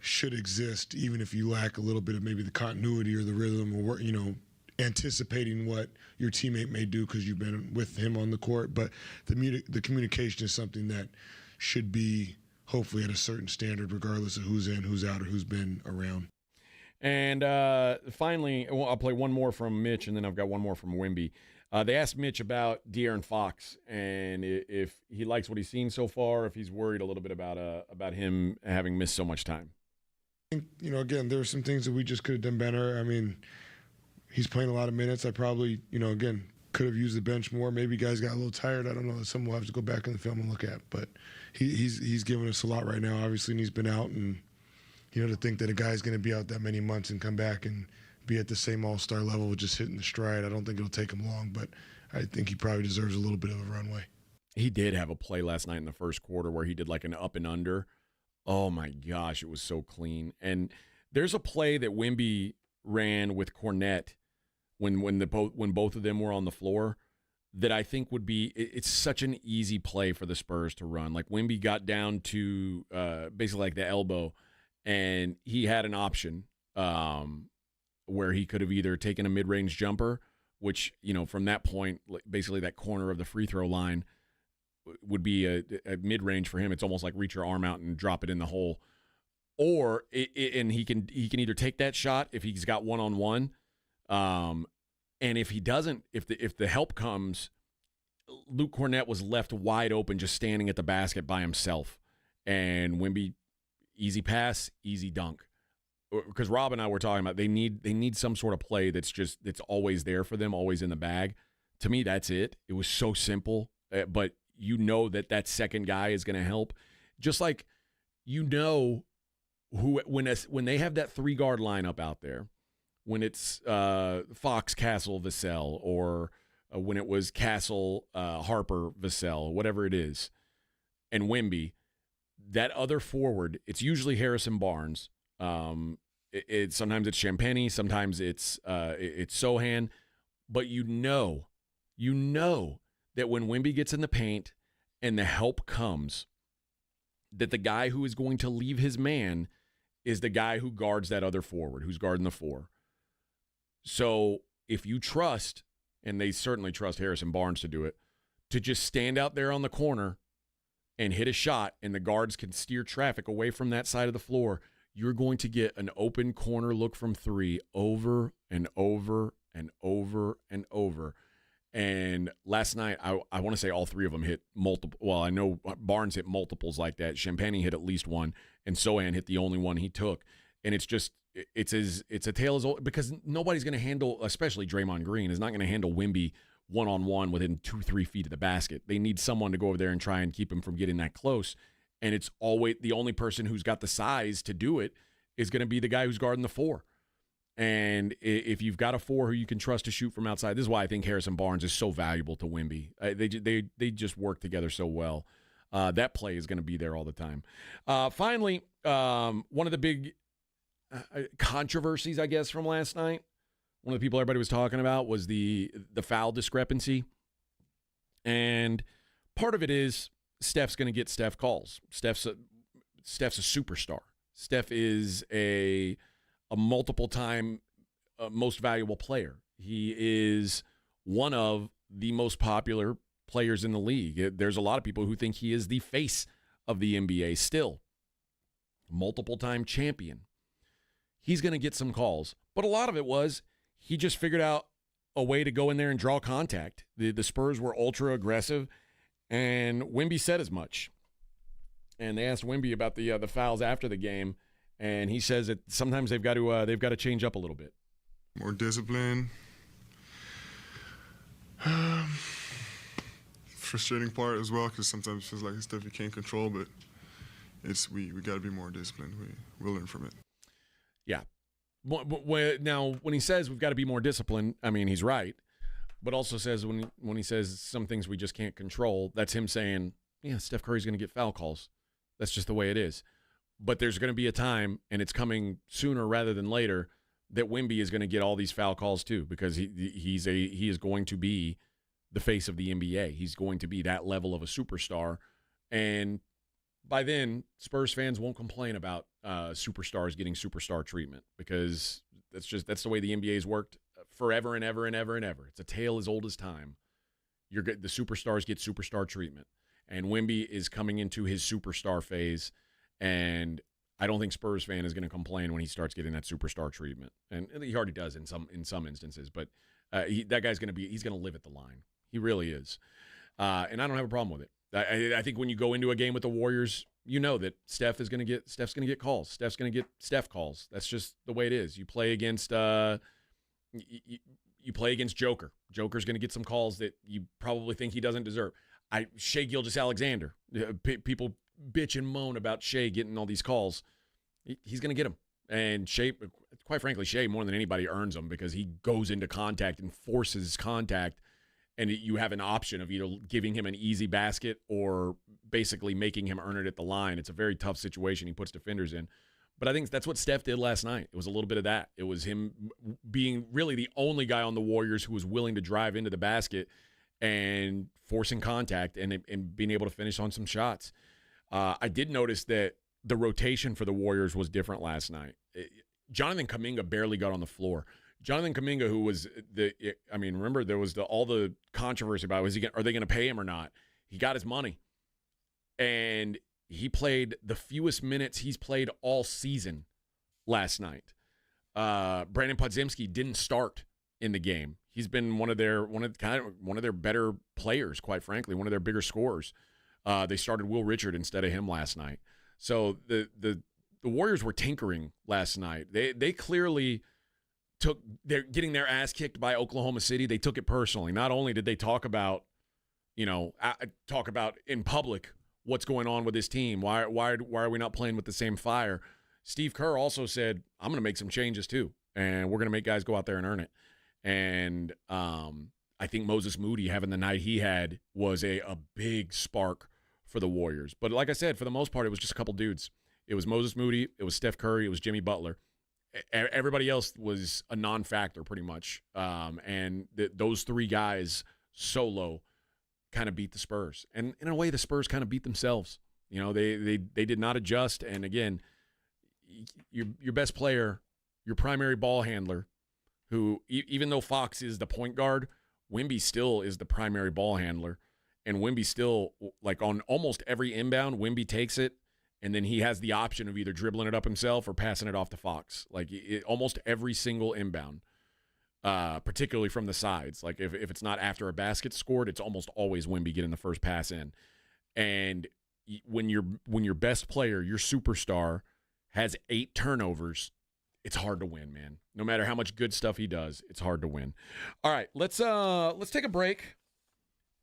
should exist, even if you lack a little bit of maybe the continuity or the rhythm, or anticipating what your teammate may do because you've been with him on the court. But the communication is something that should be hopefully at a certain standard, regardless of who's in, who's out, or who's been around.
And finally, I'll play one more from Mitch, and then I've got one more from Wemby. They asked Mitch about De'Aaron Fox and if he likes what he's seen so far, if he's worried a little bit about him having missed so much time.
Again, there are some things that we just could have done better. I mean, he's playing a lot of minutes. I probably, again, could have used the bench more. Maybe guys got a little tired. I don't know. Some we'll have to go back in the film and look at. But he's giving us a lot right now, obviously, and he's been out. And, to think that a guy's going to be out that many months and come back and be at the same all-star level with just hitting the stride, I don't think it'll take him long. But I think he probably deserves a little bit of a runway.
He did have a play last night in the first quarter where he did like an up and under. Oh, my gosh, it was so clean. And there's a play that Wemby ran with Cornette when both of them were on the floor that I think would be – it's such an easy play for the Spurs to run. Like Wemby got down to basically like the elbow, and he had an option where he could have either taken a mid-range jumper, which, from that point, basically that corner of the free throw line – would be a mid-range for him. It's almost like reach your arm out and drop it in the hole. Or and he can either take that shot if he's got one-on-one, and if he doesn't, if the help comes, Luke Cornette was left wide open just standing at the basket by himself. And Wemby, easy pass, easy dunk. Because Rob and I were talking about they need some sort of play that's always there for them, always in the bag. To me, that's it. It was so simple, but that second guy is going to help. Just like who when they have that 3-guard lineup out there, when it's Fox, Castle, Vassell, or when it was Castle, Harper, Vassell, whatever it is, and Wemby, that other forward, it's usually Harrison Barnes. Sometimes it's Champagny, sometimes it's Sohan, but you know that when Wemby gets in the paint and the help comes, that the guy who is going to leave his man is the guy who guards that other forward, who's guarding the 4. So if you trust and they certainly trust Harrison Barnes to do it, to just stand out there on the corner and hit a shot, and the guards can steer traffic away from that side of the floor, you're going to get an open corner look from three over and over and over and over. And last night, I want to say all three of them hit multiple. Well, I know Barnes hit multiples like that. Champagne hit at least one, and Sohan hit the only one he took. And it's just, it's a tale as old, because nobody's going to handle, especially Draymond Green, is not going to handle Wemby one-on-one within 2-3 feet of the basket. They need someone to go over there and try and keep him from getting that close. And it's always the only person who's got the size to do it is going to be the guy who's guarding the four. And if you've got a four who you can trust to shoot from outside, this is why I think Harrison Barnes is so valuable to Wemby. They just work together so well. That play is going to be there all the time. Finally, one of the big controversies, I guess, from last night, one of the people everybody was talking about was the foul discrepancy. And part of it is Steph's going to get Steph calls. Steph's a superstar. Steph is a multiple-time most valuable player. He is one of the most popular players in the league. There's a lot of people who think he is the face of the NBA still. Multiple-time champion. He's going to get some calls. But a lot of it was he just figured out a way to go in there and draw contact. The Spurs were ultra-aggressive, and Wemby said as much. And they asked Wemby about the fouls after the game, and he says that sometimes they've got to change up a little bit.
More discipline. Frustrating part as well, because sometimes it feels like it's stuff you can't control, but we got to be more disciplined. We'll learn from it.
Yeah. Now, when he says we've got to be more disciplined, I mean, he's right. But also says when he says some things we just can't control, that's him saying, yeah, Steph Curry's going to get foul calls. That's just the way it is. But there's going to be a time, and it's coming sooner rather than later, that Wemby is going to get all these foul calls too, because he is going to be the face of the NBA. He's going to be that level of a superstar. And by then, Spurs fans won't complain about superstars getting superstar treatment, because that's the way the NBA's worked forever and ever and ever and ever. It's a tale as old as time. The superstars get superstar treatment. And Wemby is coming into his superstar phase, and I don't think Spurs fan is going to complain when he starts getting that superstar treatment. And he already does in some instances, but that guy's he's going to live at the line. He really is. And I don't have a problem with it. I think when you go into a game with the Warriors, you know that Steph's going to get calls. Steph's going to get Steph calls. That's just the way it is. You play against Joker. Joker's going to get some calls that you probably think he doesn't deserve. Shai Gilgeous-Alexander. People bitch and moan about Shai getting all these calls. He's going to get them. And Shai, quite frankly, Shai more than anybody earns them, because he goes into contact and forces contact, and you have an option of either giving him an easy basket or basically making him earn it at the line. It's a very tough situation he puts defenders in. But I think that's what Steph did last night. It was a little bit of that. It was him being really the only guy on the Warriors who was willing to drive into the basket and forcing contact and being able to finish on some shots. I did notice that the rotation for the Warriors was different last night. Jonathan Kuminga barely got on the floor. Jonathan Kuminga, who was remember there was all the controversy about are they going to pay him or not? He got his money, and he played the fewest minutes he's played all season last night. Brandon Podziemski didn't start in the game. He's been one of their better players, quite frankly, one of their bigger scorers. They started Will Richard instead of him last night. So the Warriors were tinkering last night. They clearly they're getting their ass kicked by Oklahoma City. They took it personally. Not only did they talk about in public what's going on with this team. Why are we not playing with the same fire? Steve Kerr also said, I'm going to make some changes too, and we're going to make guys go out there and earn it. And I think Moses Moody having the night he had was a big spark for the Warriors. But like I said, for the most part, it was just a couple dudes. It was Moses Moody, it was Steph Curry, it was Jimmy Butler. Everybody else was a non-factor pretty much. And those three guys solo kind of beat the Spurs. And in a way, the Spurs kind of beat themselves. They did not adjust. And again, your best player, your primary ball handler, who even though Fox is the point guard, Wemby still is the primary ball handler, and Wemby still, like on almost every inbound, Wemby takes it, and then he has the option of either dribbling it up himself or passing it off to Fox. Like almost every single inbound, particularly from the sides. Like if it's not after a basket scored, it's almost always Wemby getting the first pass in. And when your best player, your superstar, has 8 turnovers, it's hard to win, man. No matter how much good stuff he does, it's hard to win. All right, let's take a break.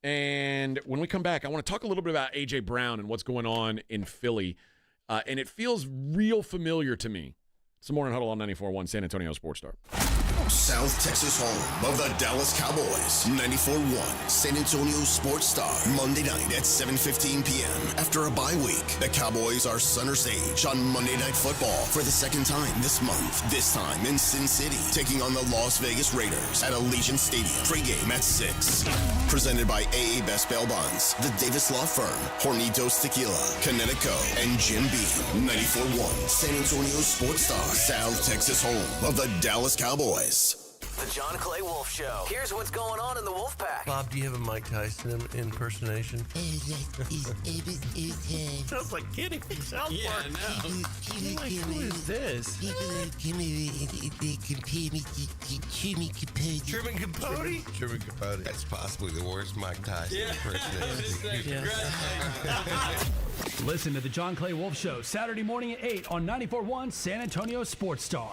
And when we come back, I want to talk a little bit about A.J. Brown and what's going on in Philly. And it feels real familiar to me. It's the Morning Huddle on 94.1 San Antonio Sports Star.
South Texas home of the Dallas Cowboys. 94.1 San Antonio Sports Star. Monday night at 7:15 p.m. After a bye week, the Cowboys are center stage on Monday Night Football for the second time this month. This time in Sin City, taking on the Las Vegas Raiders at Allegiant Stadium. Pre-game at 6. Presented by AA Best Bail Bonds, the Davis Law Firm, Hornitos Tequila, Connecticut, and Jim Beam. 94.1 San Antonio Sports Star. South Texas home of the Dallas Cowboys.
The John Clay Wolf Show. Here's what's going on in the Wolf Pack.
Bob, do you have a Mike Tyson impersonation?
Sounds like Kenny from South Park.
Yeah, I know.
Like, who is this? Truman Capote?
Truman Capote. That's possibly the worst Mike Tyson impersonation.
Listen to the John Clay Wolf Show Saturday morning at 8 on 94.1 San Antonio Sports Star.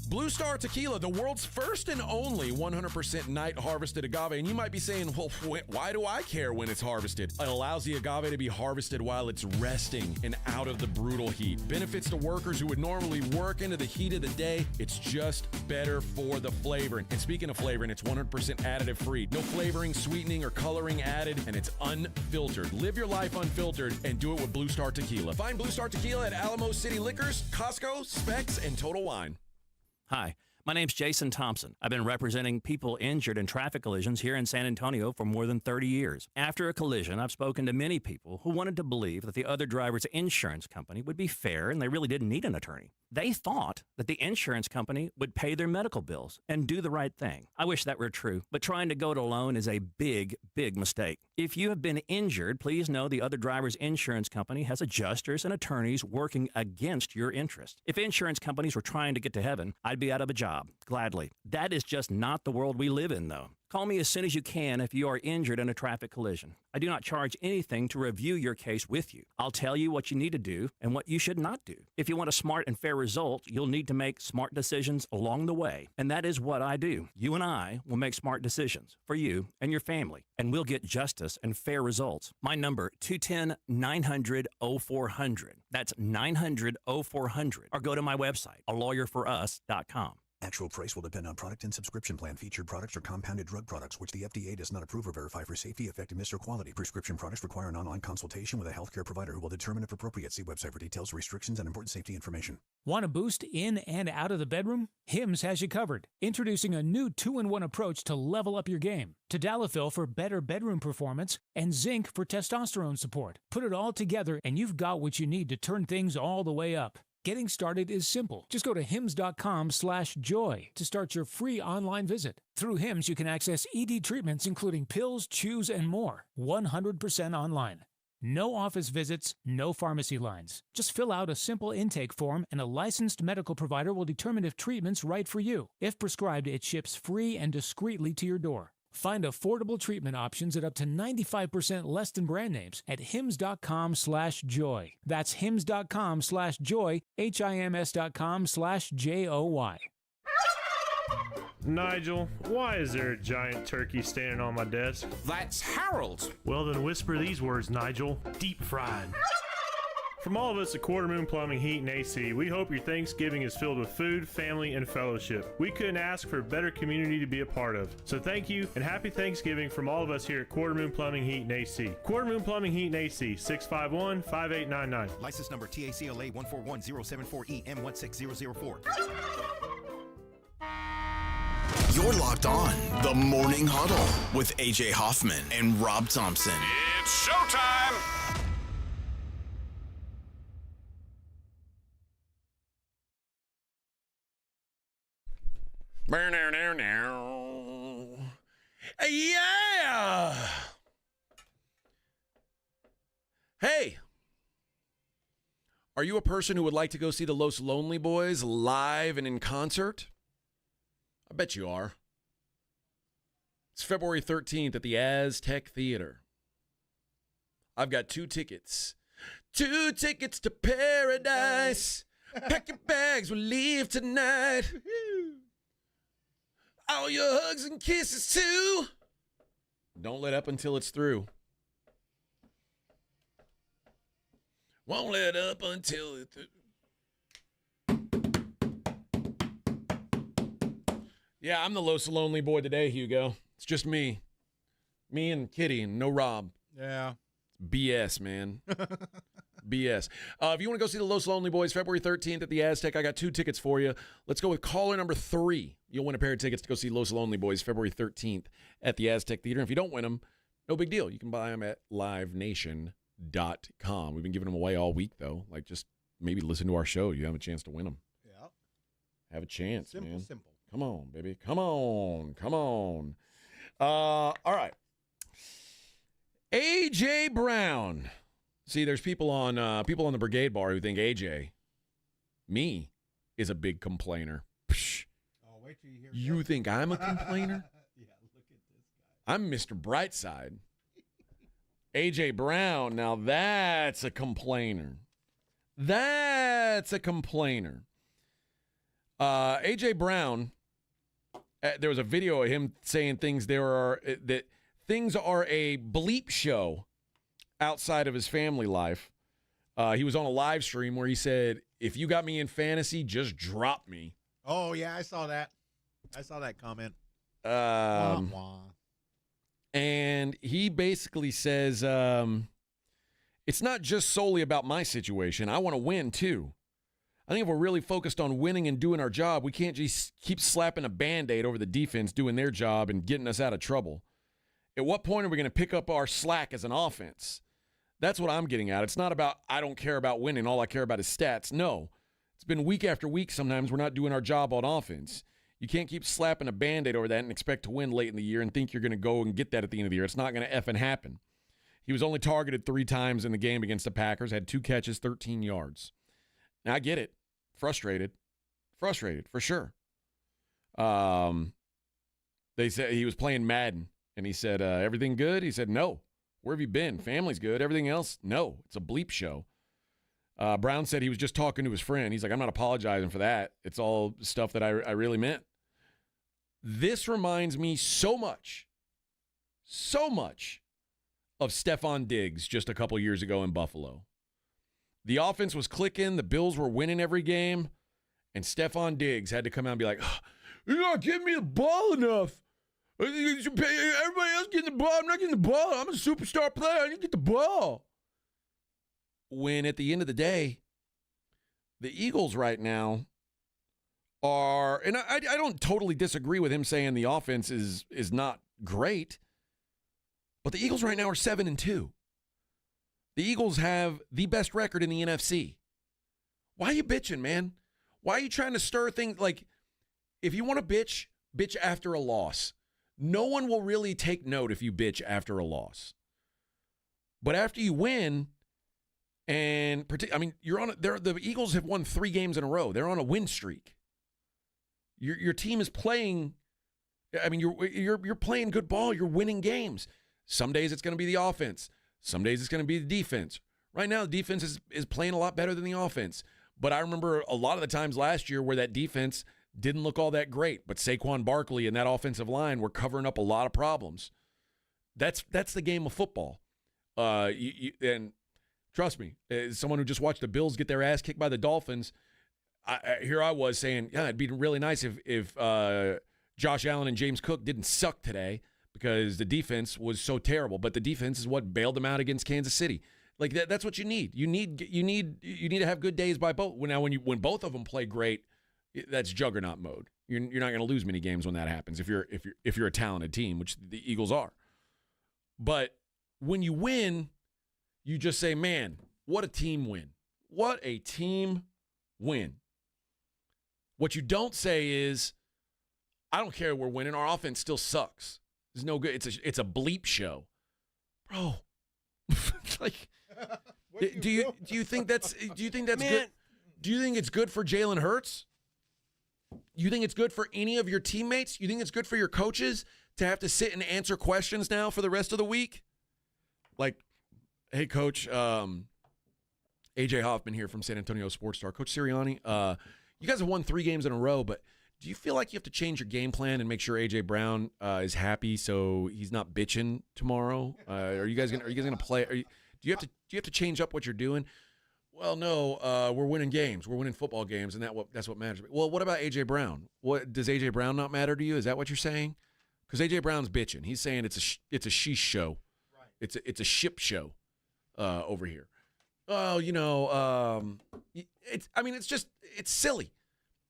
Blue Star Tequila, the world's first and only 100% night harvested agave. And you might be saying, well, why do I care when it's harvested? It allows the agave to be harvested while it's resting and out of the brutal heat. Benefits to workers who would normally work into the heat of the day. It's just better for the flavoring. And speaking of flavoring, it's 100% additive free. No flavoring, sweetening, or coloring added, and it's unfiltered. Live your life unfiltered and do it with Blue Star Tequila. Find Blue Star Tequila at Alamo City Liquors, Costco, Specs, and Total Wine.
Hi, my name's Jason Thompson. I've been representing people injured in traffic collisions here in San Antonio for more than 30 years. After a collision, I've spoken to many people who wanted to believe that the other driver's insurance company would be fair and they really didn't need an attorney. They thought that the insurance company would pay their medical bills and do the right thing. I wish that were true, but trying to go it alone is a big, big mistake. If you have been injured, please know the other driver's insurance company has adjusters and attorneys working against your interest. If insurance companies were trying to get to heaven, I'd be out of a job, gladly. That is just not the world we live in, though. Call me as soon as you can if you are injured in a traffic collision. I do not charge anything to review your case with you. I'll tell you what you need to do and what you should not do. If you want a smart and fair result, you'll need to make smart decisions along the way. And that is what I do. You and I will make smart decisions for you and your family, and we'll get justice and fair results. My number, 210-900-0400. That's 900-0400. Or go to my website, alawyerforus.com.
Actual price will depend on product and subscription plan. Featured products are compounded drug products, which the FDA does not approve or verify for safety, effectiveness, or quality. Prescription products require an online consultation with a healthcare provider who will determine if appropriate. See website for details, restrictions, and important safety information.
Want a boost in and out of the bedroom? Hims has you covered. Introducing a new 2-in-1 approach to level up your game. Tadalafil for better bedroom performance and zinc for testosterone support. Put it all together and you've got what you need to turn things all the way up. Getting started is simple. Just go to hims.com/joy to start your free online visit. Through Hims, you can access ED treatments including pills, chews, and more. 100% online. No office visits, no pharmacy lines. Just fill out a simple intake form and a licensed medical provider will determine if treatment's right for you. If prescribed, it ships free and discreetly to your door. Find affordable treatment options at up to 95% less than brand names at hims.com/joy. That's hims.com/joy, hims.com/joy.
Nigel, why is there a giant turkey standing on my desk?
That's Harold.
Well, then whisper these words, Nigel. Deep fried. From all of us at Quarter Moon Plumbing, Heat, and AC, we hope your Thanksgiving is filled with food, family, and fellowship. We couldn't ask for a better community to be a part of. So thank you, and happy Thanksgiving from all of us here at Quarter Moon Plumbing, Heat, and AC. Quarter Moon Plumbing, Heat, and AC, 651-5899.
License number TACLA 141074EM16004.
You're locked on The Morning Huddle with AJ Hoffman and Rob Thompson.
It's showtime!
Yeah! Hey, are you a person who would like to go see the Los Lonely Boys live and in concert? I bet you are. It's February 13th at the Aztec Theater. I've got 2 tickets. 2 tickets to paradise. Pack your bags, we'll leave tonight. All your hugs and kisses too. Don't let up until it's through. Won't let up until it's through. Yeah, I'm the Los Lonely Boy today, Hugo. It's just me. Me and Kitty and no Rob.
Yeah.
BS, man. BS. If you want to go see the Los Lonely Boys, February 13th at the Aztec, I got 2 tickets for you. Let's go with caller number 3. You'll win a pair of tickets to go see Los Lonely Boys February 13th at the Aztec Theater. If you don't win them, no big deal. You can buy them at livenation.com. We've been giving them away all week, though. Like, just maybe listen to our show. You have a chance to win them.
Yeah.
Have a chance, man.
Simple.
Come on, baby. Come on. Come on. All right. A.J. Brown. See, there's people on the Brigade Bar who think A.J., me, is a big complainer. Psh.
Oh, wait till you hear
You think I'm a complainer?
Yeah, look at this guy.
I'm Mr. Brightside. A.J. Brown, now that's a complainer. That's a complainer. A.J. Brown, there was a video of him saying that things are a bleep show outside of his family life. He was on a live stream where he said, if you got me in fantasy, just drop me.
Oh, yeah, I saw that. I saw that comment.
Wah, wah. And he basically says, it's not just solely about my situation. I want to win, too. I think if we're really focused on winning and doing our job, we can't just keep slapping a Band-Aid over the defense doing their job and getting us out of trouble. At what point are we going to pick up our slack as an offense? That's what I'm getting at. It's not about I don't care about winning. All I care about is stats. No. It's been week after week sometimes we're not doing our job on offense. You can't keep slapping a Band-Aid over that and expect to win late in the year and think you're going to go and get that at the end of the year. It's not going to effing happen. He was only targeted 3 times in the game against the Packers, had 2 catches, 13 yards. Now, I get it. Frustrated for sure. They said he was playing Madden, and he said, everything good? He said, no. Where have you been? Family's good. Everything else? No. It's a bleep show. Brown said he was just talking to his friend. He's like, I'm not apologizing for that. It's all stuff that I really meant. This reminds me so much of Stephon Diggs just a couple years ago in Buffalo. The offense was clicking. The Bills were winning every game. And Stephon Diggs had to come out and be like, you're not giving me the ball enough. Everybody else getting the ball. I'm not getting the ball. I'm a superstar player. I need to get the ball. When at the end of the day, the Eagles right now are, and I don't totally disagree with him saying the offense is not great, but the Eagles right now are 7-2. The Eagles have the best record in the NFC. Why are you bitching, man? Why are you trying to stir things? Like, if you want to bitch after a loss. No one will really take note if you bitch after a loss. But after you win, and you're on. The Eagles have won 3 games in a row. They're on a win streak. Your team is playing. I mean, you're playing good ball. You're winning games. Some days it's going to be the offense. Some days it's going to be the defense. Right now, the defense is playing a lot better than the offense. But I remember a lot of the times last year where that defense didn't look all that great, but Saquon Barkley and that offensive line were covering up a lot of problems. That's the game of football. And trust me, as someone who just watched the Bills get their ass kicked by the Dolphins, here I was saying, yeah, it'd be really nice if Josh Allen and James Cook didn't suck today because the defense was so terrible. But the defense is what bailed them out against Kansas City. Like that's what you need. You need to have good days by both. Now, when both of them play great, that's juggernaut mode. You're not going to lose many games when that happens if you're a talented team, which the Eagles are. But when you win, you just say, man, what a team win. What a team win. What you don't say is, I don't care we're winning. Our offense still sucks. It's no good. It's a bleep show, bro. Like, do you think that's good? Do you think it's good for Jalen Hurts? You think it's good for any of your teammates? You think it's good for your coaches to have to sit and answer questions now for the rest of the week? Like, hey, Coach, AJ Hoffman here from San Antonio Sports Star. Coach Sirianni, you guys have won 3 games in a row, but do you feel like you have to change your game plan and make sure AJ Brown is happy so he's not bitching tomorrow? Are you guys gonna play? Do you have to change up what you're doing? Well, no, we're winning games. We're winning football games, and that's what matters. Well, what about A.J. Brown? What does A.J. Brown not matter to you? Is that what you're saying? Because A.J. Brown's bitching. He's saying it's a sheesh show. Right. It's a ship show over here. Oh, it's silly.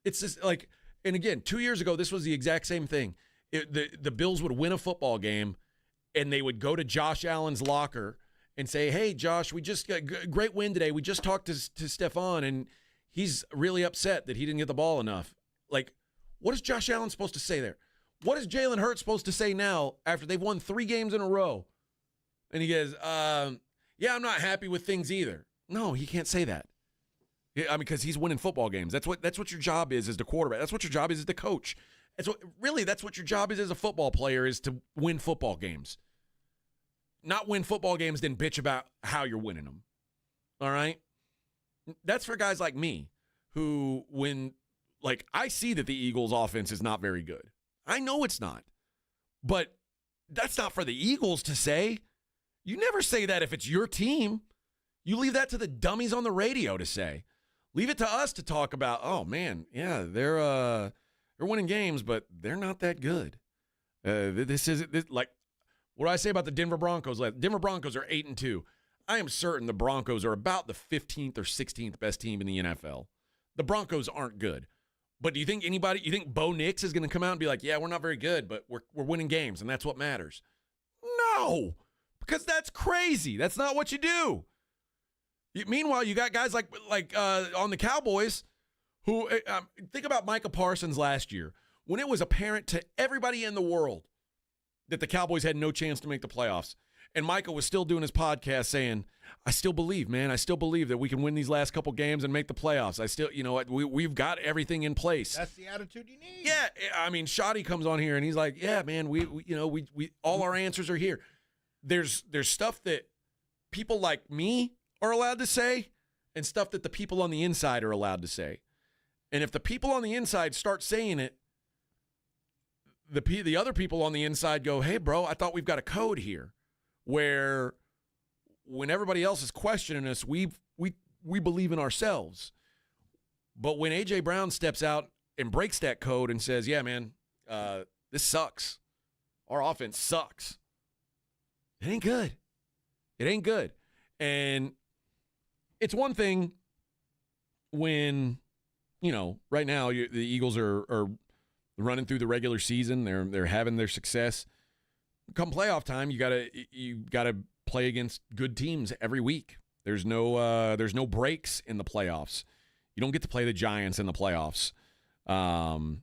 It's just like, and again, 2 years ago, this was the exact same thing. The Bills would win a football game, and they would go to Josh Allen's locker and say, hey, Josh, we just got a great win today. We just talked to Stephon, and he's really upset that he didn't get the ball enough. Like, what is Josh Allen supposed to say there? What is Jalen Hurts supposed to say now after they've won 3 games in a row? And he goes, yeah, I'm not happy with things either. No, he can't say that. I mean, because he's winning football games. That's what your job is as the quarterback. That's what your job is as the coach. That's what your job is as a football player, is to win football games. Not win football games, then bitch about how you're winning them. All right? That's for guys like me who, I see that the Eagles' offense is not very good. I know it's not. But that's not for the Eagles to say. You never say that if it's your team. You leave that to the dummies on the radio to say. Leave it to us to talk about, oh, man, yeah, they're winning games, but they're not that good. What do I say about the Denver Broncos? Denver Broncos are 8-2. I am certain the Broncos are about the 15th or 16th best team in the NFL. The Broncos aren't good. But do you think Bo Nix is going to come out and be like, yeah, we're not very good, but we're winning games, and that's what matters? No, because that's crazy. That's not what you do. Meanwhile, you got guys like on the Cowboys who think about Micah Parsons last year when it was apparent to everybody in the world that the Cowboys had no chance to make the playoffs. And Micah was still doing his podcast saying, I still believe, man. I still believe that we can win these last couple games and make the playoffs. I still, we've got everything in place.
That's the attitude you need.
Yeah. I mean, Shoddy comes on here and he's like, yeah, man, we all our answers are here. There's stuff that people like me are allowed to say and stuff that the people on the inside are allowed to say. And if the people on the inside start saying it, the other people on the inside go, hey, bro, I thought we've got a code here where when everybody else is questioning us, we believe in ourselves. But when A.J. Brown steps out and breaks that code and says, yeah, man, this sucks. Our offense sucks. It ain't good. It ain't good. And it's one thing when, right now the Eagles are running through the regular season. They're having their success. Come playoff time, you gotta play against good teams every week. There's no breaks in the playoffs. You don't get to play the Giants in the playoffs, you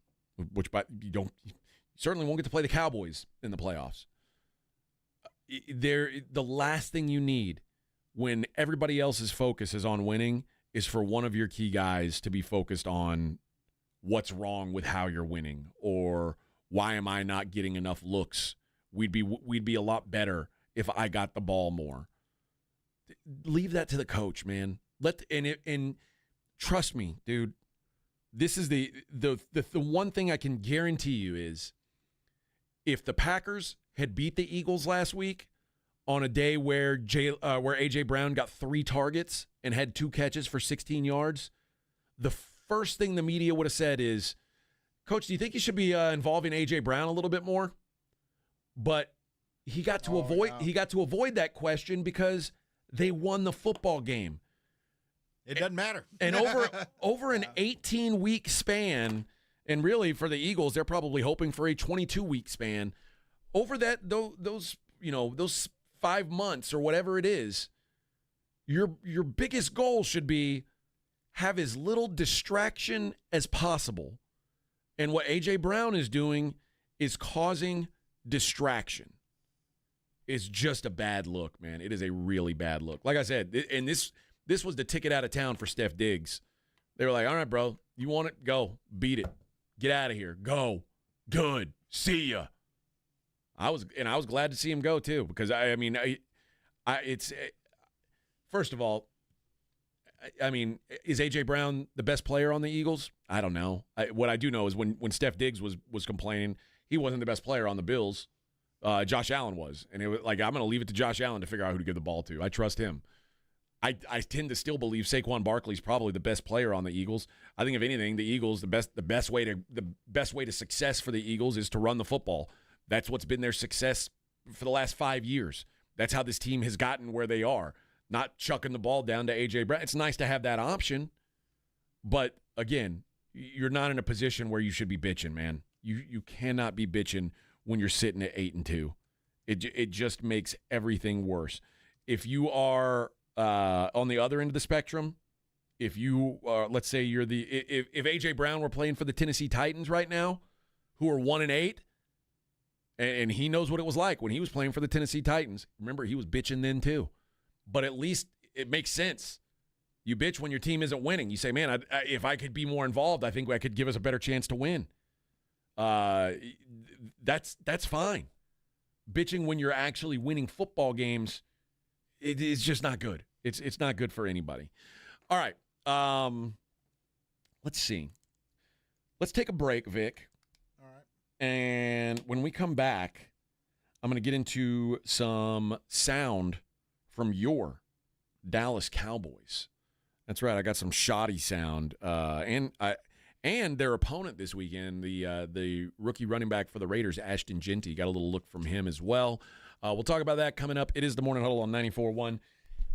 certainly won't get to play the Cowboys in the playoffs. The last thing you need when everybody else's focus is on winning is for one of your key guys to be focused on what's wrong with how you're winning, or why am I not getting enough looks? We'd be a lot better if I got the ball more. Leave that to the coach, man. And trust me, dude. This is the one thing I can guarantee you is, if the Packers had beat the Eagles last week on a day where A.J. Brown got 3 targets and had 2 catches for 16 yards, the first thing the media would have said is, Coach, do you think you should be involving A.J. Brown a little bit more? But he got to avoid that question because they won the football game.
It doesn't matter.
And over an 18-week span, and really for the Eagles, they're probably hoping for a 22-week span. Over those 5 months or whatever it is, your biggest goal should be have as little distraction as possible. And what A.J. Brown is doing is causing distraction is just a bad look, man. It is a really bad look. Like I said, and this was the ticket out of town for Steph Diggs. They were like, all right, bro, you want it? Go. Beat it. Get out of here. Go. Good. See ya. I was glad to see him go too, because it's first of all, I mean, is A.J. Brown the best player on the Eagles? I don't know. What I do know is when Steph Diggs was complaining, he wasn't the best player on the Bills. Josh Allen was. And it was like, I'm going to leave it to Josh Allen to figure out who to give the ball to. I trust him. I tend to still believe Saquon Barkley's probably the best player on the Eagles. I think if anything, the Eagles, the best way to success for the Eagles is to run the football. That's what's been their success for the last 5 years. That's how this team has gotten where they are. Not chucking the ball down to A.J. Brown. It's nice to have that option. But, again, you're not in a position where you should be bitching, man. You cannot be bitching when you're sitting at 8-2. It just makes everything worse. If you are on the other end of the spectrum, if you let's say you're if A.J. Brown were playing for the Tennessee Titans right now, who are 1-8, and he knows what it was like when he was playing for the Tennessee Titans. Remember, he was bitching then too. But at least it makes sense. You bitch when your team isn't winning. You say, man, if I could be more involved, I think I could give us a better chance to win. That's fine. Bitching when you're actually winning football games, it's just not good. It's not good for anybody. All right. Let's see. Let's take a break, Vic.
All right.
And when we come back, I'm going to get into some sound from your Dallas Cowboys. That's right. I got some shoddy sound. And their opponent this weekend, the rookie running back for the Raiders, Ashton Genty. Got a little look from him as well. We'll talk about that coming up. It is the Morning Huddle on 94.1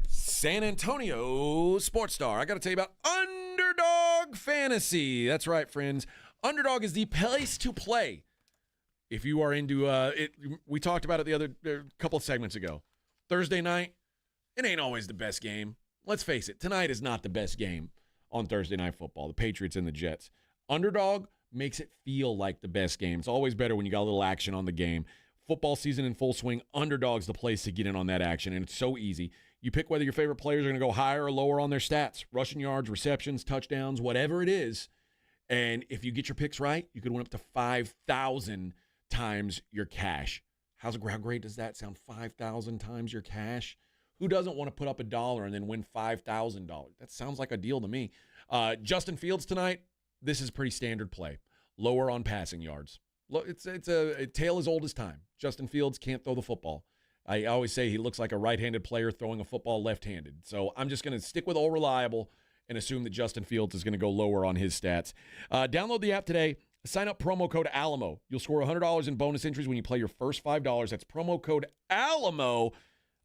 San Antonio Sports Star. I got to tell you about Underdog Fantasy. That's right, friends. Underdog is the place to play. If you are into it, we talked about it a couple of segments ago. Thursday night, it ain't always the best game. Let's face it, tonight is not the best game on Thursday Night Football, the Patriots and the Jets. Underdog makes it feel like the best game. It's always better when you got a little action on the game. Football season in full swing, Underdog's the place to get in on that action, and it's so easy. You pick whether your favorite players are going to go higher or lower on their stats, rushing yards, receptions, touchdowns, whatever it is. And if you get your picks right, you could win up to 5,000 times your cash. How great does that sound? 5,000 times your cash? Who doesn't want to put up $1 and then win $5,000? That sounds like a deal to me. Justin Fields tonight, this is pretty standard play. Lower on passing yards. It's a tale as old as time. Justin Fields can't throw the football. I always say he looks like a right-handed player throwing a football left-handed. So I'm just going to stick with all reliable and assume that Justin Fields is going to go lower on his stats. Download the app today. Sign up promo code Alamo. You'll score $100 in bonus entries when you play your first $5. That's promo code Alamo.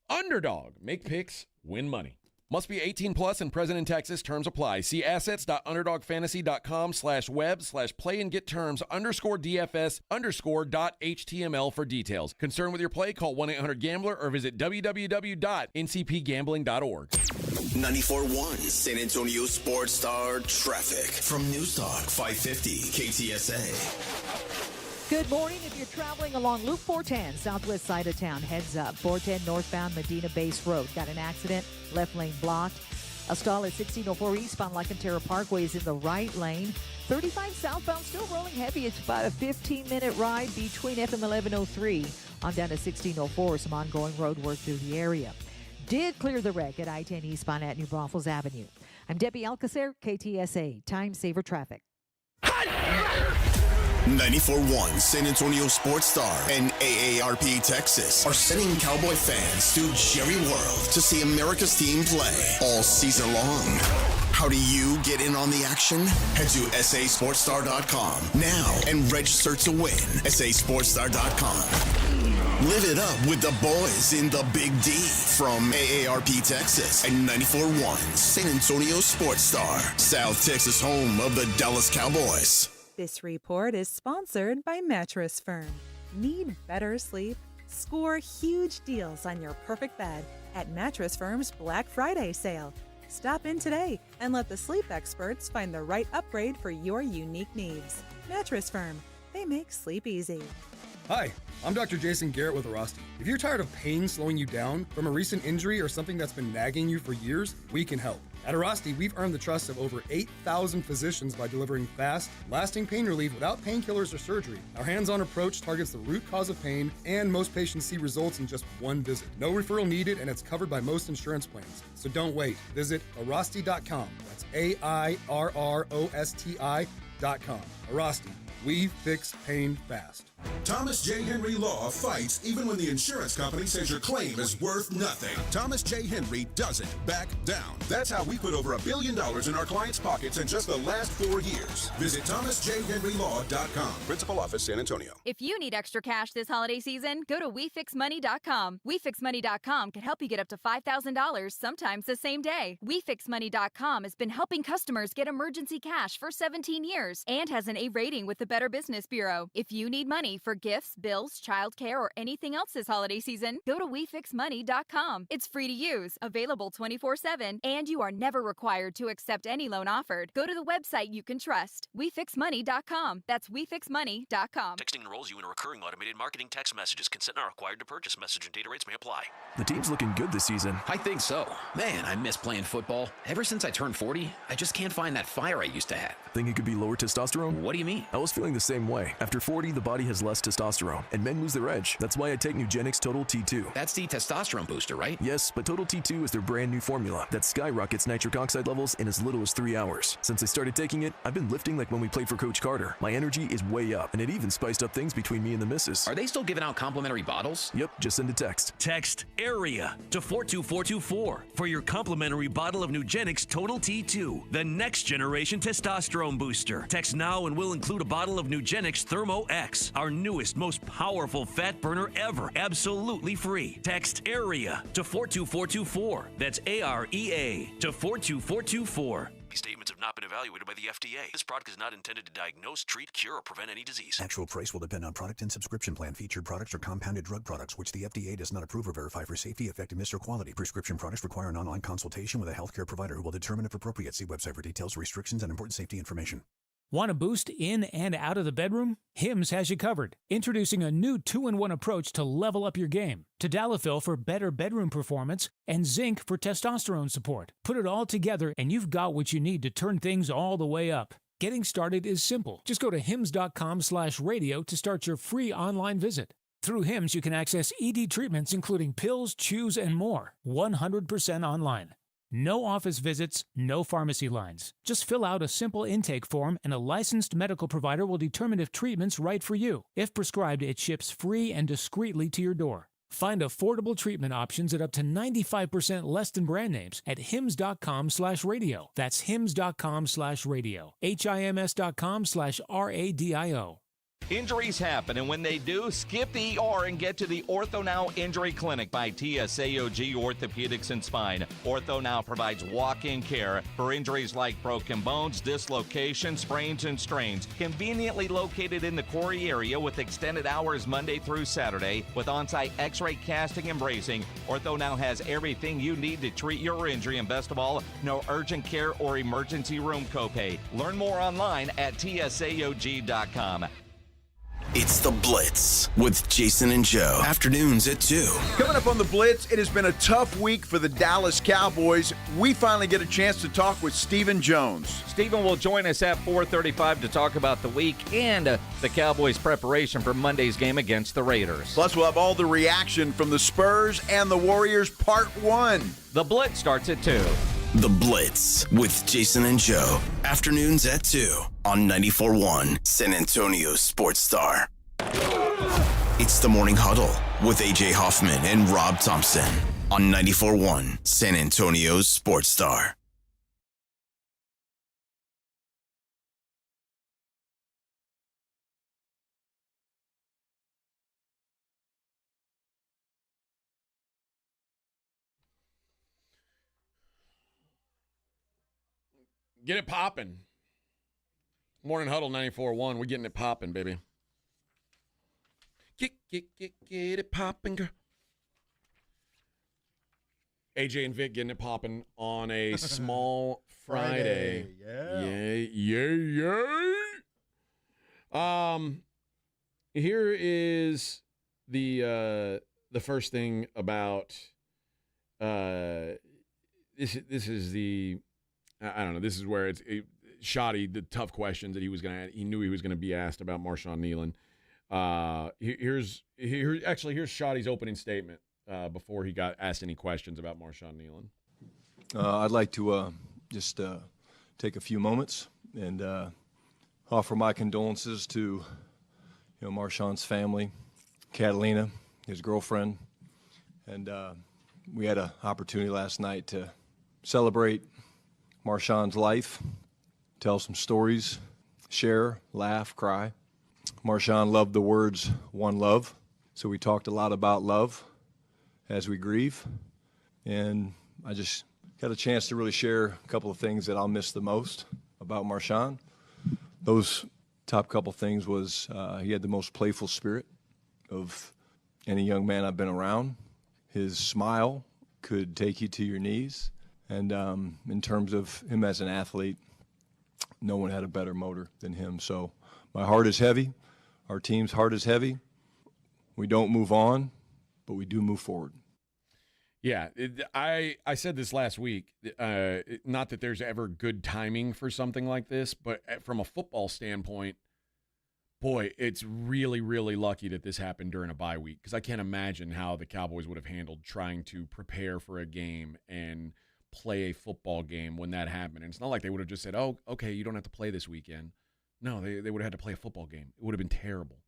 Underdog. Make picks, win money. Must be 18 plus and present in Texas. Terms apply. See assets.underdogfantasy.com/web/play-and-get-terms_DFS_.html for details. Concerned with your play? Call 1-800-GAMBLER or visit www.ncpgambling.org.
94.1 San Antonio Sports Star traffic from News Talk 550 KTSA.
Good morning. If you're traveling along Loop 410, southwest side of town, heads up. 410 northbound Medina Base Road. Got an accident, left lane blocked. A stall at 1604 eastbound Lycanterra Parkway is in the right lane. 35 southbound still rolling heavy. It's about a 15-minute ride between FM 1103 on down to 1604. Some ongoing road work through the area. Did clear the wreck at I-10 eastbound at New Braunfels Avenue. I'm Debbie Alcacer, KTSA, Time Saver Traffic.
94.1 San Antonio Sports Star and AARP Texas are sending Cowboy fans to Jerry World to see America's team play all season long. How do you get in on the action? Head to sasportstar.com now and register to win. sasportstar.com. Live it up with the boys in the Big D from AARP Texas and 94.1 San Antonio Sports Star, South Texas home of the Dallas Cowboys.
This report is sponsored by Mattress Firm. Need better sleep? Score huge deals on your perfect bed at Mattress Firm's Black Friday sale. Stop in today and let the sleep experts find the right upgrade for your unique needs. Mattress Firm. They make sleep easy.
Hi, I'm Dr. Jason Garrett with Arasti. If you're tired of pain slowing you down from a recent injury or something that's been nagging you for years, we can help. At Arasti, we've earned the trust of over 8,000 physicians by delivering fast, lasting pain relief without painkillers or surgery. Our hands-on approach targets the root cause of pain, and most patients see results in just one visit. No referral needed, and it's covered by most insurance plans. So don't wait. Visit Arasti.com. That's AIRROSTI.com. Arasti. We fix pain fast.
Thomas J. Henry Law fights even when the insurance company says your claim is worth nothing. Thomas J. Henry doesn't back down. That's how we put over $1 billion in our clients' pockets in just the last 4 years. Visit thomasjhenrylaw.com. Principal office, San Antonio.
If you need extra cash this holiday season, go to WeFixMoney.com. WeFixMoney.com can help you get up to $5,000, sometimes the same day. WeFixMoney.com has been helping customers get emergency cash for 17 years and has an A rating with the Better Business Bureau. If you need money for gifts, bills, childcare, or anything else this holiday season, go to WeFixMoney.com. It's free to use, available 24/7, and you are never required to accept any loan offered. Go to the website you can trust, WeFixMoney.com. That's WeFixMoney.com.
Texting enrolls you in a recurring automated marketing text messages. Consent not required to purchase. Message and data rates may apply.
The team's looking good this season.
I think so. Man, I miss playing football. Ever since I turned 40, I just can't find that fire I used to have.
Think it could be lower testosterone?
What do you mean?
I was feeling the same way. After 40, the body has less testosterone, and men lose their edge. That's why I take Nugenix Total T2.
That's the testosterone booster, right?
Yes, but Total T2 is their brand new formula that skyrockets nitric oxide levels in as little as 3 hours. Since I started taking it, I've been lifting like when we played for Coach Carter. My energy is way up, and it even spiced up things between me and the missus.
Are they still giving out complimentary bottles?
Yep, just send a text.
Text AREA to 42424 for your complimentary bottle of Nugenix Total T2, the next generation testosterone booster. Text now and we'll include a bottle of Nugenix Thermo X, our newest, most powerful fat burner ever, absolutely free. Text AREA to 42424. That's AREA to 42424.
These statements have not been evaluated by the FDA. This product is not intended to diagnose, treat, cure, or prevent any disease.
Actual price will depend on product and subscription plan. Featured products are compounded drug products, which the FDA does not approve or verify for safety, effectiveness, or quality. Prescription products require an online consultation with a healthcare provider who will determine if appropriate. See website for details, restrictions, and important safety information.
Want a boost in and out of the bedroom? Hims has you covered. Introducing a new 2-in-1 approach to level up your game. Tadalafil for better bedroom performance and zinc for testosterone support. Put it all together and you've got what you need to turn things all the way up. Getting started is simple. Just go to hims.com/radio to start your free online visit. Through Hims, you can access ED treatments including pills, chews, and more. 100% online. No office visits, no pharmacy lines. Just fill out a simple intake form and a licensed medical provider will determine if treatment's right for you. If prescribed, it ships free and discreetly to your door. Find affordable treatment options at up to 95% less than brand names at hims.com/radio. That's hims.com/radio. HIMS.com/RADIO.
Injuries happen, and when they do, skip the ER and get to the Ortho Now Injury Clinic by TSAOG Orthopedics and Spine. Ortho Now provides walk-in care for injuries like broken bones, dislocations, sprains, and strains. Conveniently located in the Quarry area with extended hours Monday through Saturday with on-site x-ray casting and bracing, Ortho Now has everything you need to treat your injury, and best of all, no urgent care or emergency room copay. Learn more online at tsaog.com.
It's The Blitz with Jason and Joe. Afternoons at 2.
Coming up on The Blitz, it has been a tough week for the Dallas Cowboys. We finally get a chance to talk with Stephen Jones.
Stephen will join us at 4:35 to talk about the week and the Cowboys' preparation for Monday's game against the Raiders.
Plus, we'll have all the reaction from the Spurs and the Warriors Part 1.
The Blitz starts at 2.
The Blitz with Jason and Joe. Afternoons at 2 on 94.1 San Antonio Sports Star. It's the Morning Huddle with AJ Hoffman and Rob Thompson on 94.1 San Antonio Sports Star.
Get it popping. Morning Huddle 94.1. We're getting it popping, baby. Get it popping, girl. AJ and Vic getting it popping on a small Friday.
Yeah.
Yay. Here is the first thing about this is the I don't know. This is where it's Shoddy, the tough questions that he knew he was gonna be asked about Marshawn Nealon. Here's Shoddy's opening statement before he got asked any questions about Marshawn Nealon.
I'd like to just take a few moments and offer my condolences to Marshawn's family, Catalina, his girlfriend, and we had an opportunity last night to celebrate Marshawn's life, tell some stories, share, laugh, cry. Marshawn loved the words "one love," so we talked a lot about love as we grieve, and I just got a chance to really share a couple of things that I'll miss the most about Marshawn. Those top couple things was he had the most playful spirit of any young man I've been around. His smile could take you to your knees, and in terms of him as an athlete, no one had a better motor than him. So my heart is heavy. Our team's heart is heavy. We don't move on, but we do move forward.
Yeah, I said this last week, not that there's ever good timing for something like this, but from a football standpoint, boy, it's really, really lucky that this happened during a bye week, because I can't imagine how the Cowboys would have handled trying to prepare for a game and play a football game when that happened. And it's not like they would have just said, oh, okay, you don't have to play this weekend. No, they would have had to play a football game. It would have been terrible.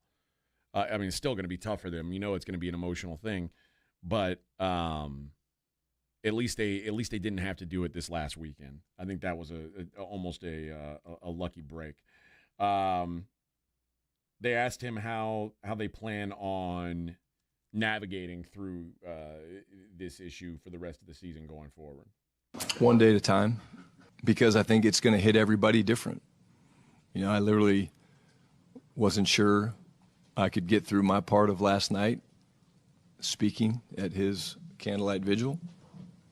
I mean, it's still going to be tough for them. It's going to be an emotional thing. But at least they didn't have to do it this last weekend. I think that was almost a lucky break. They asked him how they plan on navigating through this issue for the rest of the season going forward.
One day at a time, because I think it's going to hit everybody different. I literally wasn't sure I could get through my part of last night speaking at his candlelight vigil,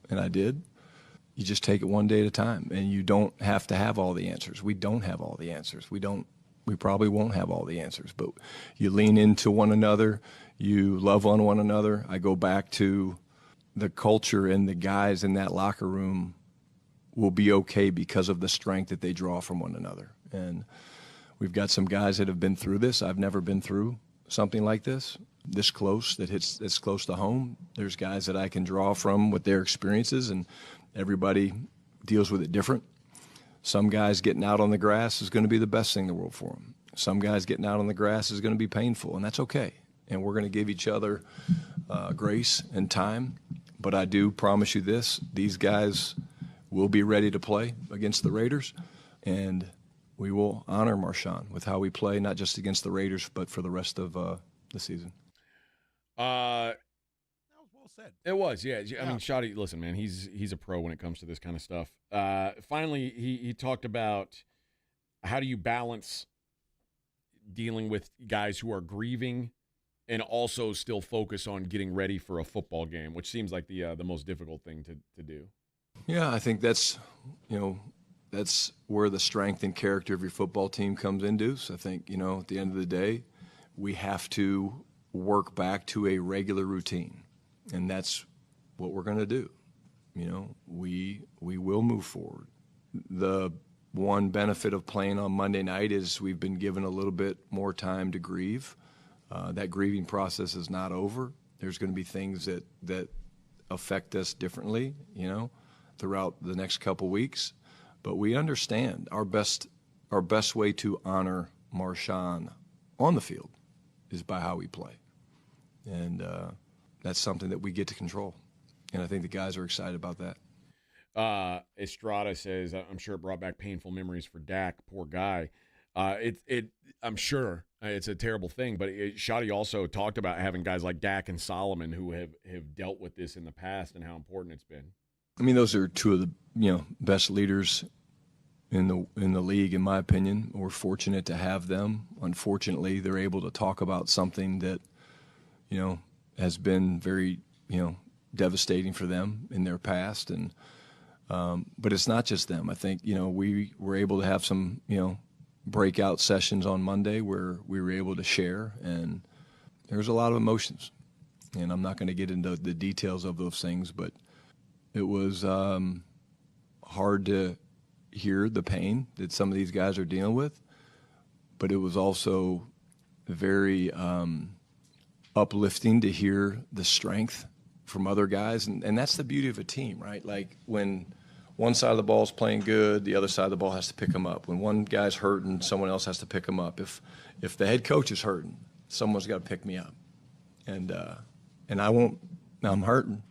and I did. You just take it one day at a time, and you don't have to have all the answers. We don't have all the answers. We probably won't have all the answers, but you lean into one another, you love on one another. I go back to the culture, and the guys in that locker room will be okay because of the strength that they draw from one another. And we've got some guys that have been through this. I've never been through something like this close, that hits this close to home. There's guys that I can draw from with their experiences, and everybody deals with it different. Some guys getting out on the grass is going to be the best thing in the world for them. Some guys getting out on the grass is going to be painful, and that's okay. And we're going to give each other grace and time. But I do promise you this, these guys will be ready to play against the Raiders, and we will honor Marshawn with how we play, not just against the Raiders, but for the rest of the season.
That was well said.
It was, yeah. I mean, Shoddy, listen, man, he's a pro when it comes to this kind of stuff. Finally, he talked about how do you balance dealing with guys who are grieving and also still focus on getting ready for a football game, which seems like the most difficult thing to do.
Yeah, I think that's where the strength and character of your football team comes in, Deuce. I think, at the end of the day, we have to work back to a regular routine, and that's what we're going to do. We will move forward. The one benefit of playing on Monday night is we've been given a little bit more time to grieve. That grieving process is not over. There's going to be things that affect us differently, throughout the next couple weeks. But we understand our best way to honor Marshawn on the field is by how we play. And that's something that we get to control. And I think the guys are excited about that.
Estrada says, I'm sure it brought back painful memories for Dak. Poor guy. I'm sure it's a terrible thing, but Shoddy also talked about having guys like Dak and Solomon who have dealt with this in the past and how important it's been.
I mean, those are two of the best leaders in the league, in my opinion. We're fortunate to have them. Unfortunately, they're able to talk about something that has been very devastating for them in their past, and but it's not just them. I think we were able to have some breakout sessions on Monday where we were able to share, and there's a lot of emotions. And I'm not going to get into the details of those things, but it was hard to hear the pain that some of these guys are dealing with, but it was also very uplifting to hear the strength from other guys, and that's the beauty of a team, right? Like when one side of the ball is playing good, the other side of the ball has to pick them up. When one guy's hurting, someone else has to pick them up. If the head coach is hurting, someone's got to pick me up, and I won't. I'm hurting,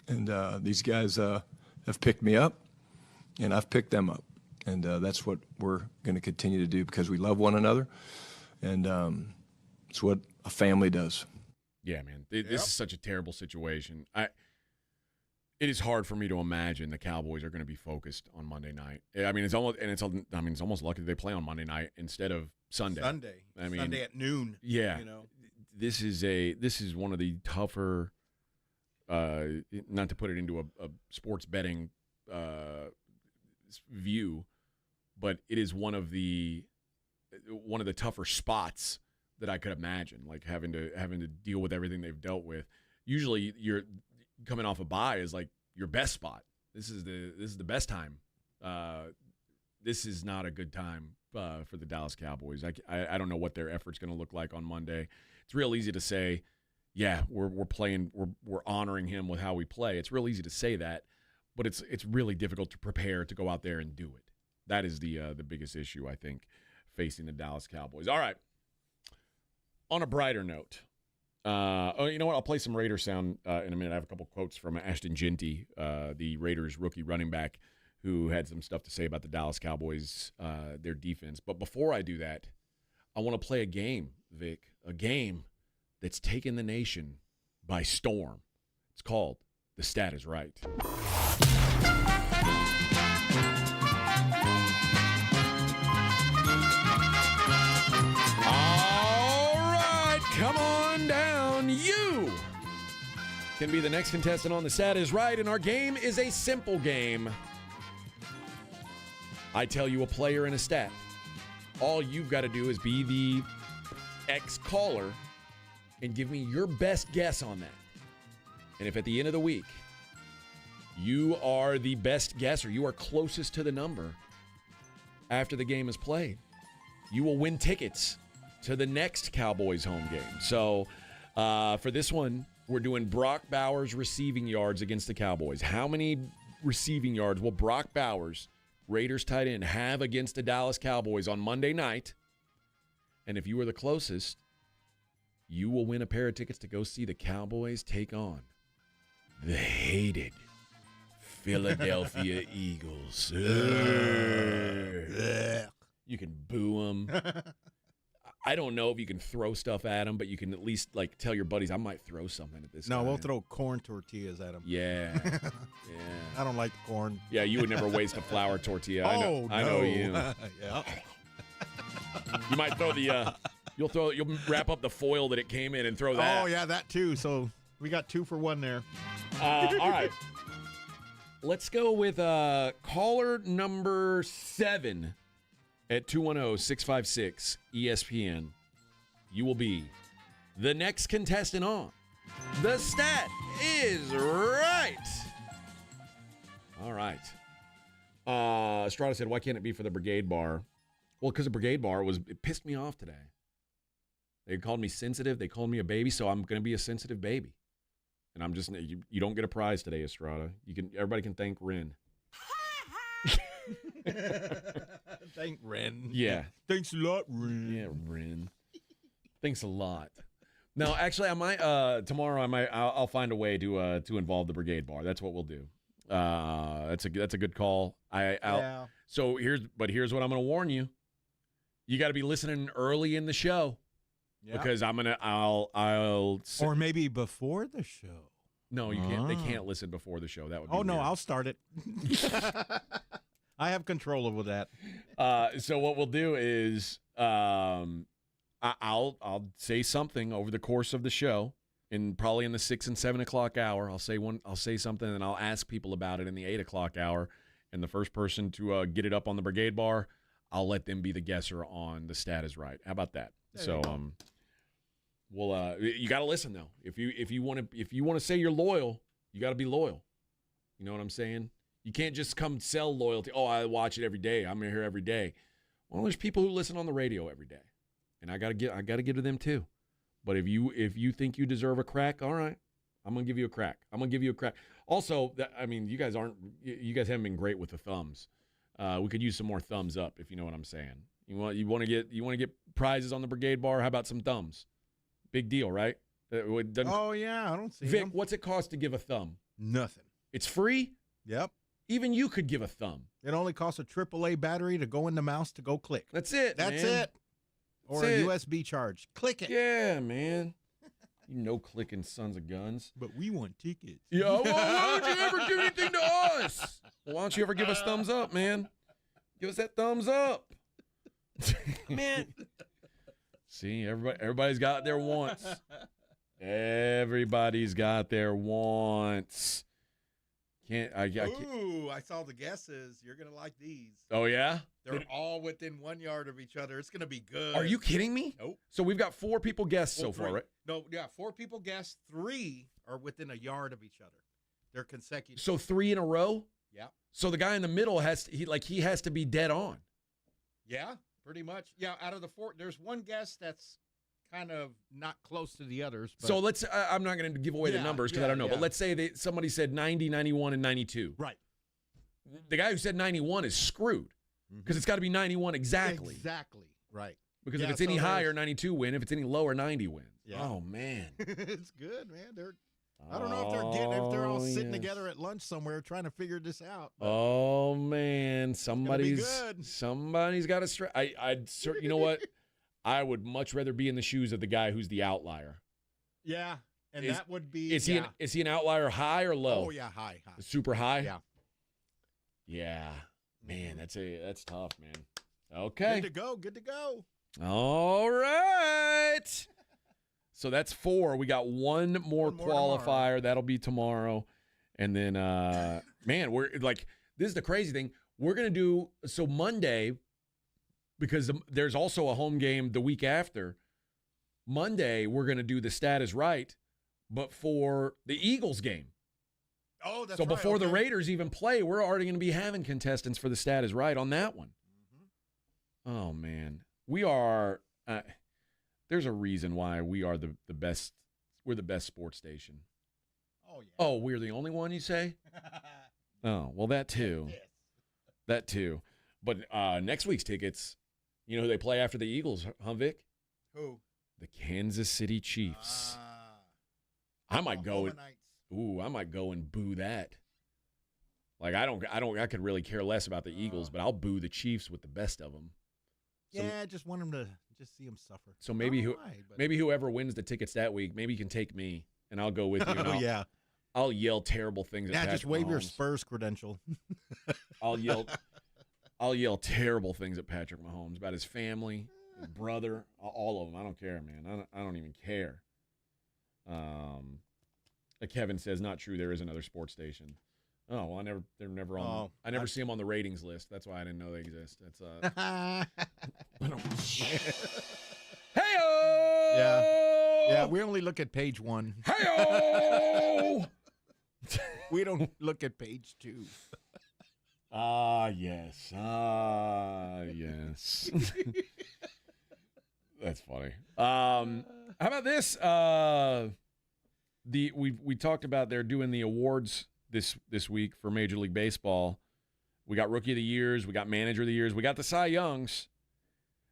and these guys have picked me up, and I've picked them up, and that's what we're going to continue to do because we love one another, and it's what a family does.
Yeah, man. This is such a terrible situation. It is hard for me to imagine the Cowboys are going to be focused on Monday night. I mean, it's almost lucky they play on Monday night instead of Sunday. I mean,
Sunday at noon.
Yeah. This is one of the tougher, not to put it into a sports betting view, but it is one of the tougher spots that I could imagine, like having to deal with everything they've dealt with. Usually, you're coming off a bye is like your best spot. This is the best time. This is not a good time for the Dallas Cowboys. I don't know what their effort's going to look like on Monday. It's real easy to say, yeah, we're playing, we're honoring him with how we play. It's real easy to say that, but it's really difficult to prepare to go out there and do it. That is the biggest issue, I think, facing the Dallas Cowboys. All right. On a brighter note, you know what? I'll play some Raider sound in a minute. I have a couple quotes from Ashton Ginty, the Raiders rookie running back, who had some stuff to say about the Dallas Cowboys, their defense. But before I do that, I want to play a game, Vic, a game that's taken the nation by storm. It's called The Stat Is Right. Come on down. You can be the next contestant on The Stat Is Right, and our game is a simple game. I tell you a player and a stat. All you've got to do is be the ex-caller and give me your best guess on that. And if at the end of the week you are the best guesser, you are closest to the number after the game is played, you will win tickets to the next Cowboys home game. So for this one, we're doing Brock Bowers receiving yards against the Cowboys. How many receiving yards will Brock Bowers, Raiders tight end, have against the Dallas Cowboys on Monday night? And if you are the closest, you will win a pair of tickets to go see the Cowboys take on the hated Philadelphia Eagles. You can boo them. I don't know if you can throw stuff at them, but you can at least like tell your buddies, I might throw something at this guy.
We'll throw corn tortillas at them.
Yeah. Yeah.
I don't like corn.
Yeah, you would never waste a flour tortilla. I know you.
Yeah.
You might throw you'll wrap up the foil that it came in and throw that.
Oh, yeah, that too. So we got 2 for 1 there.
All right. Let's go with caller number 7. At 210-656-ESPN, you will be the next contestant on The Stat Is Right. All right. Estrada said, why can't it be for the Brigade Bar? Well, because the Brigade Bar it pissed me off today. They called me sensitive. They called me a baby, so I'm going to be a sensitive baby. And I'm just, you don't get a prize today, Estrada. Everybody can thank Ren.
Thank Ren.
Yeah.
Thanks a lot, Ren.
Yeah, Ren. Thanks a lot. No, actually, I might tomorrow. I'll find a way to involve the Brigade Bar. That's what we'll do. That's a good call.
Yeah.
So here's what I'm going to warn you. You got to be listening early in the show, because I'll
or maybe before the show.
No, you can't. They can't listen before the show. That would be
no,
weird.
I'll start it. I have control over that.
So what we'll do is I'll say something over the course of the show, probably in the 6 and 7 o'clock hour. I'll say something, and I'll ask people about it in the 8 o'clock hour. And the first person to get it up on the Brigade Bar, I'll let them be the guesser on the stat is right. How about that?
There
So
you go.
well, you got to listen though. If you want to say you're loyal, you got to be loyal. You know what I'm saying? You can't just come sell loyalty. Oh, I watch it every day. I'm here every day. Well, there's people who listen on the radio every day, and I gotta get to them too. But if you think you deserve a crack, all right, I'm gonna give you a crack. Also, you guys haven't been great with the thumbs. We could use some more thumbs up if you know what I'm saying. You want to get prizes on the Brigade Bar? How about some thumbs? Big deal, right?
Oh yeah, I don't see
Vic,
them.
what's it cost to give a thumb?
Nothing.
It's free?
Yep.
Even you could give a thumb.
It only costs a AAA battery to go in the mouse to go click.
That's it.
That's
man.
it. Or
That's
a
it.
USB charge. Click it.
Yeah, man. You no clicking sons of guns.
But we want tickets.
Yeah, well, why don't you ever do anything to us? Well, why don't you ever give us thumbs up, man? Give us that thumbs up.
Man.
See, everybody's got their wants. Everybody's got their wants.
Ooh, I saw the guesses. You're going to like these.
Oh, yeah?
They're all within 1 yard of each other. It's going to be good.
Are you kidding me?
Nope.
So we've got 4 people guessed so far,
three.
right?
No, yeah, 4 people guessed. 3 are within a yard of each other. They're consecutive.
So 3 in a row?
Yeah.
So the guy in the middle has to be dead on.
Yeah, pretty much. Yeah, out of the 4, there's one guess that's kind of not close to the others. But
So let's I'm not going to give away the numbers because I don't know, but let's say somebody said 90, 91, and 92.
Right.
The guy who said 91 is screwed because it's got to be 91 exactly.
Exactly. Right.
Because if it's any higher, 92 win. If it's any lower, 90 wins. Yeah. Oh, man.
It's good, man. I don't know if they're all sitting together at lunch somewhere trying to figure this out.
Oh, man. Somebody's got to strike. You know what? I would much rather be in the shoes of the guy who's the outlier.
Yeah, and that would be.
Is he an outlier high or low?
Oh yeah, high.
Super high.
Yeah.
Yeah, man, that's tough, man. Okay.
Good to go.
All right. So that's 4. We got one more qualifier. Tomorrow. That'll be tomorrow, and then man, we're like, this is the crazy thing. We're gonna do so Monday. Because there's also a home game the week after. Monday, we're going to do the stat is right, but for the Eagles game.
Oh, that's
right. So before the Raiders even play, we're already going to be having contestants for the stat is right on that one. Mm-hmm. Oh, man. We are there's a reason why we are the best. We're the best sports station.
Oh, yeah.
Oh, we're the only one, you say? Oh, well, that too.
Yes.
That too. But next week's tickets, you know who they play after the Eagles, huh, Vic?
Who?
The Kansas City Chiefs. I might go and boo that. Like I could really care less about the Eagles, but I'll boo the Chiefs with the best of them. So,
yeah, I just want them to just see them suffer.
So maybe maybe whoever wins the tickets that week, maybe you can take me and I'll go with you. And
yeah.
I'll yell terrible things at Patrick
just wave
Mahomes.
your Spurs credential.
I'll yell terrible things at Patrick Mahomes about his family, his brother, all of them. I don't care, man. I don't even care. Kevin says, not true. There is another sports station. Oh, well, they're never on. I never see them on the ratings list. That's why I didn't know they exist. That's Hey-oh!
Yeah, we only look at page 1.
Hey-oh!
We don't look at page 2.
Yes. Yes. That's funny. How about this? We talked about they're doing the awards this week for Major League Baseball. We got Rookie of the Years. We got Manager of the Years. We got the Cy Youngs.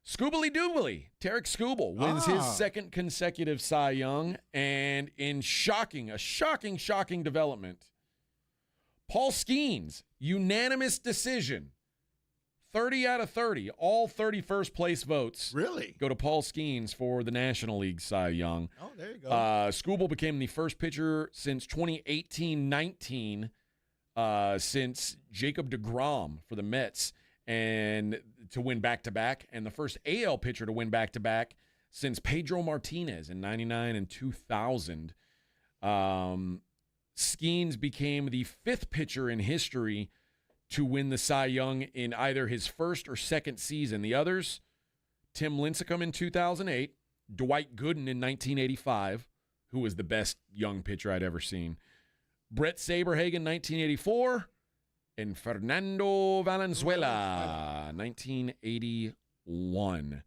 Scoobly Doobly. Tarek Skubal wins his second consecutive Cy Young. And in a shocking development, Paul Skeens, unanimous decision. 30 out of 30, all 31st place votes.
Really?
Go to Paul Skeens for the National League Cy Young.
Oh, there you go.
Skubal became the first pitcher since 2018-19, since Jacob deGrom for the Mets, and to win back-to-back, and the first AL pitcher to win back-to-back since Pedro Martinez in 99 and 2000. Skeens became the 5th pitcher in history to win the Cy Young in either his first or second season. The others, Tim Lincecum in 2008, Dwight Gooden in 1985, who was the best young pitcher I'd ever seen, Brett Saberhagen 1984, and Fernando Valenzuela 1981.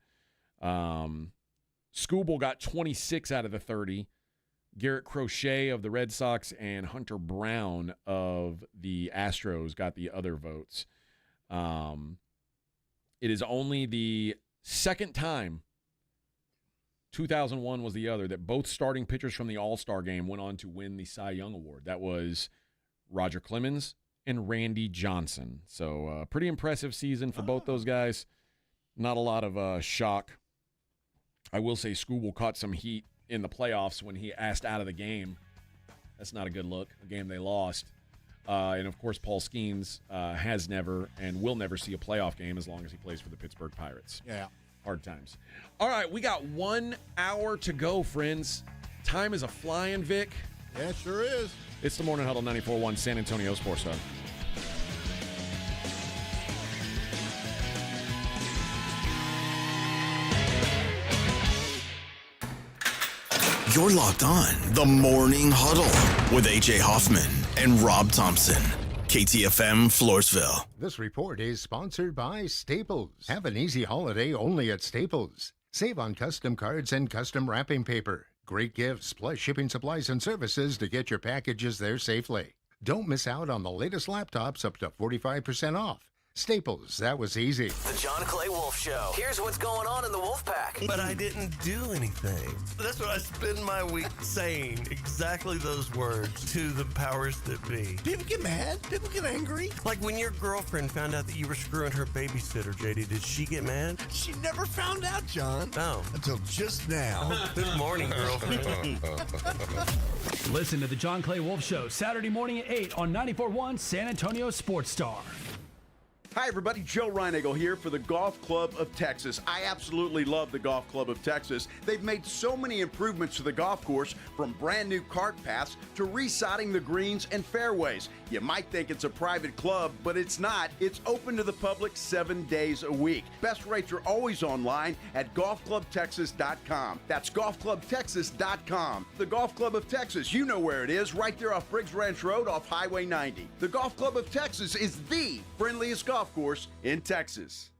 Skubal got 26 out of the 30. Garrett Crochet of the Red Sox and Hunter Brown of the Astros got the other votes. It is only the second time, 2001 was the other, that both starting pitchers from the All-Star game went on to win the Cy Young Award. That was Roger Clemens and Randy Johnson. So pretty impressive season for both those guys. Not a lot of shock. I will say Skubal caught some heat in the playoffs when he asked out of the game. That's not a good look, a game they lost. And, of course, Paul Skeens has never and will never see a playoff game as long as he plays for the Pittsburgh Pirates.
Yeah.
Hard times. All right, we got 1 hour to go, friends. Time is a flying, Vic.
Yeah, it sure is.
It's the Morning Huddle 94.1 San Antonio Sports Star.
You're locked on the Morning Huddle with A.J. Hoffman and Rob Thompson. KTFM Floresville.
This report is sponsored by Staples. Have an easy holiday only at Staples. Save on custom cards and custom wrapping paper. Great gifts plus shipping supplies and services to get your packages there safely. Don't miss out on the latest laptops up to 45% off. Staples, that was easy.
The John Clay Wolf Show. Here's what's going on in the Wolf Pack.
But I didn't do anything. That's what I spend my week saying, exactly those words to the powers that be. People get mad. People get angry. Like when your girlfriend found out that you were screwing her babysitter, JD, did she get mad? She never found out, John. No. Until just now. Good morning, girlfriend.
Listen to the John Clay Wolf Show, Saturday morning at 8 on 94.1 San Antonio Sports Star.
Hi, everybody. Joe Reinagle here for the Golf Club of Texas. I absolutely love the Golf Club of Texas. They've made so many improvements to the golf course, from brand new cart paths to resodding the greens and fairways. You might think it's a private club, but it's not. It's open to the public 7 days a week. Best rates are always online at golfclubtexas.com. That's golfclubtexas.com. The Golf Club of Texas, you know where it is, right there off Briggs Ranch Road off Highway 90. The Golf Club of Texas is the friendliest golf course in Texas.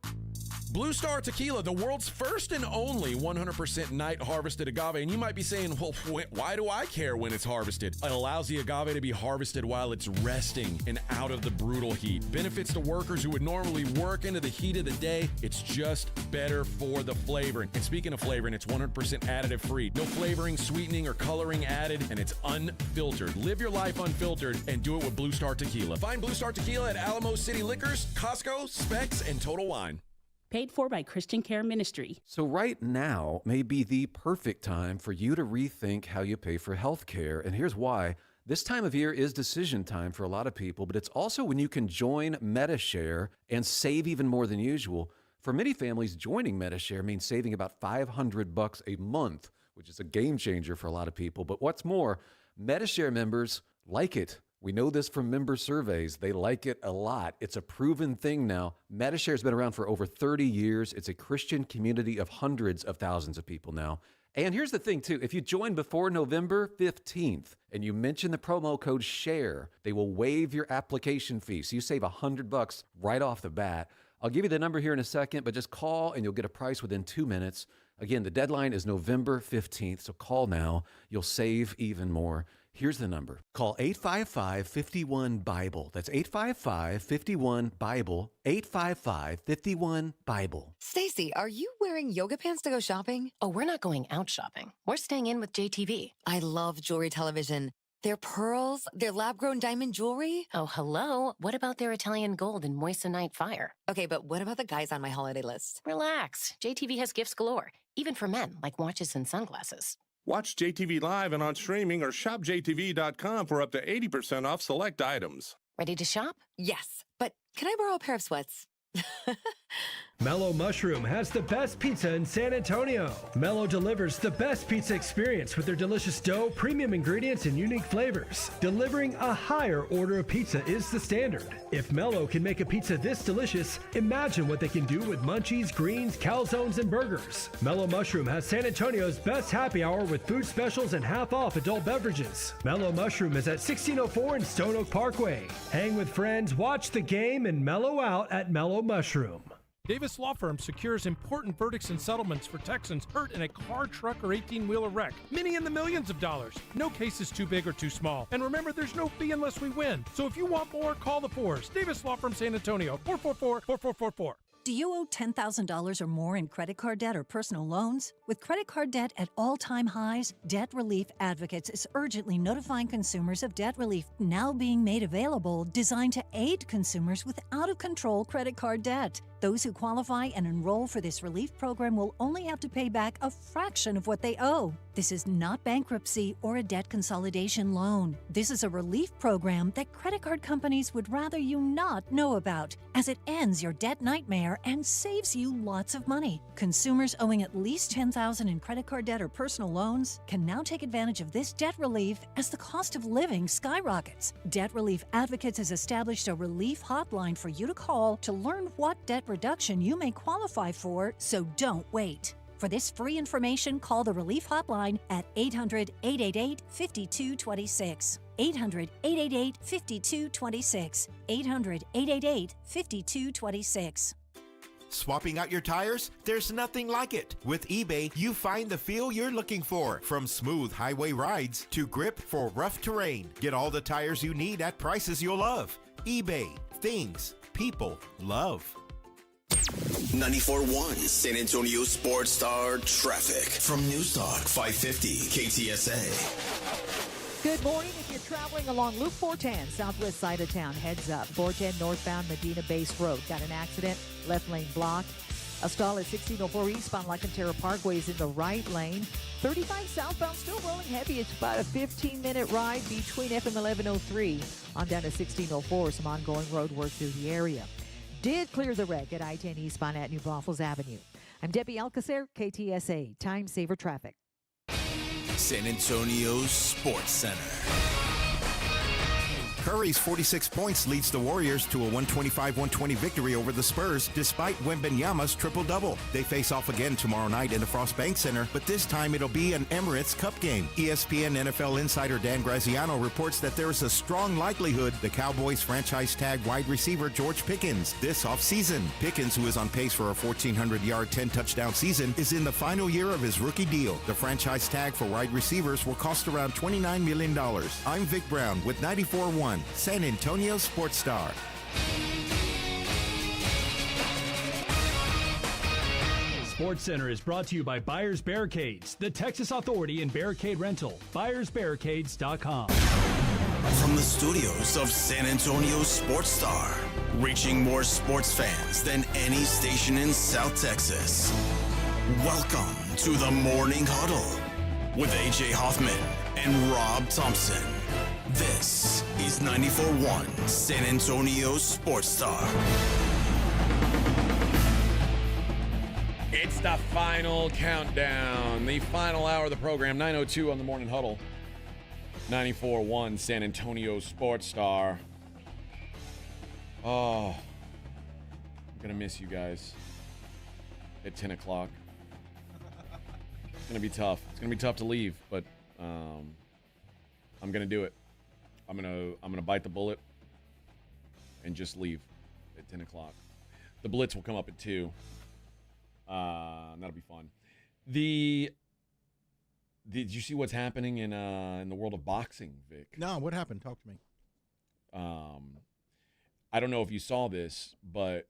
Blue Star Tequila, the world's first and only 100% night harvested agave. And you might be saying, well, why do I care when it's harvested? It allows the agave to be harvested while it's resting and out of the brutal heat. Benefits to workers who would normally work into the heat of the day. It's just better for the flavoring. And speaking of flavoring, it's 100% additive free. No flavoring, sweetening, or coloring added, and it's unfiltered. Live your life unfiltered and do it with Blue Star Tequila. Find Blue Star Tequila at Alamo City Liquors, Costco, Specs, and Total Wine.
Paid for by Christian Care Ministry.
So right now may be the perfect time for you to rethink how you pay for health care. And here's why. This time of year is decision time for a lot of people, but it's also when you can join MediShare and save even more than usual. For many families, joining MediShare means saving about $500 a month, which is a game changer for a lot of people. But what's more, MediShare members like it. We know this from member surveys. They like it a lot. It's a proven thing now. MediShare has been around for over 30 years. It's a Christian community of hundreds of thousands of people now. And here's the thing, too. If you join before November 15th and you mention the promo code SHARE, they will waive your application fee. So you save $100 right off the bat. I'll give you the number here in a second, but just call and you'll get a price within 2 minutes. Again, the deadline is November 15th, so call now. You'll save even more. Here's the number. Call 855-51-BIBLE. That's 855-51-BIBLE. 855-51-BIBLE.
Stacy, are you wearing yoga pants to go shopping?
Oh, we're not going out shopping. We're staying in with JTV.
I love jewelry television. Their pearls, their lab-grown diamond jewelry.
Oh, hello. What about their Italian gold and moissanite fire?
Okay, but what about the guys on my holiday list?
Relax. JTV has gifts galore, even for men, like watches and sunglasses.
Watch JTV live and on streaming or shopjtv.com for up to 80% off select items.
Ready to shop?
Yes, but can I borrow a pair of sweats?
Mellow Mushroom has the best pizza in San Antonio. Mellow delivers the best pizza experience with their delicious dough, premium ingredients, and unique flavors. Delivering a higher order of pizza is the standard. If Mellow can make a pizza this delicious, imagine what they can do with munchies, greens, calzones, and burgers. Mellow Mushroom has San Antonio's best happy hour with food specials and half-off adult beverages. Mellow Mushroom is at 1604 in Stone Oak Parkway. Hang with friends, watch the game, and mellow out at Mellow Mushroom.
Davis Law Firm secures important verdicts and settlements for Texans hurt in a car, truck, or 18-wheeler wreck. Many in the millions of dollars. No case is too big or too small. And remember, there's no fee unless we win. So if you want more, call the Fours. Davis Law Firm San Antonio, 444-4444.
Do you owe $10,000 or more in credit card debt or personal loans? With credit card debt at all-time highs, Debt Relief Advocates is urgently notifying consumers of debt relief now being made available, designed to aid consumers with out-of-control credit card debt. Those who qualify and enroll for this relief program will only have to pay back a fraction of what they owe. This is not bankruptcy or a debt consolidation loan. This is a relief program that credit card companies would rather you not know about, as it ends your debt nightmare and saves you lots of money. Consumers owing at least $10,000 in credit card debt or personal loans can now take advantage of this debt relief as the cost of living skyrockets. Debt Relief Advocates has established a relief hotline for you to call to learn what debt reduction you may qualify for, so don't wait. For this free information, call the Relief Hotline at 800-888-5226. 800-888-5226. 800-888-5226.
Swapping out your tires? There's nothing like it. With eBay, you find the feel you're looking for. From smooth highway rides to grip for rough terrain. Get all the tires you need at prices you'll love. eBay. Things people love.
94.1 San Antonio Sports Star Traffic from News Talk 550 KTSA.
Good morning. If you're traveling along Loop 410, southwest side of town, heads up. 410 northbound Medina Base Road. Got an accident, left lane blocked. A stall at 1604 eastbound Lacantera Parkway is in the right lane. 35 southbound still rolling heavy. It's about a 15-minute ride between FM 1103 on down to 1604. Some ongoing road work through the area. Did clear the wreck at I-10 eastbound at New Braunfels Avenue. I'm Debbie Alcacer, KTSA, Time Saver Traffic.
San Antonio Sports Center.
Curry's 46 points leads the Warriors to a 125-120 victory over the Spurs despite Wembanyama's triple-double. They face off again tomorrow night in the Frost Bank Center, but this time it'll be an Emirates Cup game. ESPN NFL insider Dan Graziano reports that there is a strong likelihood the Cowboys franchise tag wide receiver George Pickens this offseason. Pickens, who is on pace for a 1,400-yard, 10-touchdown season, is in the final year of his rookie deal. The franchise tag for wide receivers will cost around $29 million. I'm Vic Brown with 94.1. San Antonio Sports Star.
Sports Center is brought to you by Buyers Barricades, the Texas Authority in Barricade Rental. BuyersBarricades.com.
From the studios of San Antonio Sports Star, reaching more sports fans than any station in South Texas. Welcome to the Morning Huddle with AJ Hoffman and Rob Thompson. This is 94.1 San Antonio Sports Star.
It's the final countdown, the final hour of the program, 9:02 on the Morning Huddle. 94.1 San Antonio Sports Star. Oh, I'm going to miss you guys at 10 o'clock. It's going to be tough. It's going to be tough to leave, but I'm going to do it. I'm gonna bite the bullet and just leave at 10 o'clock. The Blitz will come up at 2. That'll be fun. Did you see what's happening in the world of boxing, Vic?
No, what happened? Talk to me.
I don't know if you saw this, but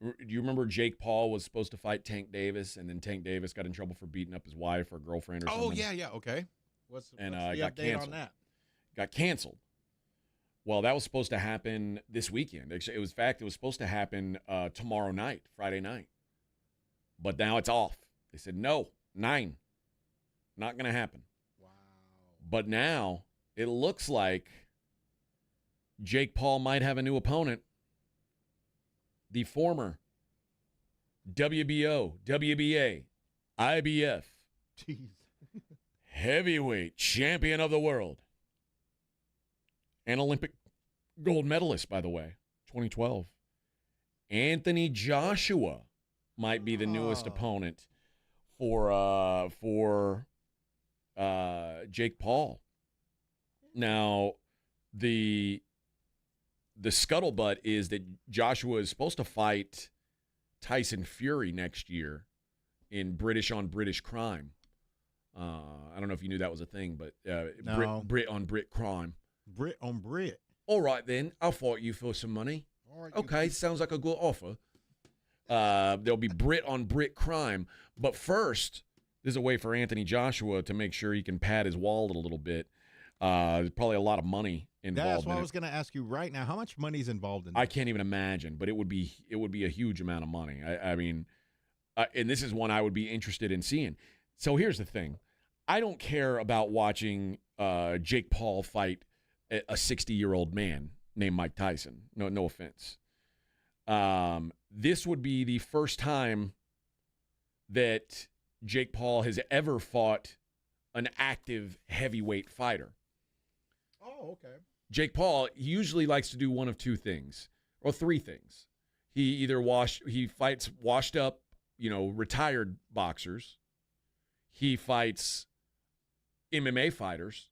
do you remember Jake Paul was supposed to fight Tank Davis, and then Tank Davis got in trouble for beating up his wife or girlfriend or something?
Oh, yeah, okay. What's the
got
update
canceled.
on that?
Got canceled. Well, that was supposed to happen this weekend. It was supposed to happen tomorrow night, Friday night. But now it's off. They said, no, 9. Not going to happen. Wow. But now it looks like Jake Paul might have a new opponent. The former WBO, WBA, IBF,
Jeez.
heavyweight champion of the world, and Olympic gold medalist, by the way, 2012. Anthony Joshua might be the newest opponent for Jake Paul. Now, the scuttlebutt is that Joshua is supposed to fight Tyson Fury next year in British on British crime. I don't know if you knew that was a thing, but
No.
Brit on Brit crime.
Brit on Brit.
All right, then. I'll fight you for some money.
All right,
Okay, sounds like a good offer. There'll be Brit on Brit crime. But first, there's a way for Anthony Joshua to make sure he can pad his wallet a little bit. There's probably a lot of money involved
That's what
in
I
it.
was going to ask you right now. How much money is involved in
I
this?
can't even imagine, but it would be a huge amount of money. I mean, and this is one I would be interested in seeing. So here's the thing. I don't care about watching Jake Paul fight a 60-year-old man named Mike Tyson. No offense. This would be the first time that Jake Paul has ever fought an active heavyweight fighter.
Oh, okay.
Jake Paul usually likes to do one of two things, or three things. He fights washed up, retired boxers. He fights MMA fighters,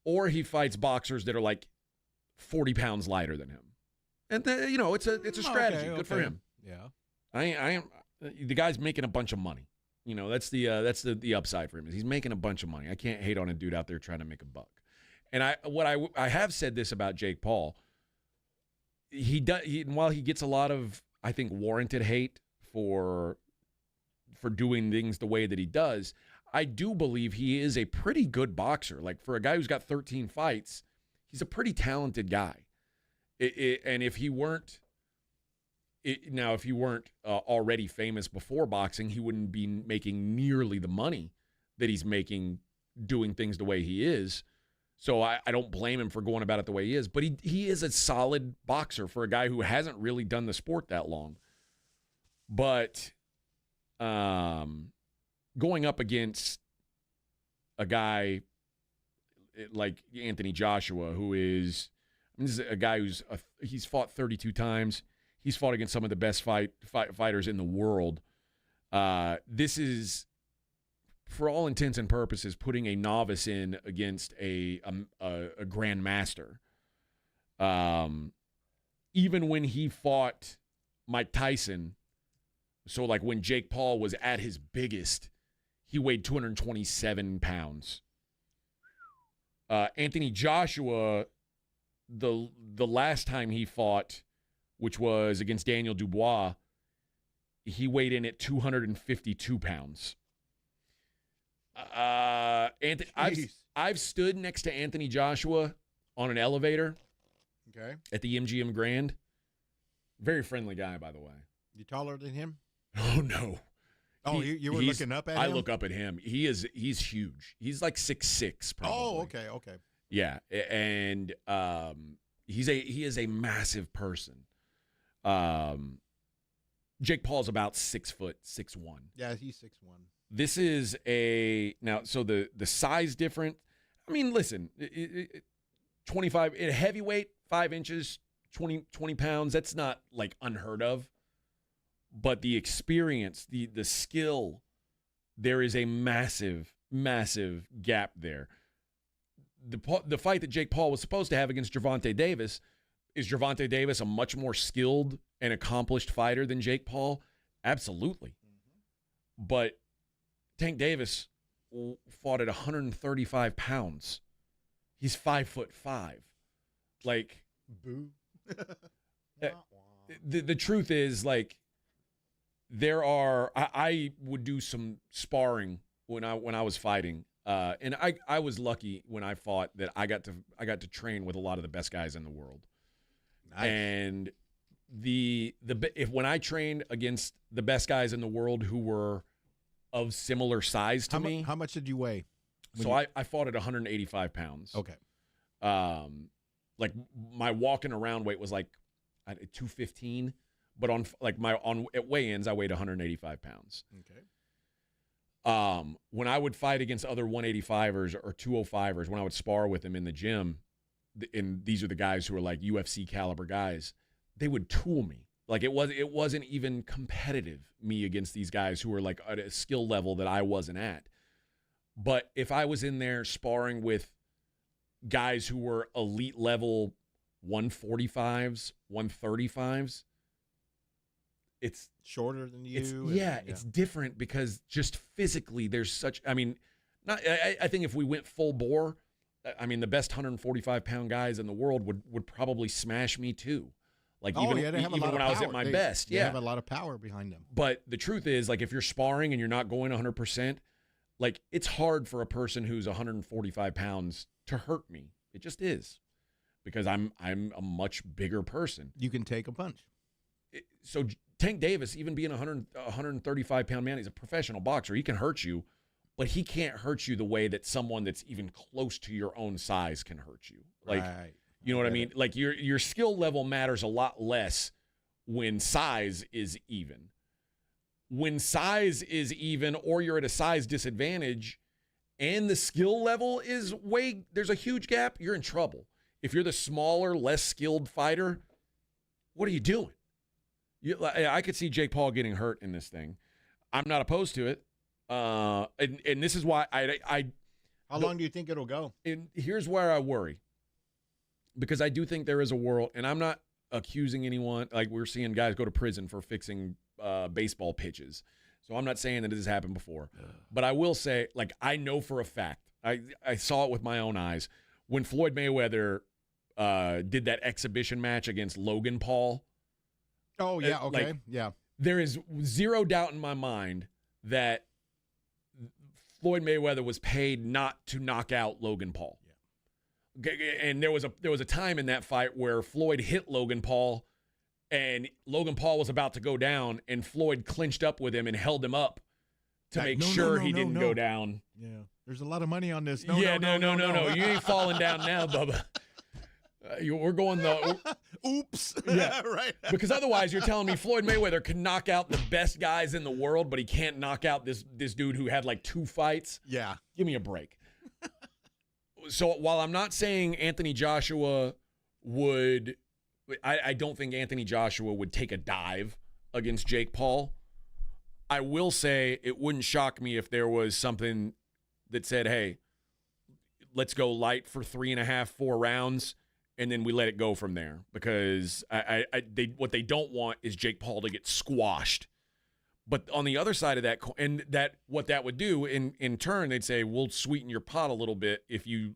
or he fights boxers that are like 40 pounds lighter than him. And it's a strategy.
Okay,
Good for
okay.
him.
Yeah.
I am the guy's making a bunch of money. That's the upside for him. Is he's making a bunch of money. I can't hate on a dude out there trying to make a buck. And I have said this about Jake Paul. While he gets a lot of, I think, warranted hate for doing things the way that he does, I do believe he is a pretty good boxer. Like, for a guy who's got 13 fights, he's a pretty talented guy. And if he weren't already famous before boxing, he wouldn't be making nearly the money that he's making doing things the way he is. So I don't blame him for going about it the way he is. But he is a solid boxer for a guy who hasn't really done the sport that long. But going up against a guy like Anthony Joshua, who is – this is a guy he's fought 32 times. He's fought against some of the best fighters in the world. This is, for all intents and purposes, putting a novice in against a grandmaster. Even when he fought Mike Tyson, so like when Jake Paul was at his biggest, he weighed 227 pounds. Anthony Joshua, the last time he fought, which was against Daniel Dubois, he weighed in at 252 pounds. I've stood next to Anthony Joshua on an elevator.
Okay.
At the MGM Grand. Very friendly guy, by the way.
You taller than him?
Oh, no.
Oh, you were looking up at him?
I look up at him. He's huge. He's like 6'6", probably.
Oh, okay.
Yeah, and he is a massive person. Jake Paul's about 6 foot, 6'1".
Yeah, he's 6'1".
This is so the size different. I mean, listen, 25 heavyweight, 5 inches, 20 pounds. That's not like unheard of. But the experience, the skill, there is a massive, massive gap there. The fight that Jake Paul was supposed to have against Gervonta Davis, is Gervonta Davis a much more skilled and accomplished fighter than Jake Paul? Absolutely. But Tank Davis fought at 135 pounds. He's 5'5". Like,
boo.
The truth is, like, I would do some sparring when I was fighting. And I was lucky when I fought that I got to train with a lot of the best guys in the world. Nice. And when I trained against the best guys in the world who were of similar size to me.
How much did you weigh?
So I fought at 185 pounds.
Okay.
Like my walking around weight was like 215, But at weigh-ins, I weighed 185 pounds.
Okay.
When I would fight against other 185ers or 205ers, when I would spar with them in the gym, and these are the guys who are like UFC caliber guys, they would tool me. Like it wasn't even competitive, me against these guys who were like at a skill level that I wasn't at. But if I was in there sparring with guys who were elite level 145s, 135s, it's
shorter than you.
It's different because just physically there's such, I think if we went full bore, the best 145-pound guys in the world would probably smash me too. Like even when I was at my best.
They have a lot of power behind them.
But the truth is, like, if you're sparring and you're not going 100%, like, it's hard for a person who's 145 pounds to hurt me. It just is, because I'm a much bigger person.
You can take a punch.
So Tank Davis, even being a 135-pound man, he's a professional boxer. He can hurt you, but he can't hurt you the way that someone that's even close to your own size can hurt you. Like,
right.
You know what I mean? Like, your skill level matters a lot less when size is even. When size is even, or you're at a size disadvantage and the skill level is there's a huge gap, you're in trouble. If you're the smaller, less skilled fighter, what are you doing? I could see Jake Paul getting hurt in this thing. I'm not opposed to it. And this is why
How long do you think it'll go?
And here's where I worry. Because I do think there is a world, and I'm not accusing anyone. Like, we're seeing guys go to prison for fixing baseball pitches. So I'm not saying that this has happened before. But I will say, like, I know for a fact, I saw it with my own eyes, when Floyd Mayweather did that exhibition match against Logan Paul.
Oh, yeah, okay, yeah.
There is zero doubt in my mind that Floyd Mayweather was paid not to knock out Logan Paul. And there was a time in that fight where Floyd hit Logan Paul, and Logan Paul was about to go down, and Floyd clinched up with him and held him up to make sure he didn't go down.
Yeah, there's a lot of money on this.
No. You ain't falling down now, Bubba. We're going the
oops.
Yeah,
right.
Because otherwise, you're telling me Floyd Mayweather can knock out the best guys in the world, but he can't knock out this dude who had like 2 fights.
Yeah,
give me a break. So while I'm not saying Anthony Joshua would, I don't think Anthony Joshua would take a dive against Jake Paul. I will say it wouldn't shock me if there was something that said, hey, let's go light for 3.5, 4 rounds, and then we let it go from there. Because what they don't want is Jake Paul to get squashed. But on the other side of that, and what that would do in turn, they'd say, we'll sweeten your pot a little bit if you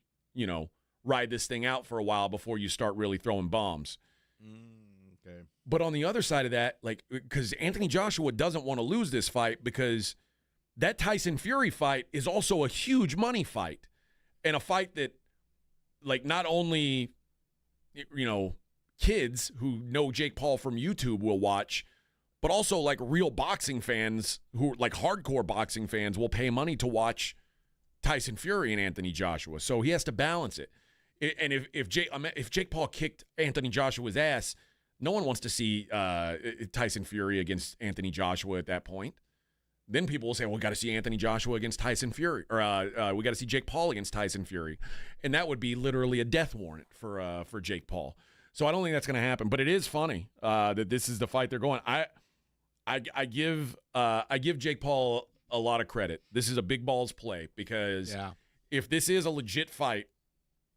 ride this thing out for a while before you start really throwing bombs.
Okay.
But on the other side of that, like, because Anthony Joshua doesn't want to lose this fight, because that Tyson Fury fight is also a huge money fight, and a fight that, like, not only, kids who know Jake Paul from YouTube will watch, but also, like, real boxing fans who, like, hardcore boxing fans will pay money to watch Tyson Fury and Anthony Joshua. So he has to balance it. And if Jake Paul kicked Anthony Joshua's ass, no one wants to see Tyson Fury against Anthony Joshua at that point. Then people will say, well, we got to see Anthony Joshua against Tyson Fury, or we got to see Jake Paul against Tyson Fury. And that would be literally a death warrant for Jake Paul. So I don't think that's going to happen. But it is funny that this is the fight they're going. I give Jake Paul a lot of credit. This is a big balls play, because if this is a legit fight,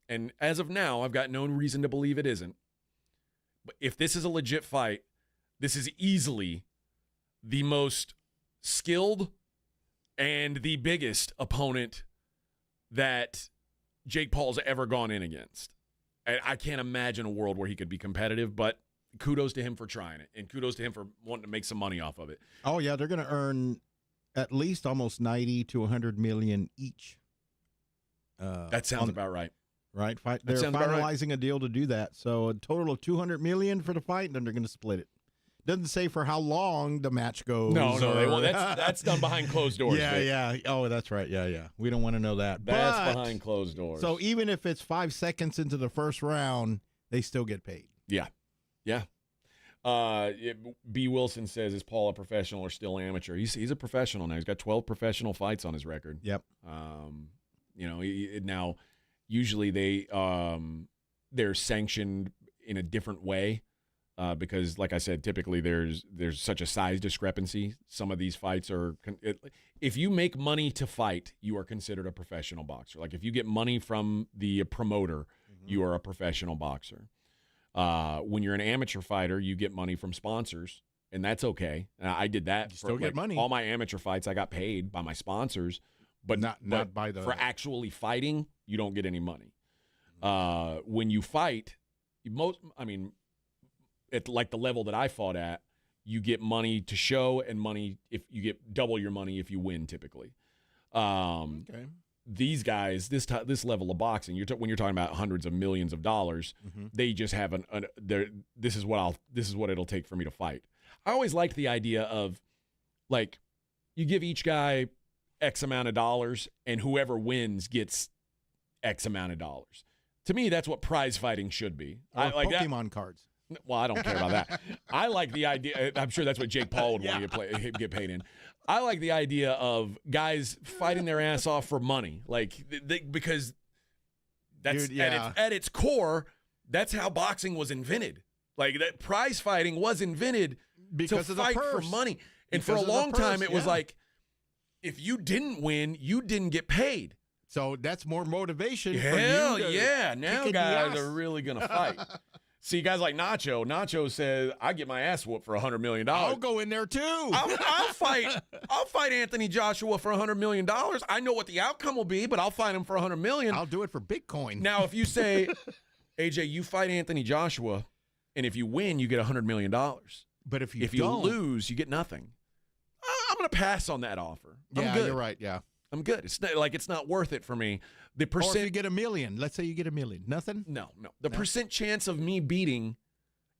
and as of now, I've got no reason to believe it isn't, but if this is a legit fight, this is easily the most skilled and the biggest opponent that Jake Paul's ever gone in against. And I can't imagine a world where he could be competitive, but kudos to him for trying it, and kudos to him for wanting to make some money off of it.
Oh, yeah, they're going to earn at least almost 90 to 100 million each.
That sounds about right.
Right? They're finalizing a deal to do that. So a total of 200 million for the fight, and then they're going to split it. Doesn't say for how long the match goes.
No, that's done behind closed doors.
Yeah. Oh, that's right. Yeah. We don't want to know that.
That's behind closed doors.
So even if it's 5 seconds into the first round, they still get paid.
Yeah. B. Wilson says, is Paul a professional or still amateur? He's a professional now. He's got 12 professional fights on his record.
Yep.
Now usually they're sanctioned in a different way because, like I said, typically there's such a size discrepancy. Some of these fights are if you make money to fight, you are considered a professional boxer. Like if you get money from the promoter, you are a professional boxer. When you're an amateur fighter, you get money from sponsors, and that's okay. I did that.
You still get money.
All my amateur fights, I got paid by my sponsors, but
not by the.
For actually fighting, you don't get any money. When you fight, at like the level that I fought at, you get money to show and money if you get double your money if you win typically.
Okay.
These guys, this level of boxing, when you're talking about hundreds of millions of dollars, they just have this is what it'll take for me to fight. I always liked the idea of like you give each guy X amount of dollars and whoever wins gets X amount of dollars. To me, that's what prize fighting should be.
Or Pokemon cards.
Well, I don't care about that. I like the idea. I'm sure that's what Jake Paul would want to get paid in. I like the idea of guys fighting their ass off for money, because that's at its core. That's how boxing was invented. Like that, prize fighting was invented
because
to
of the
fight
purse.
for money. And
Because
for a
of the
long time,
purse,
it was like if you didn't win, you didn't get paid.
So that's more motivation.
Hell
for you to
yeah! Now
kick in the
guys
ass.
are really gonna fight. See, guys like Nacho. Nacho says, "I get my ass whooped for $100 million.
I'll go in there too.
I'll fight Anthony Joshua for $100 million. I know what the outcome will be, but I'll fight him for $100 million.
I'll do it for Bitcoin.
Now, if you say, AJ, you fight Anthony Joshua, and if you win, you get $100 million.
But if you
don't, lose, you get nothing. I'm going to pass on that offer. I'm good.
You're right. Yeah.
I'm good. It's not worth it for me. The
Or
percent.
if you get $1 million, let's say you get $1 million, nothing.
No. The percent chance of me beating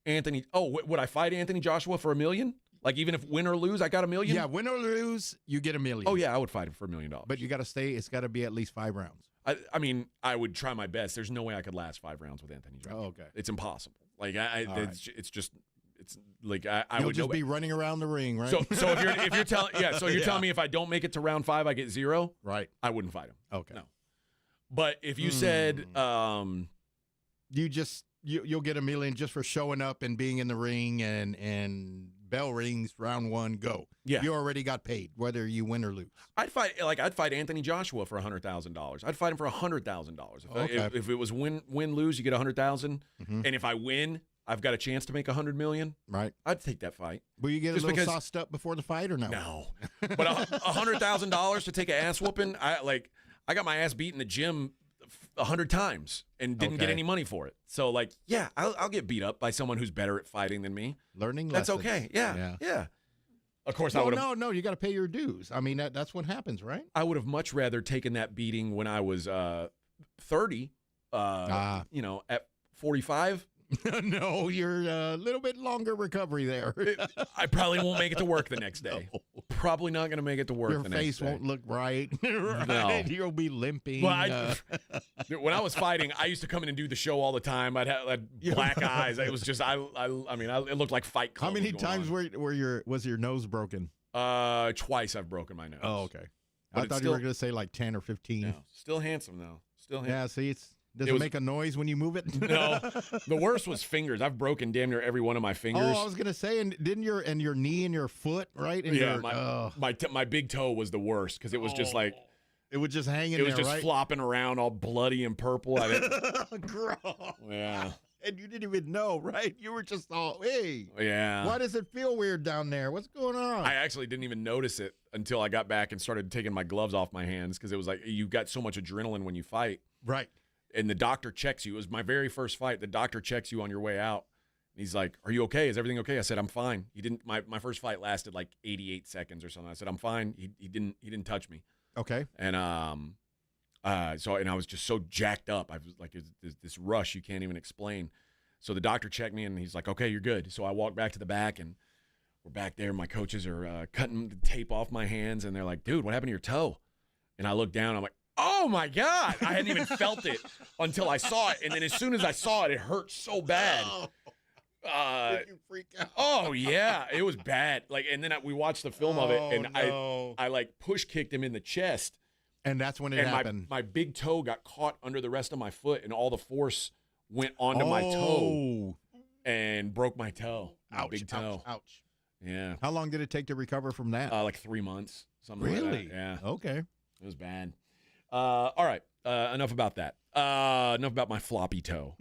Anthony. Oh, would I fight Anthony Joshua for $1 million? Like even if win or lose, I got $1 million.
Yeah, win or lose, you get $1 million.
Oh yeah, I would fight him for $1 million.
But you got to stay. It's got to be at least 5 rounds.
I mean, I would try my best. There's no way I could last 5 rounds with Anthony Joshua.
Oh, okay.
It's impossible. Like it's like I
You'll
would
just be running around the ring, right?
So if you're telling you're telling me if I don't make it to round 5, I get 0.
Right.
I wouldn't fight him.
Okay.
No. But if you said
you'll get $1 million just for showing up and being in the ring and bell rings, round 1, go.
Yeah.
You already got paid, whether you win or lose.
I'd fight Anthony Joshua for $100,000. I'd fight him for $100,000. If it was win lose, you get $100,000, and if I win, I've got a chance to make $100 million.
Right.
I'd take that fight.
Will you get
Just
a little
because-
sauced up before the fight or no?
No. But $100,000 to take an ass whooping, I got my ass beat in the gym 100 times and didn't get any money for it. So I'll get beat up by someone who's better at fighting than me.
Learning
That's
lessons.
okay. Yeah. Of course,
No, you got to pay your dues. I mean, that's what happens, right?
I would have much rather taken that beating when I was 30, at 45.
No, you're a little bit longer recovery there.
I probably won't make it to work the next day. Probably not going to make it to work
Your
the next day.
face won't look right. Right?
No.
You'll be limping.
Well, when I was fighting, I used to come in and do the show all the time. I had black eyes. It was just, it looked like Fight Club.
How many times was your nose broken?
Twice I've broken my nose.
Oh, okay.
But
I thought you were going to say like 10 or 15.
No, still handsome, though. Still handsome.
Yeah, see, does it make a noise when you move it?
No. The worst was fingers. I've broken damn near every one of my fingers.
Oh, I was gonna say, and didn't your knee and your foot, right? And
my big toe was the worst because it was just like
it was just hanging.
It was
there,
just
right?
flopping around all bloody and purple.
Gross.
Yeah.
And you didn't even know, right? You were just all, hey.
Yeah.
Why does it feel weird down there? What's going on?
I actually didn't even notice it until I got back and started taking my gloves off my hands because it was like you got so much adrenaline when you fight.
Right.
And the doctor checks you. It was my very first fight. The doctor checks you on your way out. He's like, "Are you okay? Is everything okay?" I said, "I'm fine." He didn't. My first fight lasted like 88 seconds or something. I said, "I'm fine." He didn't touch me.
Okay.
And I was just so jacked up. I was like, this rush you can't even explain. So the doctor checked me and he's like, "Okay, you're good." So I walked back to the back and we're back there. My coaches are cutting the tape off my hands and they're like, "Dude, what happened to your toe?" And I looked down. I'm like, "Oh my God." I hadn't even felt it until I saw it. And then as soon as I saw it, it hurt so bad.
Did you freak out?
Oh yeah, it was bad. Like, and then we watched the film of it, and
no.
I like push kicked him in the chest,
and that's when it happened.
My big toe got caught under the rest of my foot, and all the force went onto my toe and broke my toe.
Ouch!
Big toe.
Ouch!
Yeah.
How long did it take to recover from that?
Like 3 months. Something like that. Yeah.
Okay.
It was bad. All right. Enough about that. Enough about my floppy toe.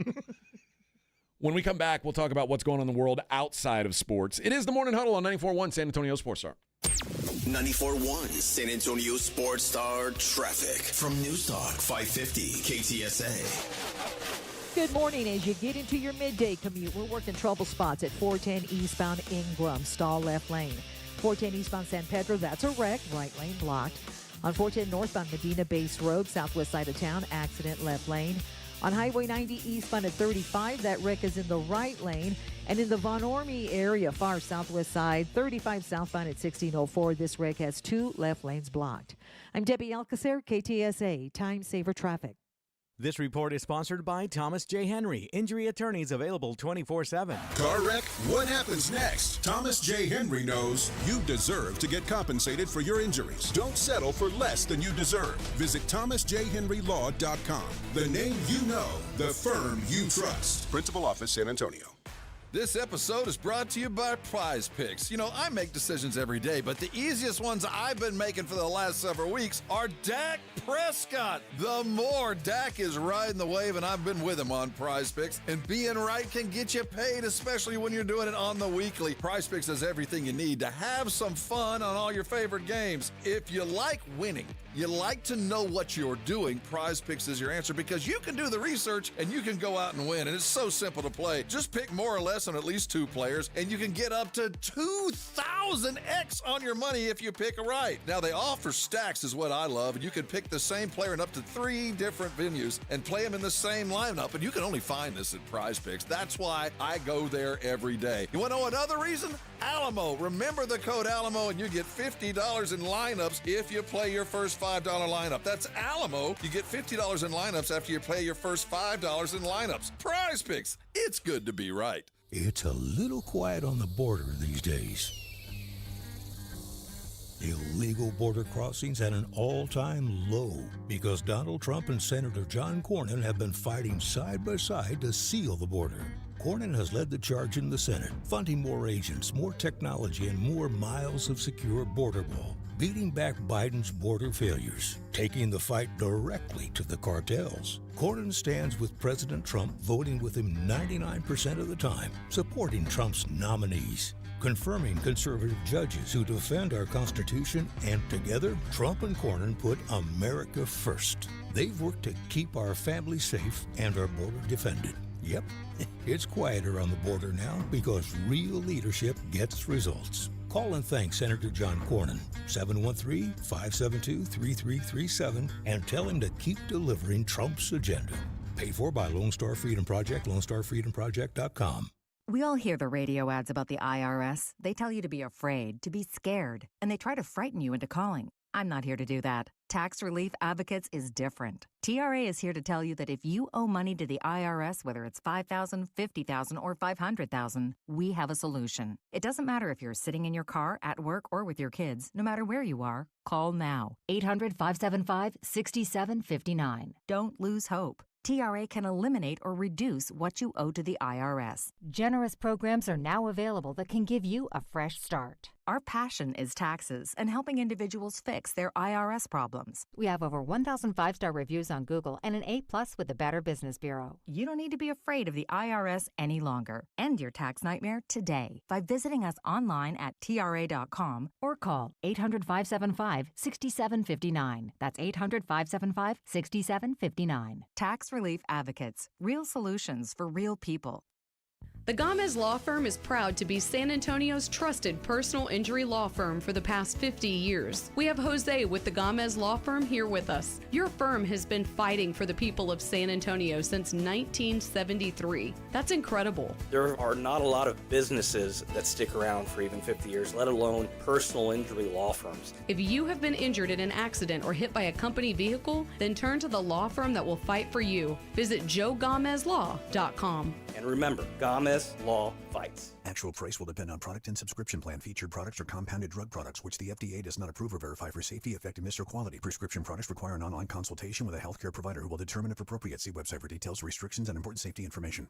When we come back, we'll talk about what's going on in the world outside of sports. It is the Morning Huddle on 94.1 San Antonio Sports Star.
94.1 San Antonio Sports Star traffic from News Talk 550 KTSA.
Good morning. As you get into your midday commute, we're working trouble spots at 410 eastbound Ingram, stall left lane. 410 eastbound San Pedro, that's a wreck, right lane blocked. On 410 northbound Medina Base Road, southwest side of town, accident left lane. On Highway 90 eastbound at 35, that wreck is in the right lane. And in the Von Ormy area, far southwest side, 35 southbound at 1604, this wreck has 2 left lanes blocked. I'm Debbie Alcacer, KTSA, Time Saver Traffic.
This report is sponsored by Thomas J. Henry, injury attorneys available 24/7.
Car wreck? What happens next? Thomas J. Henry knows you deserve to get compensated for your injuries. Don't settle for less than you deserve. Visit thomasjhenrylaw.com. The name you know, the firm you trust. Principal Office, San Antonio.
This episode is brought to you by Prize Picks. You know, I make decisions every day, but the easiest ones I've been making for the last several weeks are Dak Prescott. The more Dak is riding the wave, and I've been with him on Prize Picks, and being right can get you paid, especially when you're doing it on the weekly. Prize Picks has everything you need to have some fun on all your favorite games. If you like winning, you like to know what you're doing, Prize Picks is your answer because you can do the research and you can go out and win, and it's so simple to play. Just pick more or less on at least 2 players, and you can get up to 2,000x on your money if you pick a right. Now, they offer stacks is what I love, and you can pick the same player in up to 3 different venues and play them in the same lineup, and you can only find this at Prize Picks. That's why I go there every day. You want to know another reason? Alamo. Remember the code Alamo, and you get $50 in lineups if you play your first $5 lineup. That's Alamo. You get $50 in lineups after you play your first $5 in lineups. Prize Picks. It's good to be right.
It's a little quiet on the border these days. Illegal border crossings at an all-time low because Donald Trump and Senator John Cornyn have been fighting side by side to seal the border. Cornyn has led the charge in the Senate, funding more agents, more technology, and more miles of secure border wall, beating back Biden's border failures, taking the fight directly to the cartels. Cornyn stands with President Trump, voting with him 99% of the time, supporting Trump's nominees, confirming conservative judges who defend our Constitution, and together, Trump and Cornyn put America first. They've worked to keep our families safe and our border defended. Yep, it's quieter on the border now because real leadership gets results. Call and thank Senator John Cornyn, 713-572-3337, and tell him to keep delivering Trump's agenda. Paid for by Lone Star Freedom Project, LoneStarFreedomProject.com.
We all hear the radio ads about the IRS. They tell you to be afraid, to be scared, and they try to frighten you into calling. I'm not here to do that. Tax Relief Advocates is different. TRA is here to tell you that if you owe money to the IRS, whether it's $5,000, $50,000, or $500,000, we have a solution. It doesn't matter if you're sitting in your car, at work, or with your kids. No matter where you are, call now. 800-575-6759. Don't lose hope. TRA can eliminate or reduce what you owe to the IRS. Generous programs are now available that can give you a fresh start. Our passion is taxes and helping individuals fix their IRS problems. We have over 1,000 5-star reviews on Google and an A+ with the Better Business Bureau. You don't need to be afraid of the IRS any longer. End your tax nightmare today by visiting us online at TRA.com or call 800-575-6759. That's 800-575-6759. Tax Relief Advocates. Real solutions for real people.
The Gomez Law Firm is proud to be San Antonio's trusted personal injury law firm for the past 50 years. We have Jose with the Gomez Law Firm here with us. Your firm has been fighting for the people of San Antonio since 1973. That's incredible.
There are not a lot of businesses that stick around for even 50 years, let alone personal injury law firms.
If you have been injured in an accident or hit by a company vehicle, then turn to the law firm that will fight for you. Visit joegomezlaw.com.
And remember, Gomez HMS Law Fights.
Actual price will depend on product and subscription plan. Featured products are compounded drug products, which the FDA does not approve or verify for safety, effectiveness, or quality. Prescription products require an online consultation with a healthcare provider who will determine if appropriate. See website for details, restrictions, and important safety information.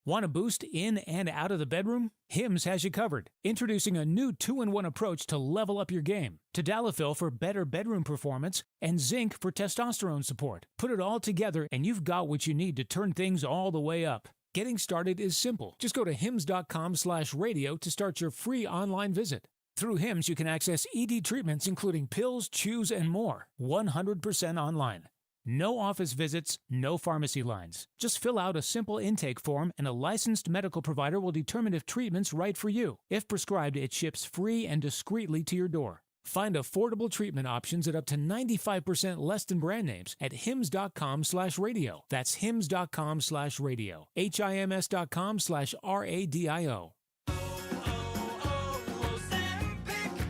Want a boost in and out of the bedroom? Hims has you covered. Introducing a new 2-in-1 approach to level up your game. Tadalafil for better bedroom performance and zinc for testosterone support. Put it all together and you've got what you need to turn things all the way up. Getting started is simple. Just go to hims.com/radio to start your free online visit. Through Hims, you can access ED treatments including pills, chews, and more. 100% online. No office visits, no pharmacy lines. Just fill out a simple intake form and a licensed medical provider will determine if treatment's right for you. If prescribed, it ships free and discreetly to your door. Find affordable treatment options at up to 95% less than brand names at hims.com/radio. That's hims.com/radio. HIMS.com/RADIO.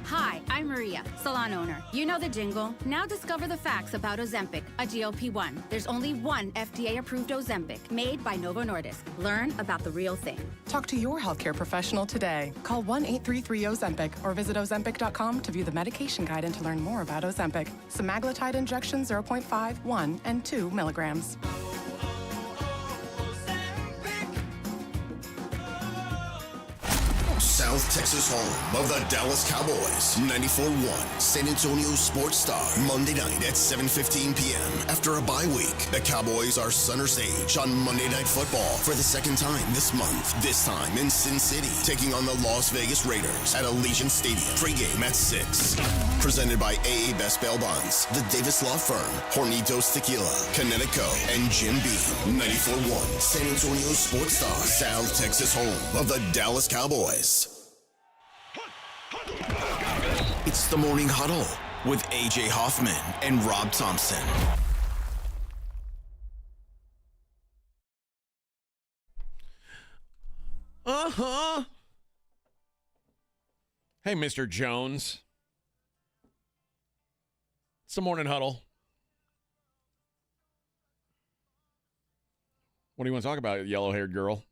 Hi, I'm Maria, salon owner. You know the jingle. Now discover the facts about Ozempic, a GLP-1. There's only one FDA-approved Ozempic, made by Novo Nordisk. Learn about the real thing.
Talk to your healthcare professional today. Call 1-833-OZEMPIC or visit Ozempic.com to view the medication guide and to learn more about Ozempic. Semaglutide injection 0.5, 1, and 2 milligrams.
South Texas home of the Dallas Cowboys. 94.1 San Antonio Sports Star. Monday night at 7:15 p.m. After a bye week, the Cowboys are center stage on Monday Night Football for the second time this month. This time in Sin City, taking on the Las Vegas Raiders at Allegiant Stadium. Pre-game at 6. Presented by AA Best Bail Bonds, the Davis Law Firm, Hornitos Tequila, Connecticut, and Jim Beam. 94.1 San Antonio Sports Star. South Texas home of the Dallas Cowboys. It's the Morning Huddle with A.J. Hoffman and Rob Thompson.
Uh-huh. Hey, Mr. Jones. It's the Morning Huddle. What do you want to talk about, yellow-haired girl?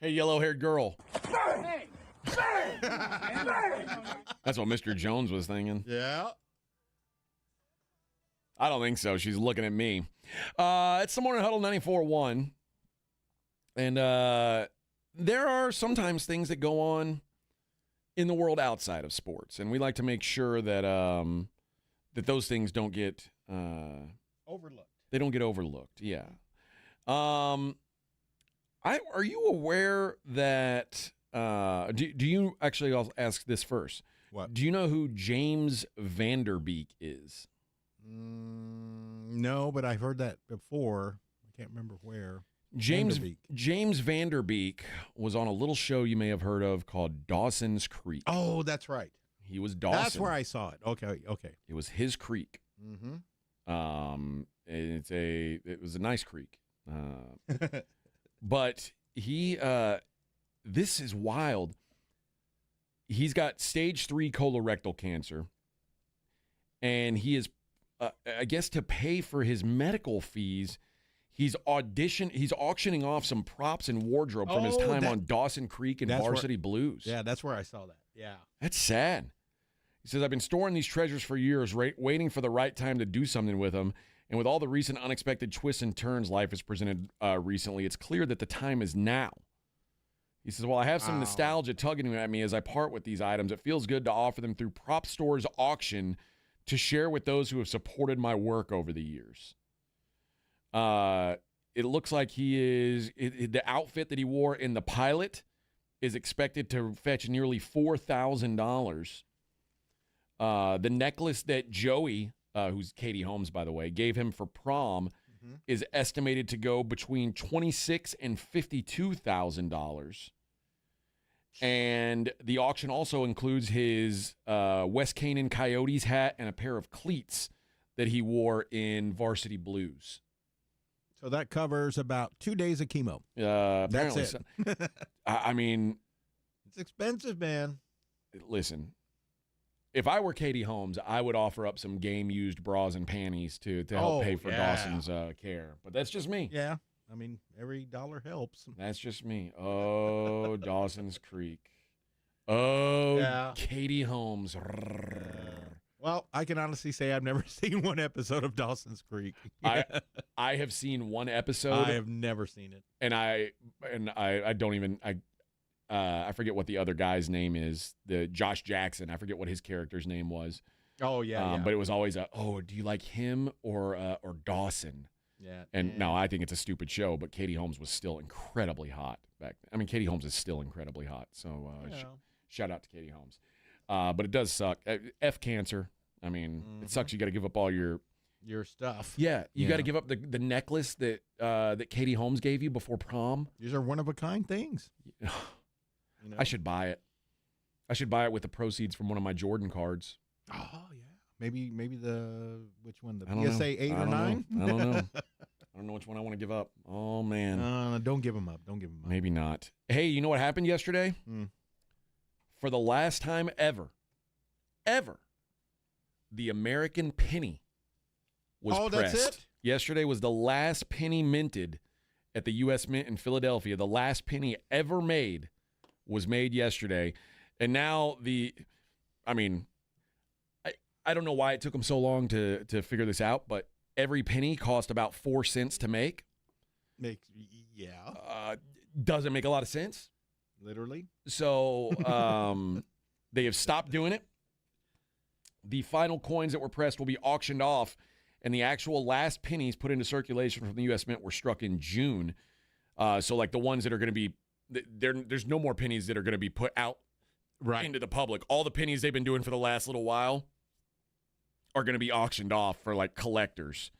Hey, yellow-haired girl. That's what Mr. Jones was thinking.
Yeah.
I don't think so. She's looking at me. It's the Morning Huddle 94.1. And there are sometimes things that go on in the world outside of sports. And we like to make sure that that those things don't get
overlooked.
They don't get overlooked, yeah. Are you aware that do you actually, I'll ask this first.
What?
Do you know who James Vanderbeek is?
No, but I've heard that before. I can't remember where.
James Vanderbeek was on a little show you may have heard of called Dawson's Creek.
Oh, that's right.
He was Dawson.
That's where I saw it. Okay.
It was his creek.
Mm-hmm.
It was a nice creek. But he, this is wild. He's got stage 3 colorectal cancer, and he is, I guess, to pay for his medical fees, he's auctioning off some props and wardrobe from his time on Dawson Creek and Varsity Blues.
Yeah, that's where I saw that. Yeah.
That's sad. He says, I've been storing these treasures for years, waiting for the right time to do something with them. And with all the recent unexpected twists and turns life has presented recently, it's clear that the time is now. He says, well, I have some nostalgia tugging at me as I part with these items. It feels good to offer them through Prop Store's auction to share with those who have supported my work over the years. It looks like the outfit that he wore in the pilot is expected to fetch nearly $4,000. The necklace that Joey, who's Katie Holmes, by the way, gave him for prom is estimated to go between $26,000 and $52,000. And the auction also includes his West Canaan Coyotes hat and a pair of cleats that he wore in Varsity Blues.
So that covers about 2 days of chemo.
Apparently.
That's it.
I mean,
it's expensive, man.
Listen, if I were Katie Holmes, I would offer up some game-used bras and panties to help pay for Dawson's care. But that's just me.
Yeah. I mean, every dollar helps.
That's just me. Oh, Dawson's Creek. Oh,
Yeah.
Katie Holmes.
Well, I can honestly say I've never seen one episode of Dawson's Creek.
I have seen one episode.
I have never seen it.
And I don't even I forget what the other guy's name is. The Josh Jackson. I forget what his character's name was.
Oh yeah,
But it was always do you like him or Dawson?
Yeah.
And no, I think it's a stupid show, but Katie Holmes was still incredibly hot back then. I mean, Katie Holmes is still incredibly hot. So shout out to Katie Holmes. But it does suck. F cancer. I mean, it sucks. You got to give up all your
stuff.
Yeah, you got to give up the necklace that Katie Holmes gave you before prom.
These are one of a kind things.
I should buy it. I should buy it with the proceeds from one of my Jordan cards.
Oh yeah, maybe which one? The
I don't
PSA
know.
8 or 9?
I don't know. I don't know which one I want to give up. Oh man,
don't give them up. Don't give them up.
Maybe not. Hey, you know what happened yesterday? For the last time ever, the American penny was pressed.
That's it?
Yesterday was the last penny minted at the U.S. Mint in Philadelphia. The last penny ever made was made yesterday. And now I don't know why it took them so long to figure this out, but every penny cost about 4 cents to make. Doesn't make a lot of sense.
Literally.
So they have stopped doing it. The final coins that were pressed will be auctioned off, and the actual last pennies put into circulation from the U.S. Mint were struck in June. So like the ones that are going to be there's no more pennies that are going to be put out into the public. All the pennies they've been doing for the last little while are going to be auctioned off for like collectors.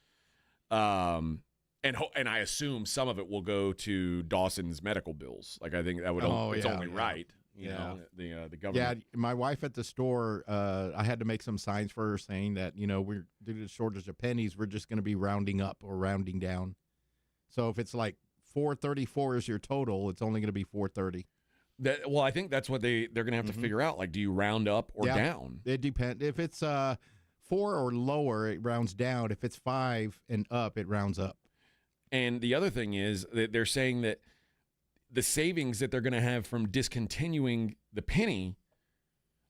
And I assume some of it will go to Dawson's medical bills. Like I think that would it's only right. You know, the government.
Yeah, my wife at the store, I had to make some signs for her saying that, we're due to the shortage of pennies, we're just going to be rounding up or rounding down. So if it's like 434 is your total, it's only going to be 430.
Well, I think that's what they're going to have to figure out. Like, do you round up or down?
It depends. If it's 4 or lower, it rounds down. If it's 5 and up, it rounds up.
And the other thing is that they're saying that the savings that they're going to have from discontinuing the penny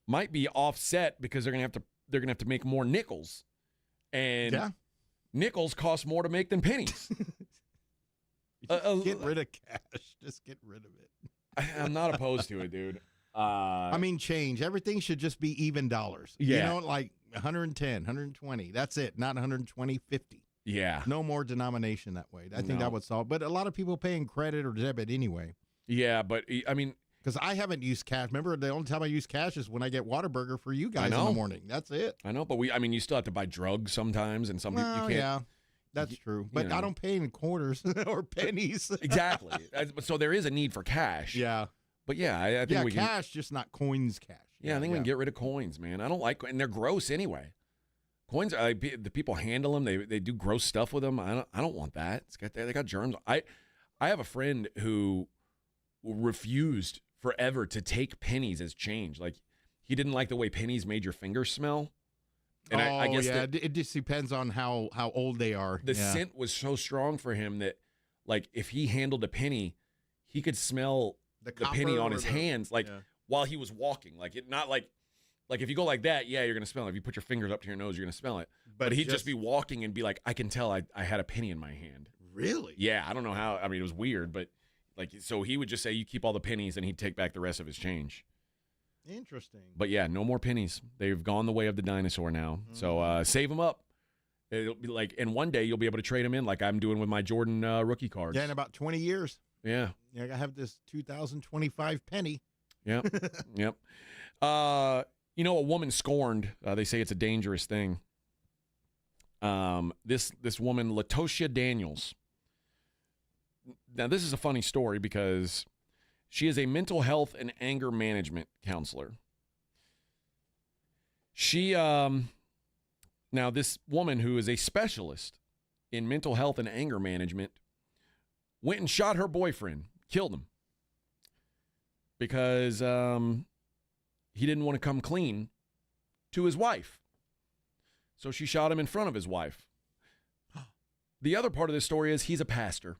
might be offset because they're going to have to make more nickels, and nickels cost more to make than pennies.
Get rid of cash. Just get rid of it.
I'm not opposed to it, dude.
I mean, change. Everything should just be even dollars.
Yeah.
Like 110, 120. That's it. Not 120, 50.
Yeah.
No more denomination that way. I think that would solve. But a lot of people pay in credit or debit anyway.
Yeah, but I mean,
because I haven't used cash. Remember, the only time I use cash is when I get Whataburger for you guys in the morning. That's it.
I know, but you still have to buy drugs sometimes, and some people you can't.
Yeah, that's true. But I don't pay in quarters or pennies.
Exactly. So there is a need for cash.
Yeah.
But I think we
cash, just not coins cash.
Yeah, I think we can get rid of coins, man. I don't like, and they're gross anyway. Coins, the people handle them. They do gross stuff with them. I don't want that. They got germs. I have a friend who refused forever to take pennies as change. Like, he didn't like the way pennies made your fingers smell. And I guess
it just depends on how old they are.
The scent was so strong for him that, like, if he handled a penny, he could smell the penny on his hands, like while he was walking. Like, it not like if you go like that, you're gonna smell it. If you put your fingers up to your nose, you're gonna smell it. But he'd just be walking and be like, I can tell I had a penny in my hand.
Really?
Yeah, I don't know how. I mean, it was weird, but like, so he would just say, you keep all the pennies, and he'd take back the rest of his change.
Interesting.
But no more pennies. They've gone the way of the dinosaur now. So save them up. It'll be like, and one day you'll be able to trade them in, like I'm doing with my Jordan rookie cards.
Yeah, in about 20 years.
Yeah.
Yeah, I have this 2025 penny.
Yep. Yep. A woman scorned. They say it's a dangerous thing. This woman, Latoshia Daniels. Now, this is a funny story because she is a mental health and anger management counselor. She, now this woman who is a specialist in mental health and anger management went and shot her boyfriend, killed him because he didn't want to come clean to his wife. So she shot him in front of his wife. The other part of this story is he's a pastor.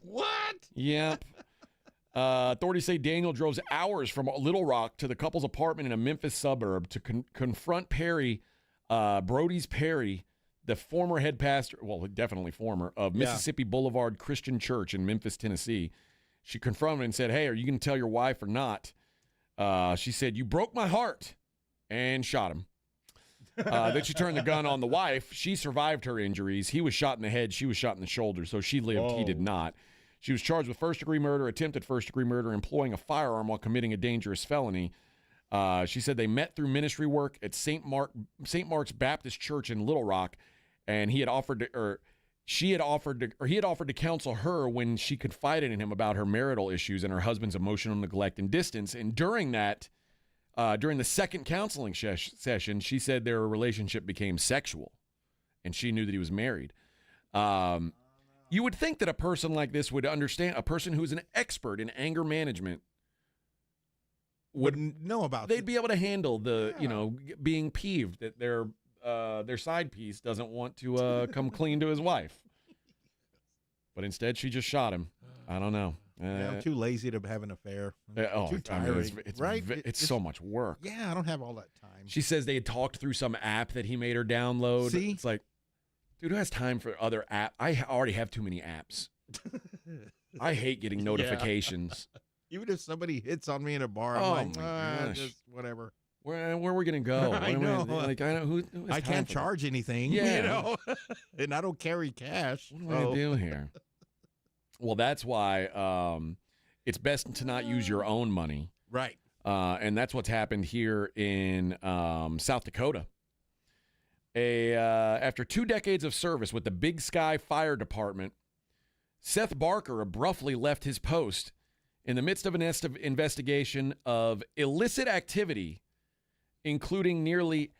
What?
Yep. Authorities say Daniel drove hours from Little Rock to the couple's apartment in a Memphis suburb to confront Perry, Brody's Perry, the former head pastor, well, definitely former, of Mississippi Boulevard Christian Church in Memphis, Tennessee. She confronted him and said, hey, are you going to tell your wife or not? She said, you broke my heart, and shot him. Then she turned the gun on the wife. She survived her injuries. He was shot in the head. She was shot in the shoulder, so she lived. Whoa. He did not. She was charged with first-degree murder, attempted first-degree murder, employing a firearm while committing a dangerous felony. She said they met through ministry work at St. Mark's Baptist Church in Little Rock, and he had offered to counsel her when she confided in him about her marital issues and her husband's emotional neglect and distance. And during the second counseling session, she said their relationship became sexual, and she knew that he was married. You would think that a person like this would understand, a person who's an expert in anger management would
know about.
They'd be able to handle being peeved that their side piece doesn't want to come clean to his wife. But instead, she just shot him. I don't know.
I'm too lazy to have an affair. Too tiring.
I mean, it's
right?
It's so much work.
Yeah, I don't have all that time.
She says they had talked through some app that he made her download.
See?
It's like, dude, who has time for other apps? I already have too many apps. I hate getting notifications.
Even if somebody hits on me in a bar, I'm like, just whatever.
Where are we going to go?
I know.
Who
I can't charge anything, and I don't carry cash.
What do I do here? Well, that's why it's best to not use your own money.
Right.
And that's what's happened here in South Dakota. After 2 decades of service with the Big Sky Fire Department, Seth Barker abruptly left his post in the midst of an investigation of illicit activity, including nearly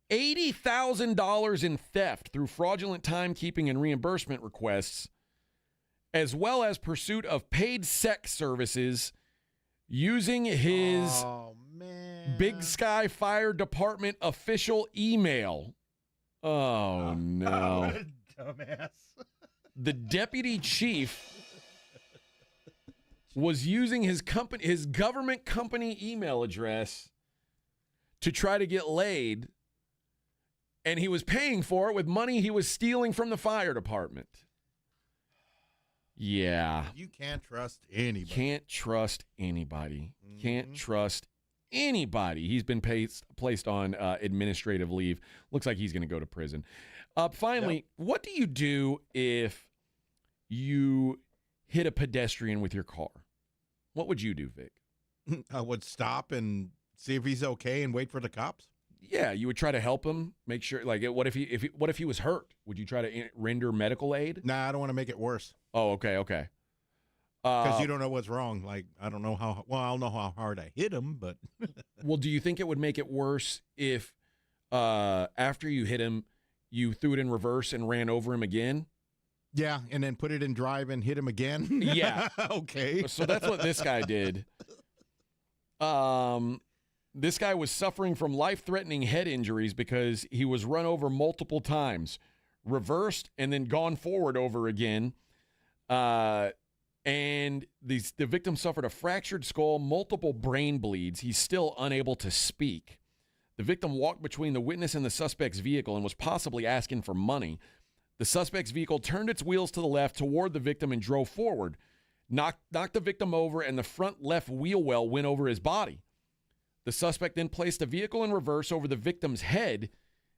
$80,000 in theft through fraudulent timekeeping and reimbursement requests, as well as pursuit of paid sex services using his Big Sky Fire Department official email. Oh, no.
What a dumbass.
The deputy chief was using his government company email address to try to get laid, and he was paying for it with money he was stealing from the fire department. Yeah.
You can't trust anybody.
Can't trust anybody. Mm-hmm. Can't trust anybody. He's been placed on administrative leave. Looks like he's going to go to prison. Finally, what do you do if you hit a pedestrian with your car? What would you do, Vic?
I would stop and see if he's okay and wait for the cops.
Yeah, you would try to help him, make sure. Like, what if he was hurt? Would you try to render medical aid?
Nah, I don't want to make it worse.
Oh, okay.
Because you don't know what's wrong. Like, I don't know how. Well, I'll know how hard I hit him, but.
Well, do you think it would make it worse if, after you hit him, you threw it in reverse and ran over him again?
Yeah, and then put it in drive and hit him again?
Yeah.
Okay.
So that's what this guy did. This guy was suffering from life-threatening head injuries because he was run over multiple times, reversed, and then gone forward over again. And the victim suffered a fractured skull, multiple brain bleeds. He's still unable to speak. The victim walked between the witness and the suspect's vehicle and was possibly asking for money. The suspect's vehicle turned its wheels to the left toward the victim and drove forward, knocked the victim over, and the front left wheel well went over his body. The suspect then placed the vehicle in reverse over the victim's head.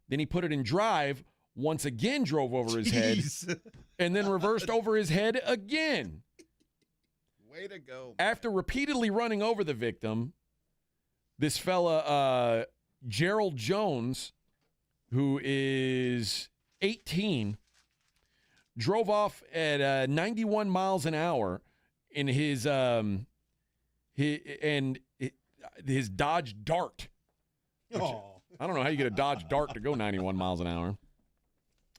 Then he put it in drive, once again drove over his head, and then reversed over his head again.
Way to go.
After repeatedly running over the victim, this fella, Gerald Jones, who is 18, drove off at 91 miles an hour in his Dodge Dart. I don't know how you get a Dodge Dart to go 91 miles an hour.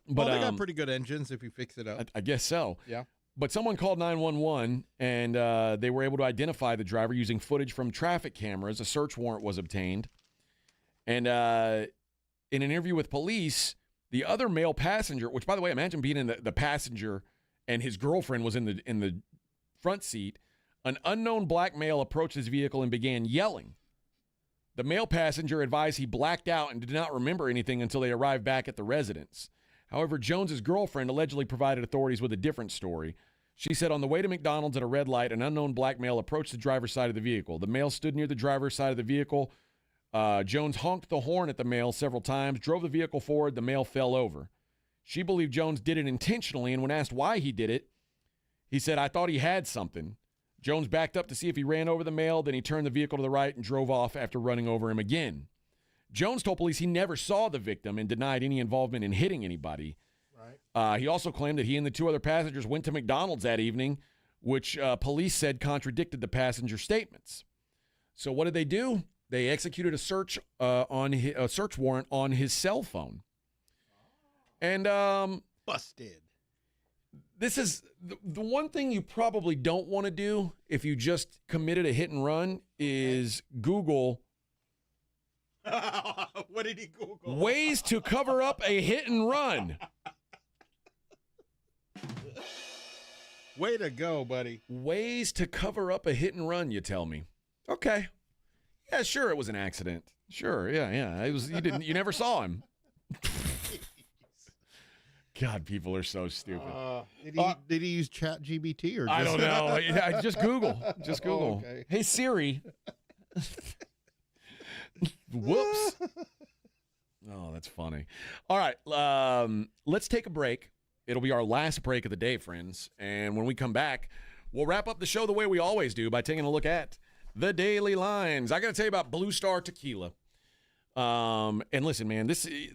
But
they got pretty good engines if you fix it up.
I guess so.
Yeah.
But someone called 911, and they were able to identify the driver using footage from traffic cameras. A search warrant was obtained. And in an interview with police, the other male passenger, which, by the way, imagine being in the passenger and his girlfriend was in the front seat, an unknown black male approached his vehicle and began yelling. The male passenger advised he blacked out and did not remember anything until they arrived back at the residence. However, Jones's girlfriend allegedly provided authorities with a different story. She said on the way to McDonald's at a red light, an unknown black male approached the driver's side of the vehicle. The male stood near the driver's side of the vehicle. Jones honked the horn at the male several times, drove the vehicle forward. The male fell over. She believed Jones did it intentionally, and when asked why he did it, he said, "I thought he had something." Jones backed up to see if he ran over the male, then he turned the vehicle to the right and drove off after running over him again. Jones told police he never saw the victim and denied any involvement in hitting anybody. Right. He also claimed that he and the two other passengers went to McDonald's that evening, which police said contradicted the passenger statements. So what did they do? They executed a search warrant on his cell phone. And
busted.
This is the one thing you probably don't want to do if you just committed a hit and run is Google
what did he Google?
Ways to cover up a hit and run.
Way to go, buddy.
Ways to cover up a hit and run, you tell me. Okay. Yeah, sure, it was an accident. Sure, yeah. It was. You never saw him. God, people are so stupid.
Did he use ChatGPT or?
I don't know. Just Google. Just Google.
Oh, okay.
Hey Siri. Whoops. Oh, that's funny. All right, let's take a break. It'll be our last break of the day, friends. And when we come back, we'll wrap up the show the way we always do by taking a look at the daily lines. I got to tell you about Blue Star Tequila. And listen, man,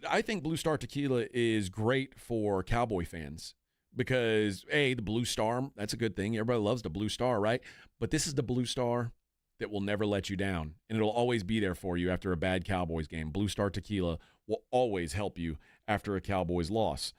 I think Blue Star Tequila is great for Cowboy fans because, A, the Blue Star, that's a good thing. Everybody loves the Blue Star, right? But this is the Blue Star that will never let you down, and it'll always be there for you after a bad Cowboys game. Blue Star Tequila will always help you after a Cowboys loss.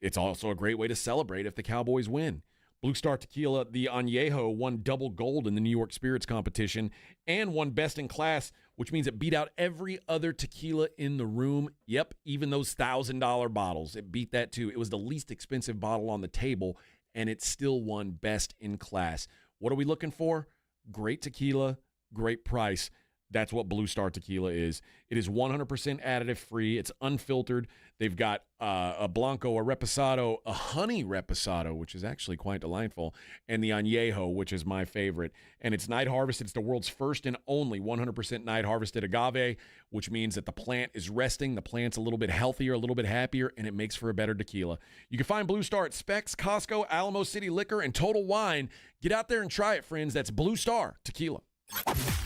It's also a great way to celebrate if the Cowboys win. Blue Star Tequila, the Añejo, won double gold in the New York Spirits competition and won best in class, which means it beat out every other tequila in the room. Yep, even those $1,000 bottles. It beat that too. It was the least expensive bottle on the table, and it still won best in class. What are we looking for? Great tequila, great price. That's what Blue Star Tequila is. It is 100% additive free. It's unfiltered. They've got a Blanco, a Reposado, a Honey Reposado, which is actually quite delightful, and the Añejo, which is my favorite. And it's night harvested. It's the world's first and only 100% night harvested agave, which means that the plant is resting. The plant's a little bit healthier, a little bit happier, and it makes for a better tequila. You can find Blue Star at Specs, Costco, Alamo City Liquor, and Total Wine. Get out there and try it, friends. That's Blue Star Tequila.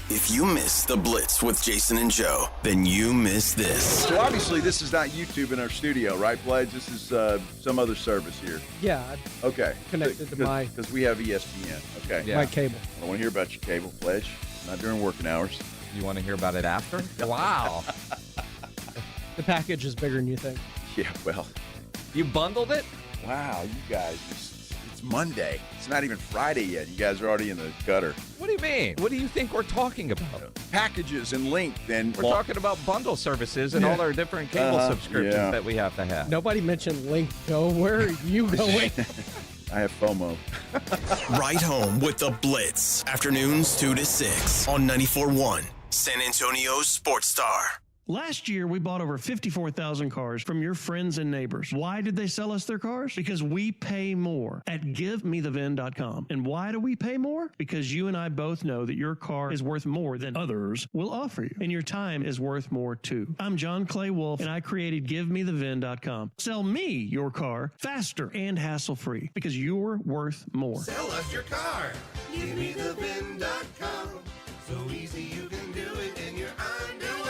If you miss the Blitz with Jason and Joe, then you miss this.
So obviously this is not YouTube in our studio, right, Pledge? This is some other service here.
Yeah.
Okay.
Connected to my...
Because we have ESPN. Okay.
Yeah. My cable.
I don't want to hear about your cable, Pledge. Not during working hours.
You want to hear about it after? Wow.
The package is bigger than you think.
Yeah, well.
You bundled it?
Wow, you guys it's Monday. It's not even Friday yet. You guys are already in the gutter.
What do you mean? What do you think we're talking about?
Packages and length and...
We're talking about bundle services and all our different cable subscriptions that we have to have.
Nobody mentioned link, Joe. Where are you going?
I have FOMO.
Right home with the Blitz. Afternoons 2 to 6 on 94.1 San Antonio's Sports Star.
Last year, we bought over 54,000 cars from your friends and neighbors. Why did they sell us their cars? Because we pay more at GiveMeTheVin.com. And why do we pay more? Because you and I both know that your car is worth more than others will offer you. And your time is worth more, too. I'm John Clay Wolf, and I created GiveMeTheVin.com. Sell me your car faster and hassle-free because you're worth more.
Sell us your car. GiveMeTheVin.com. So easy you can do it in your underwear.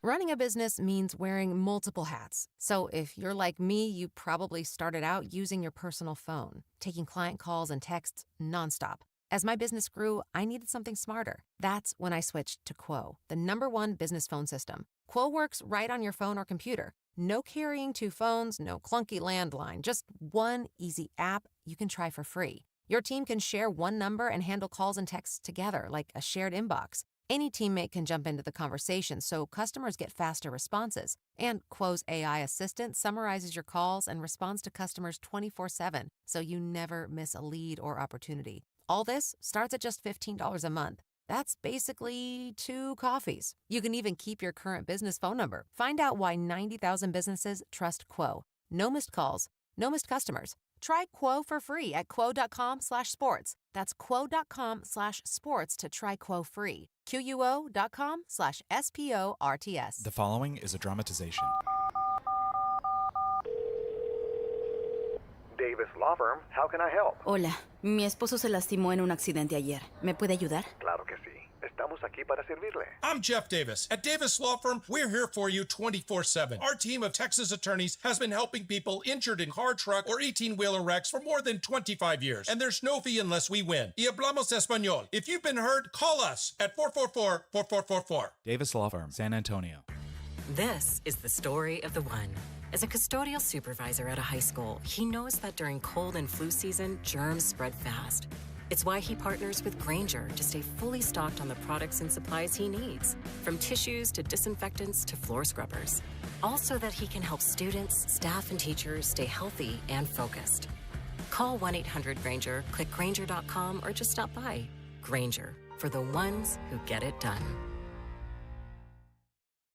Running a business means wearing multiple hats. So if you're like me, you probably started out using your personal phone, taking client calls and texts nonstop. As my business grew, I needed something smarter. That's when I switched to Quo, the #1 business phone system. Quo works right on your phone or computer. No carrying two phones, no clunky landline, just one easy app you can try for free. Your team can share one number and handle calls and texts together like a shared inbox. Any teammate can jump into the conversation so customers get faster responses. And Quo's AI assistant summarizes your calls and responds to customers 24/7, so you never miss a lead or opportunity. All this starts at just $15 a month. That's basically 2 coffees. You can even keep your current business phone number. Find out why 90,000 businesses trust Quo. No missed calls, no missed customers. Try Quo for free at quo.com/sports. That's quo.com/sports to try Quo free. QUO.com/SPORTS.
The following is a dramatization.
Davis Law Firm, how can I help?
Hola, mi esposo se lastimó en un accidente ayer. ¿Me puede ayudar?
Claro que sí. Estamos aquí para servirle.
I'm Jeff Davis. At Davis Law Firm, we're here for you 24/7. Our team of Texas attorneys has been helping people injured in car, truck, or 18-wheeler wrecks for more than 25 years. And there's no fee unless we win. Y hablamos español. If you've been hurt, call us at 444-4444.
Davis Law Firm, San Antonio.
This is the story of the one. As a custodial supervisor at a high school, he knows that during cold and flu season, germs spread fast. It's why he partners with Grainger to stay fully stocked on the products and supplies he needs, from tissues to disinfectants to floor scrubbers. All so that he can help students, staff, and teachers stay healthy and focused. Call 1-800-GRAINGER, click Grainger.com, or just stop by. Grainger, for the ones who get it done.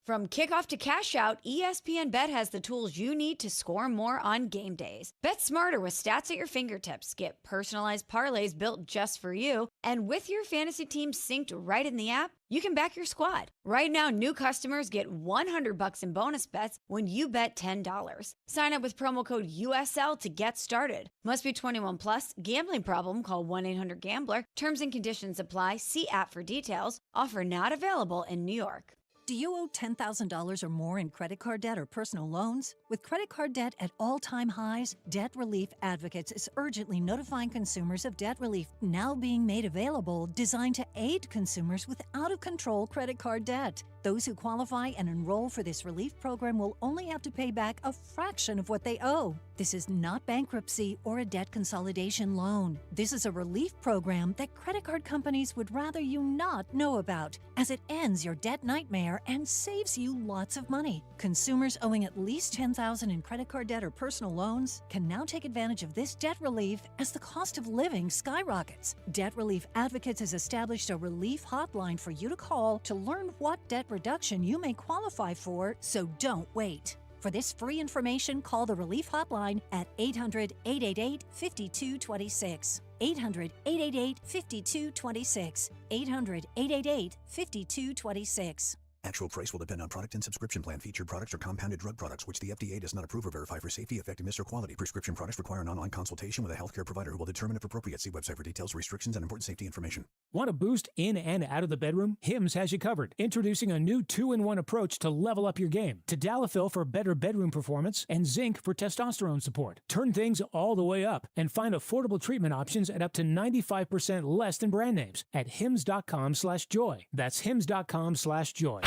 From kickoff to cash out, ESPN Bet has the tools you need to score more on game days. Bet smarter with stats at your fingertips. Get personalized parlays built just for you. And with your fantasy team synced right in the app, you can back your squad. Right now, new customers get $100 in bonus bets when you bet $10. Sign up with promo code USL to get started. Must be 21 plus. Gambling problem? Call 1-800-GAMBLER. Terms and conditions apply. See app for details. Offer not available in New York.
Do you owe $10,000 or more in credit card debt or personal loans? With credit card debt at all-time highs, Debt Relief Advocates is urgently notifying consumers of debt relief now being made available, designed to aid consumers with out-of-control credit card debt. Those who qualify and enroll for this relief program will only have to pay back a fraction of what they owe. This is not bankruptcy or a debt consolidation loan. This is a relief program that credit card companies would rather you not know about, as it ends your debt nightmare and saves you lots of money. Consumers owing at least $10,000 in credit card debt or personal loans can now take advantage of this debt relief as the cost of living skyrockets. Debt Relief Advocates has established a relief hotline for you to call to learn what debt reduction you may qualify for, so don't wait. For this free information, call the Relief Hotline at 800-888-5226. 800-888-5226. 800-888-5226.
Actual price will depend on product and subscription plan. Featured products are compounded drug products, which the FDA does not approve or verify for safety, effectiveness, or quality. Prescription products require an online consultation with a healthcare provider who will determine if appropriate. See website for details, restrictions, and important safety information.
Want a boost in and out of the bedroom? Hims has you covered. Introducing a new 2-in-1 approach to level up your game. Tadalafil for better bedroom performance and zinc for testosterone support. Turn things all the way up and find affordable treatment options at up to 95% less than brand names at hims.com/joy. That's hims.com/joy.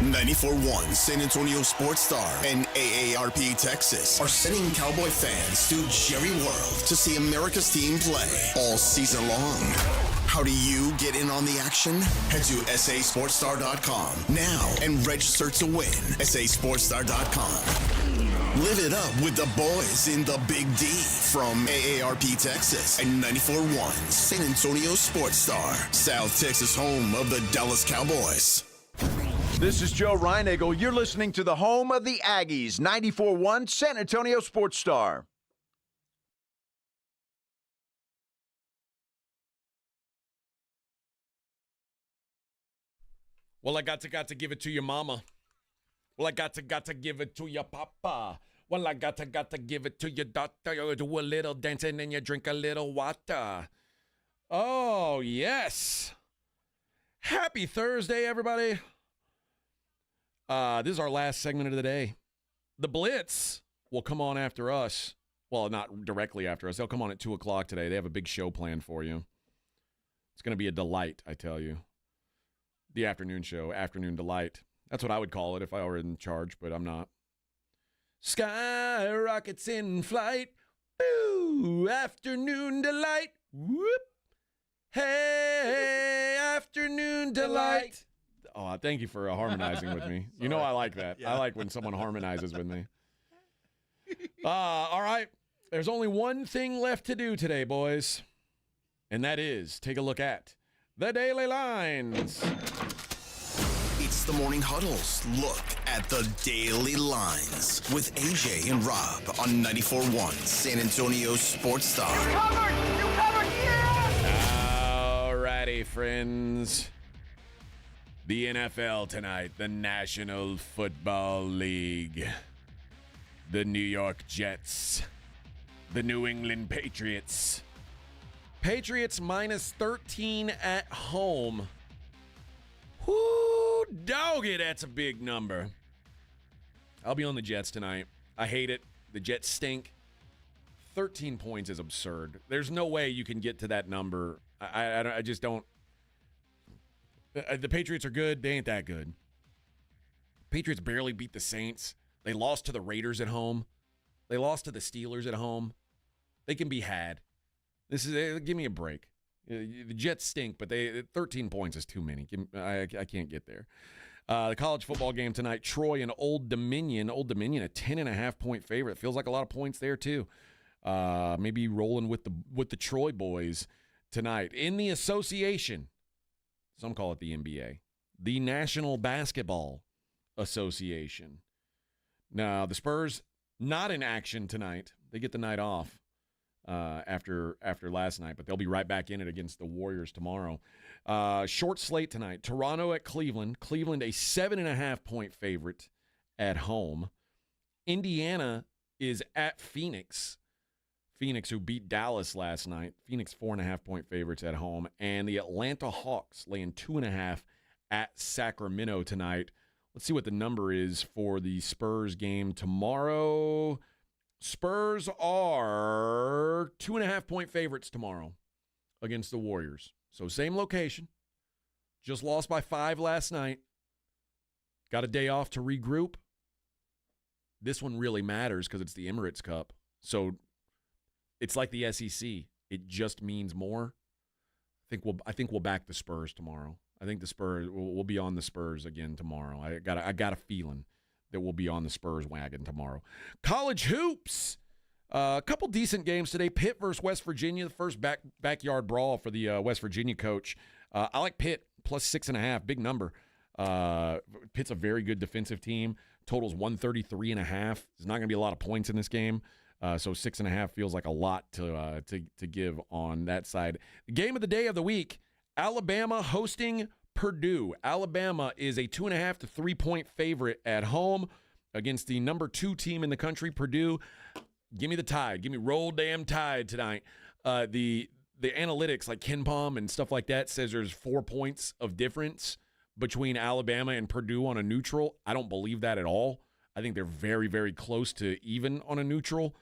94.1 San Antonio Sports Star and AARP Texas are sending Cowboy fans to Jerry World to see America's team play all season long. How do you get in on the action? Head to sasportstar.com now and register to win. sasportstar.com. Live it up with the boys in the Big D from AARP Texas and 94.1 San Antonio Sports Star, South Texas home of the Dallas Cowboys.
This is Joe Reinagle. You're listening to the home of the Aggies, 94.1 San Antonio Sports Star.
Well, I got to give it to your mama. Well, I got to give it to your papa. Well, I got to give it to your doctor. You do a little dancing and you drink a little water. Oh, yes. Happy Thursday, everybody. This is our last segment of the day. The Blitz will come on after us. Well, not directly after us. They'll come on at 2 o'clock today. They have a big show planned for you. It's going to be a delight, I tell you. The afternoon show, Afternoon Delight. That's what I would call it if I were in charge, but I'm not. Skyrockets in flight. Boo! Afternoon delight. Whoop! Hey, afternoon delight. Oh, thank you for harmonizing with me. You know I like that. I like when someone harmonizes with me. All right. There's only one thing left to do today, boys. And that is take a look at the Daily Lines.
It's the Morning Huddle's look at the Daily Lines with AJ and Rob on 94.1 San Antonio Sports Star.
You covered, yeah!
All righty, friends. The NFL tonight, the National Football League. The New York Jets. The New England Patriots. Patriots minus 13 at home. Whoo, doggy, that's a big number. I'll be on the Jets tonight. I hate it. The Jets stink. 13 points is absurd. There's no way you can get to that number. I just don't. The Patriots are good. They ain't that good. Patriots barely beat the Saints. They lost to the Raiders at home. They lost to the Steelers at home. They can be had. Give me a break. The Jets stink, but 13 points is too many. I can't get there. The college football game tonight, Troy and Old Dominion. Old Dominion, a 10.5-point favorite. Feels like a lot of points there, too. Maybe rolling with the Troy boys tonight. In the association, some call it the NBA, the National Basketball Association. Now, the Spurs, not in action tonight. They get the night off after last night, but they'll be right back in it against the Warriors tomorrow. Short slate tonight. Toronto at Cleveland. Cleveland, a 7.5-point favorite at home. Indiana is at Phoenix. Phoenix, who beat Dallas last night. Phoenix, 4.5-point favorites at home. And the Atlanta Hawks laying 2.5 at Sacramento tonight. Let's see what the number is for the Spurs game tomorrow. Spurs are 2.5-point favorites tomorrow against the Warriors. So same location. Just lost by 5 last night. Got a day off to regroup. This one really matters because it's the Emirates Cup. So it's like the SEC. It just means more. I think we'll back the Spurs tomorrow. I think the Spurs will be on the Spurs again tomorrow. I got a feeling that we'll be on the Spurs wagon tomorrow. College hoops. A couple decent games today. Pitt versus West Virginia, the first backyard brawl for the West Virginia coach. I like Pitt, plus 6.5, big number. Pitt's a very good defensive team. Totals 133.5. There's not going to be a lot of points in this game. So 6.5 feels like a lot to give on that side. The game of the day of the week, Alabama hosting Purdue. Alabama is a 2.5 to 3-point favorite at home against the number 2 team in the country, Purdue. Give me the Tide. Give me roll damn Tide tonight. The analytics like KenPom and stuff like that says there's 4 points of difference between Alabama and Purdue on a neutral. I don't believe that at all. I think they're very, very close to even on a neutral.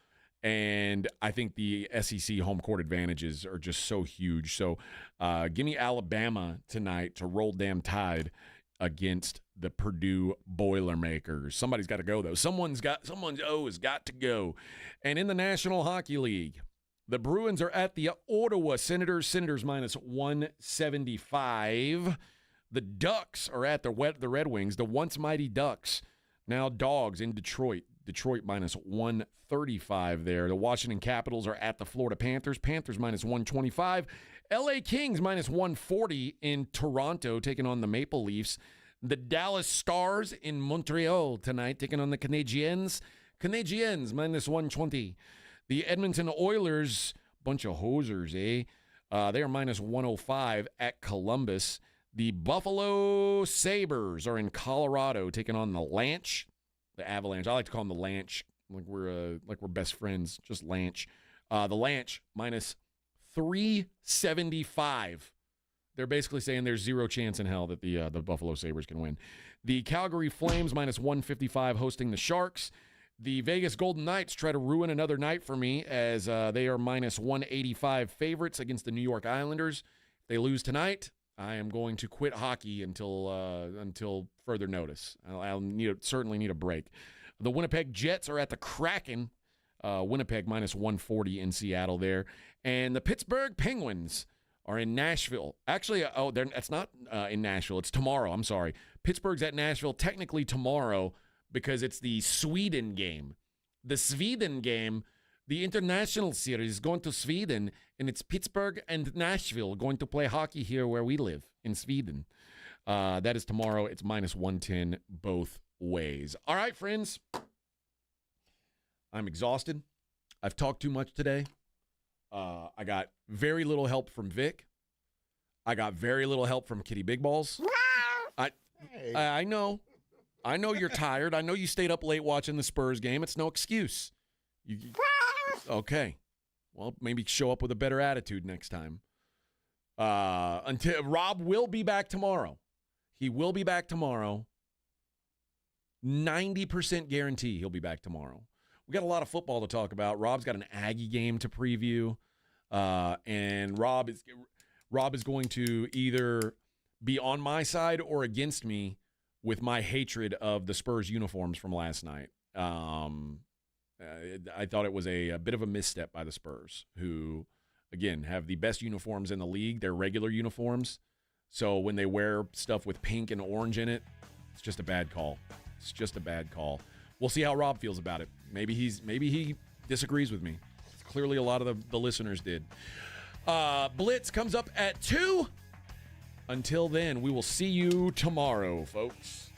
And I think the SEC home court advantages are just so huge. So give me Alabama tonight to roll damn Tide against the Purdue Boilermakers. Somebody's got to go, though. Someone's got to go. And in the National Hockey League, the Bruins are at the Ottawa Senators. Senators minus 175. The Ducks are at the Red Wings. The once mighty Ducks, now dogs in Detroit. Detroit minus 135 there. The Washington Capitals are at the Florida Panthers. Panthers minus 125. LA Kings minus 140 in Toronto, taking on the Maple Leafs. The Dallas Stars in Montreal tonight, taking on the Canadiens. Canadiens minus 120. The Edmonton Oilers, bunch of hosers, eh? They are minus 105 at Columbus. The Buffalo Sabres are in Colorado, taking on the Lanch. The Avalanche. I like to call them the Lanch, like we're best friends. Just Lanch. The Lanch minus 375. They're basically saying there's zero chance in hell that the Buffalo Sabres can win. The Calgary Flames minus 155 hosting the Sharks. The Vegas Golden Knights try to ruin another night for me as they are minus 185 favorites against the New York Islanders. If they lose tonight, I am going to quit hockey until further notice. I'll certainly need a break. The Winnipeg Jets are at the Kraken. Winnipeg minus 140 in Seattle there. And the Pittsburgh Penguins are in Nashville. Actually, it's not in Nashville. It's tomorrow. I'm sorry. Pittsburgh's at Nashville technically tomorrow because it's the Sweden game. The Sweden game, the international series is going to Sweden, and it's Pittsburgh and Nashville going to play hockey here where we live in Sweden. That is tomorrow. It's minus 110 both ways. All right, friends. I'm exhausted. I've talked too much today. I got very little help from Vic. I got very little help from Kitty Big Balls. I know. I know you're tired. I know you stayed up late watching the Spurs game. It's no excuse. Okay. Well, maybe show up with a better attitude next time. Until Rob will be back tomorrow. He will be back tomorrow. 90% guarantee he'll be back tomorrow. We got a lot of football to talk about. Rob's got an Aggie game to preview. And Rob is going to either be on my side or against me with my hatred of the Spurs uniforms from last night. I thought it was a bit of a misstep by the Spurs, who, again, have the best uniforms in the league. They're regular uniforms. So when they wear stuff with pink and orange in it, it's just a bad call. It's just a bad call. We'll see how Rob feels about it. Maybe he disagrees with me. Clearly a lot of the listeners did. Blitz comes up at 2. Until then, we will see you tomorrow, folks.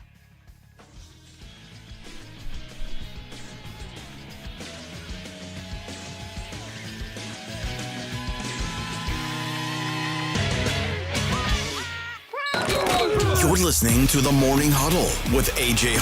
You're listening to the Morning Huddle with AJ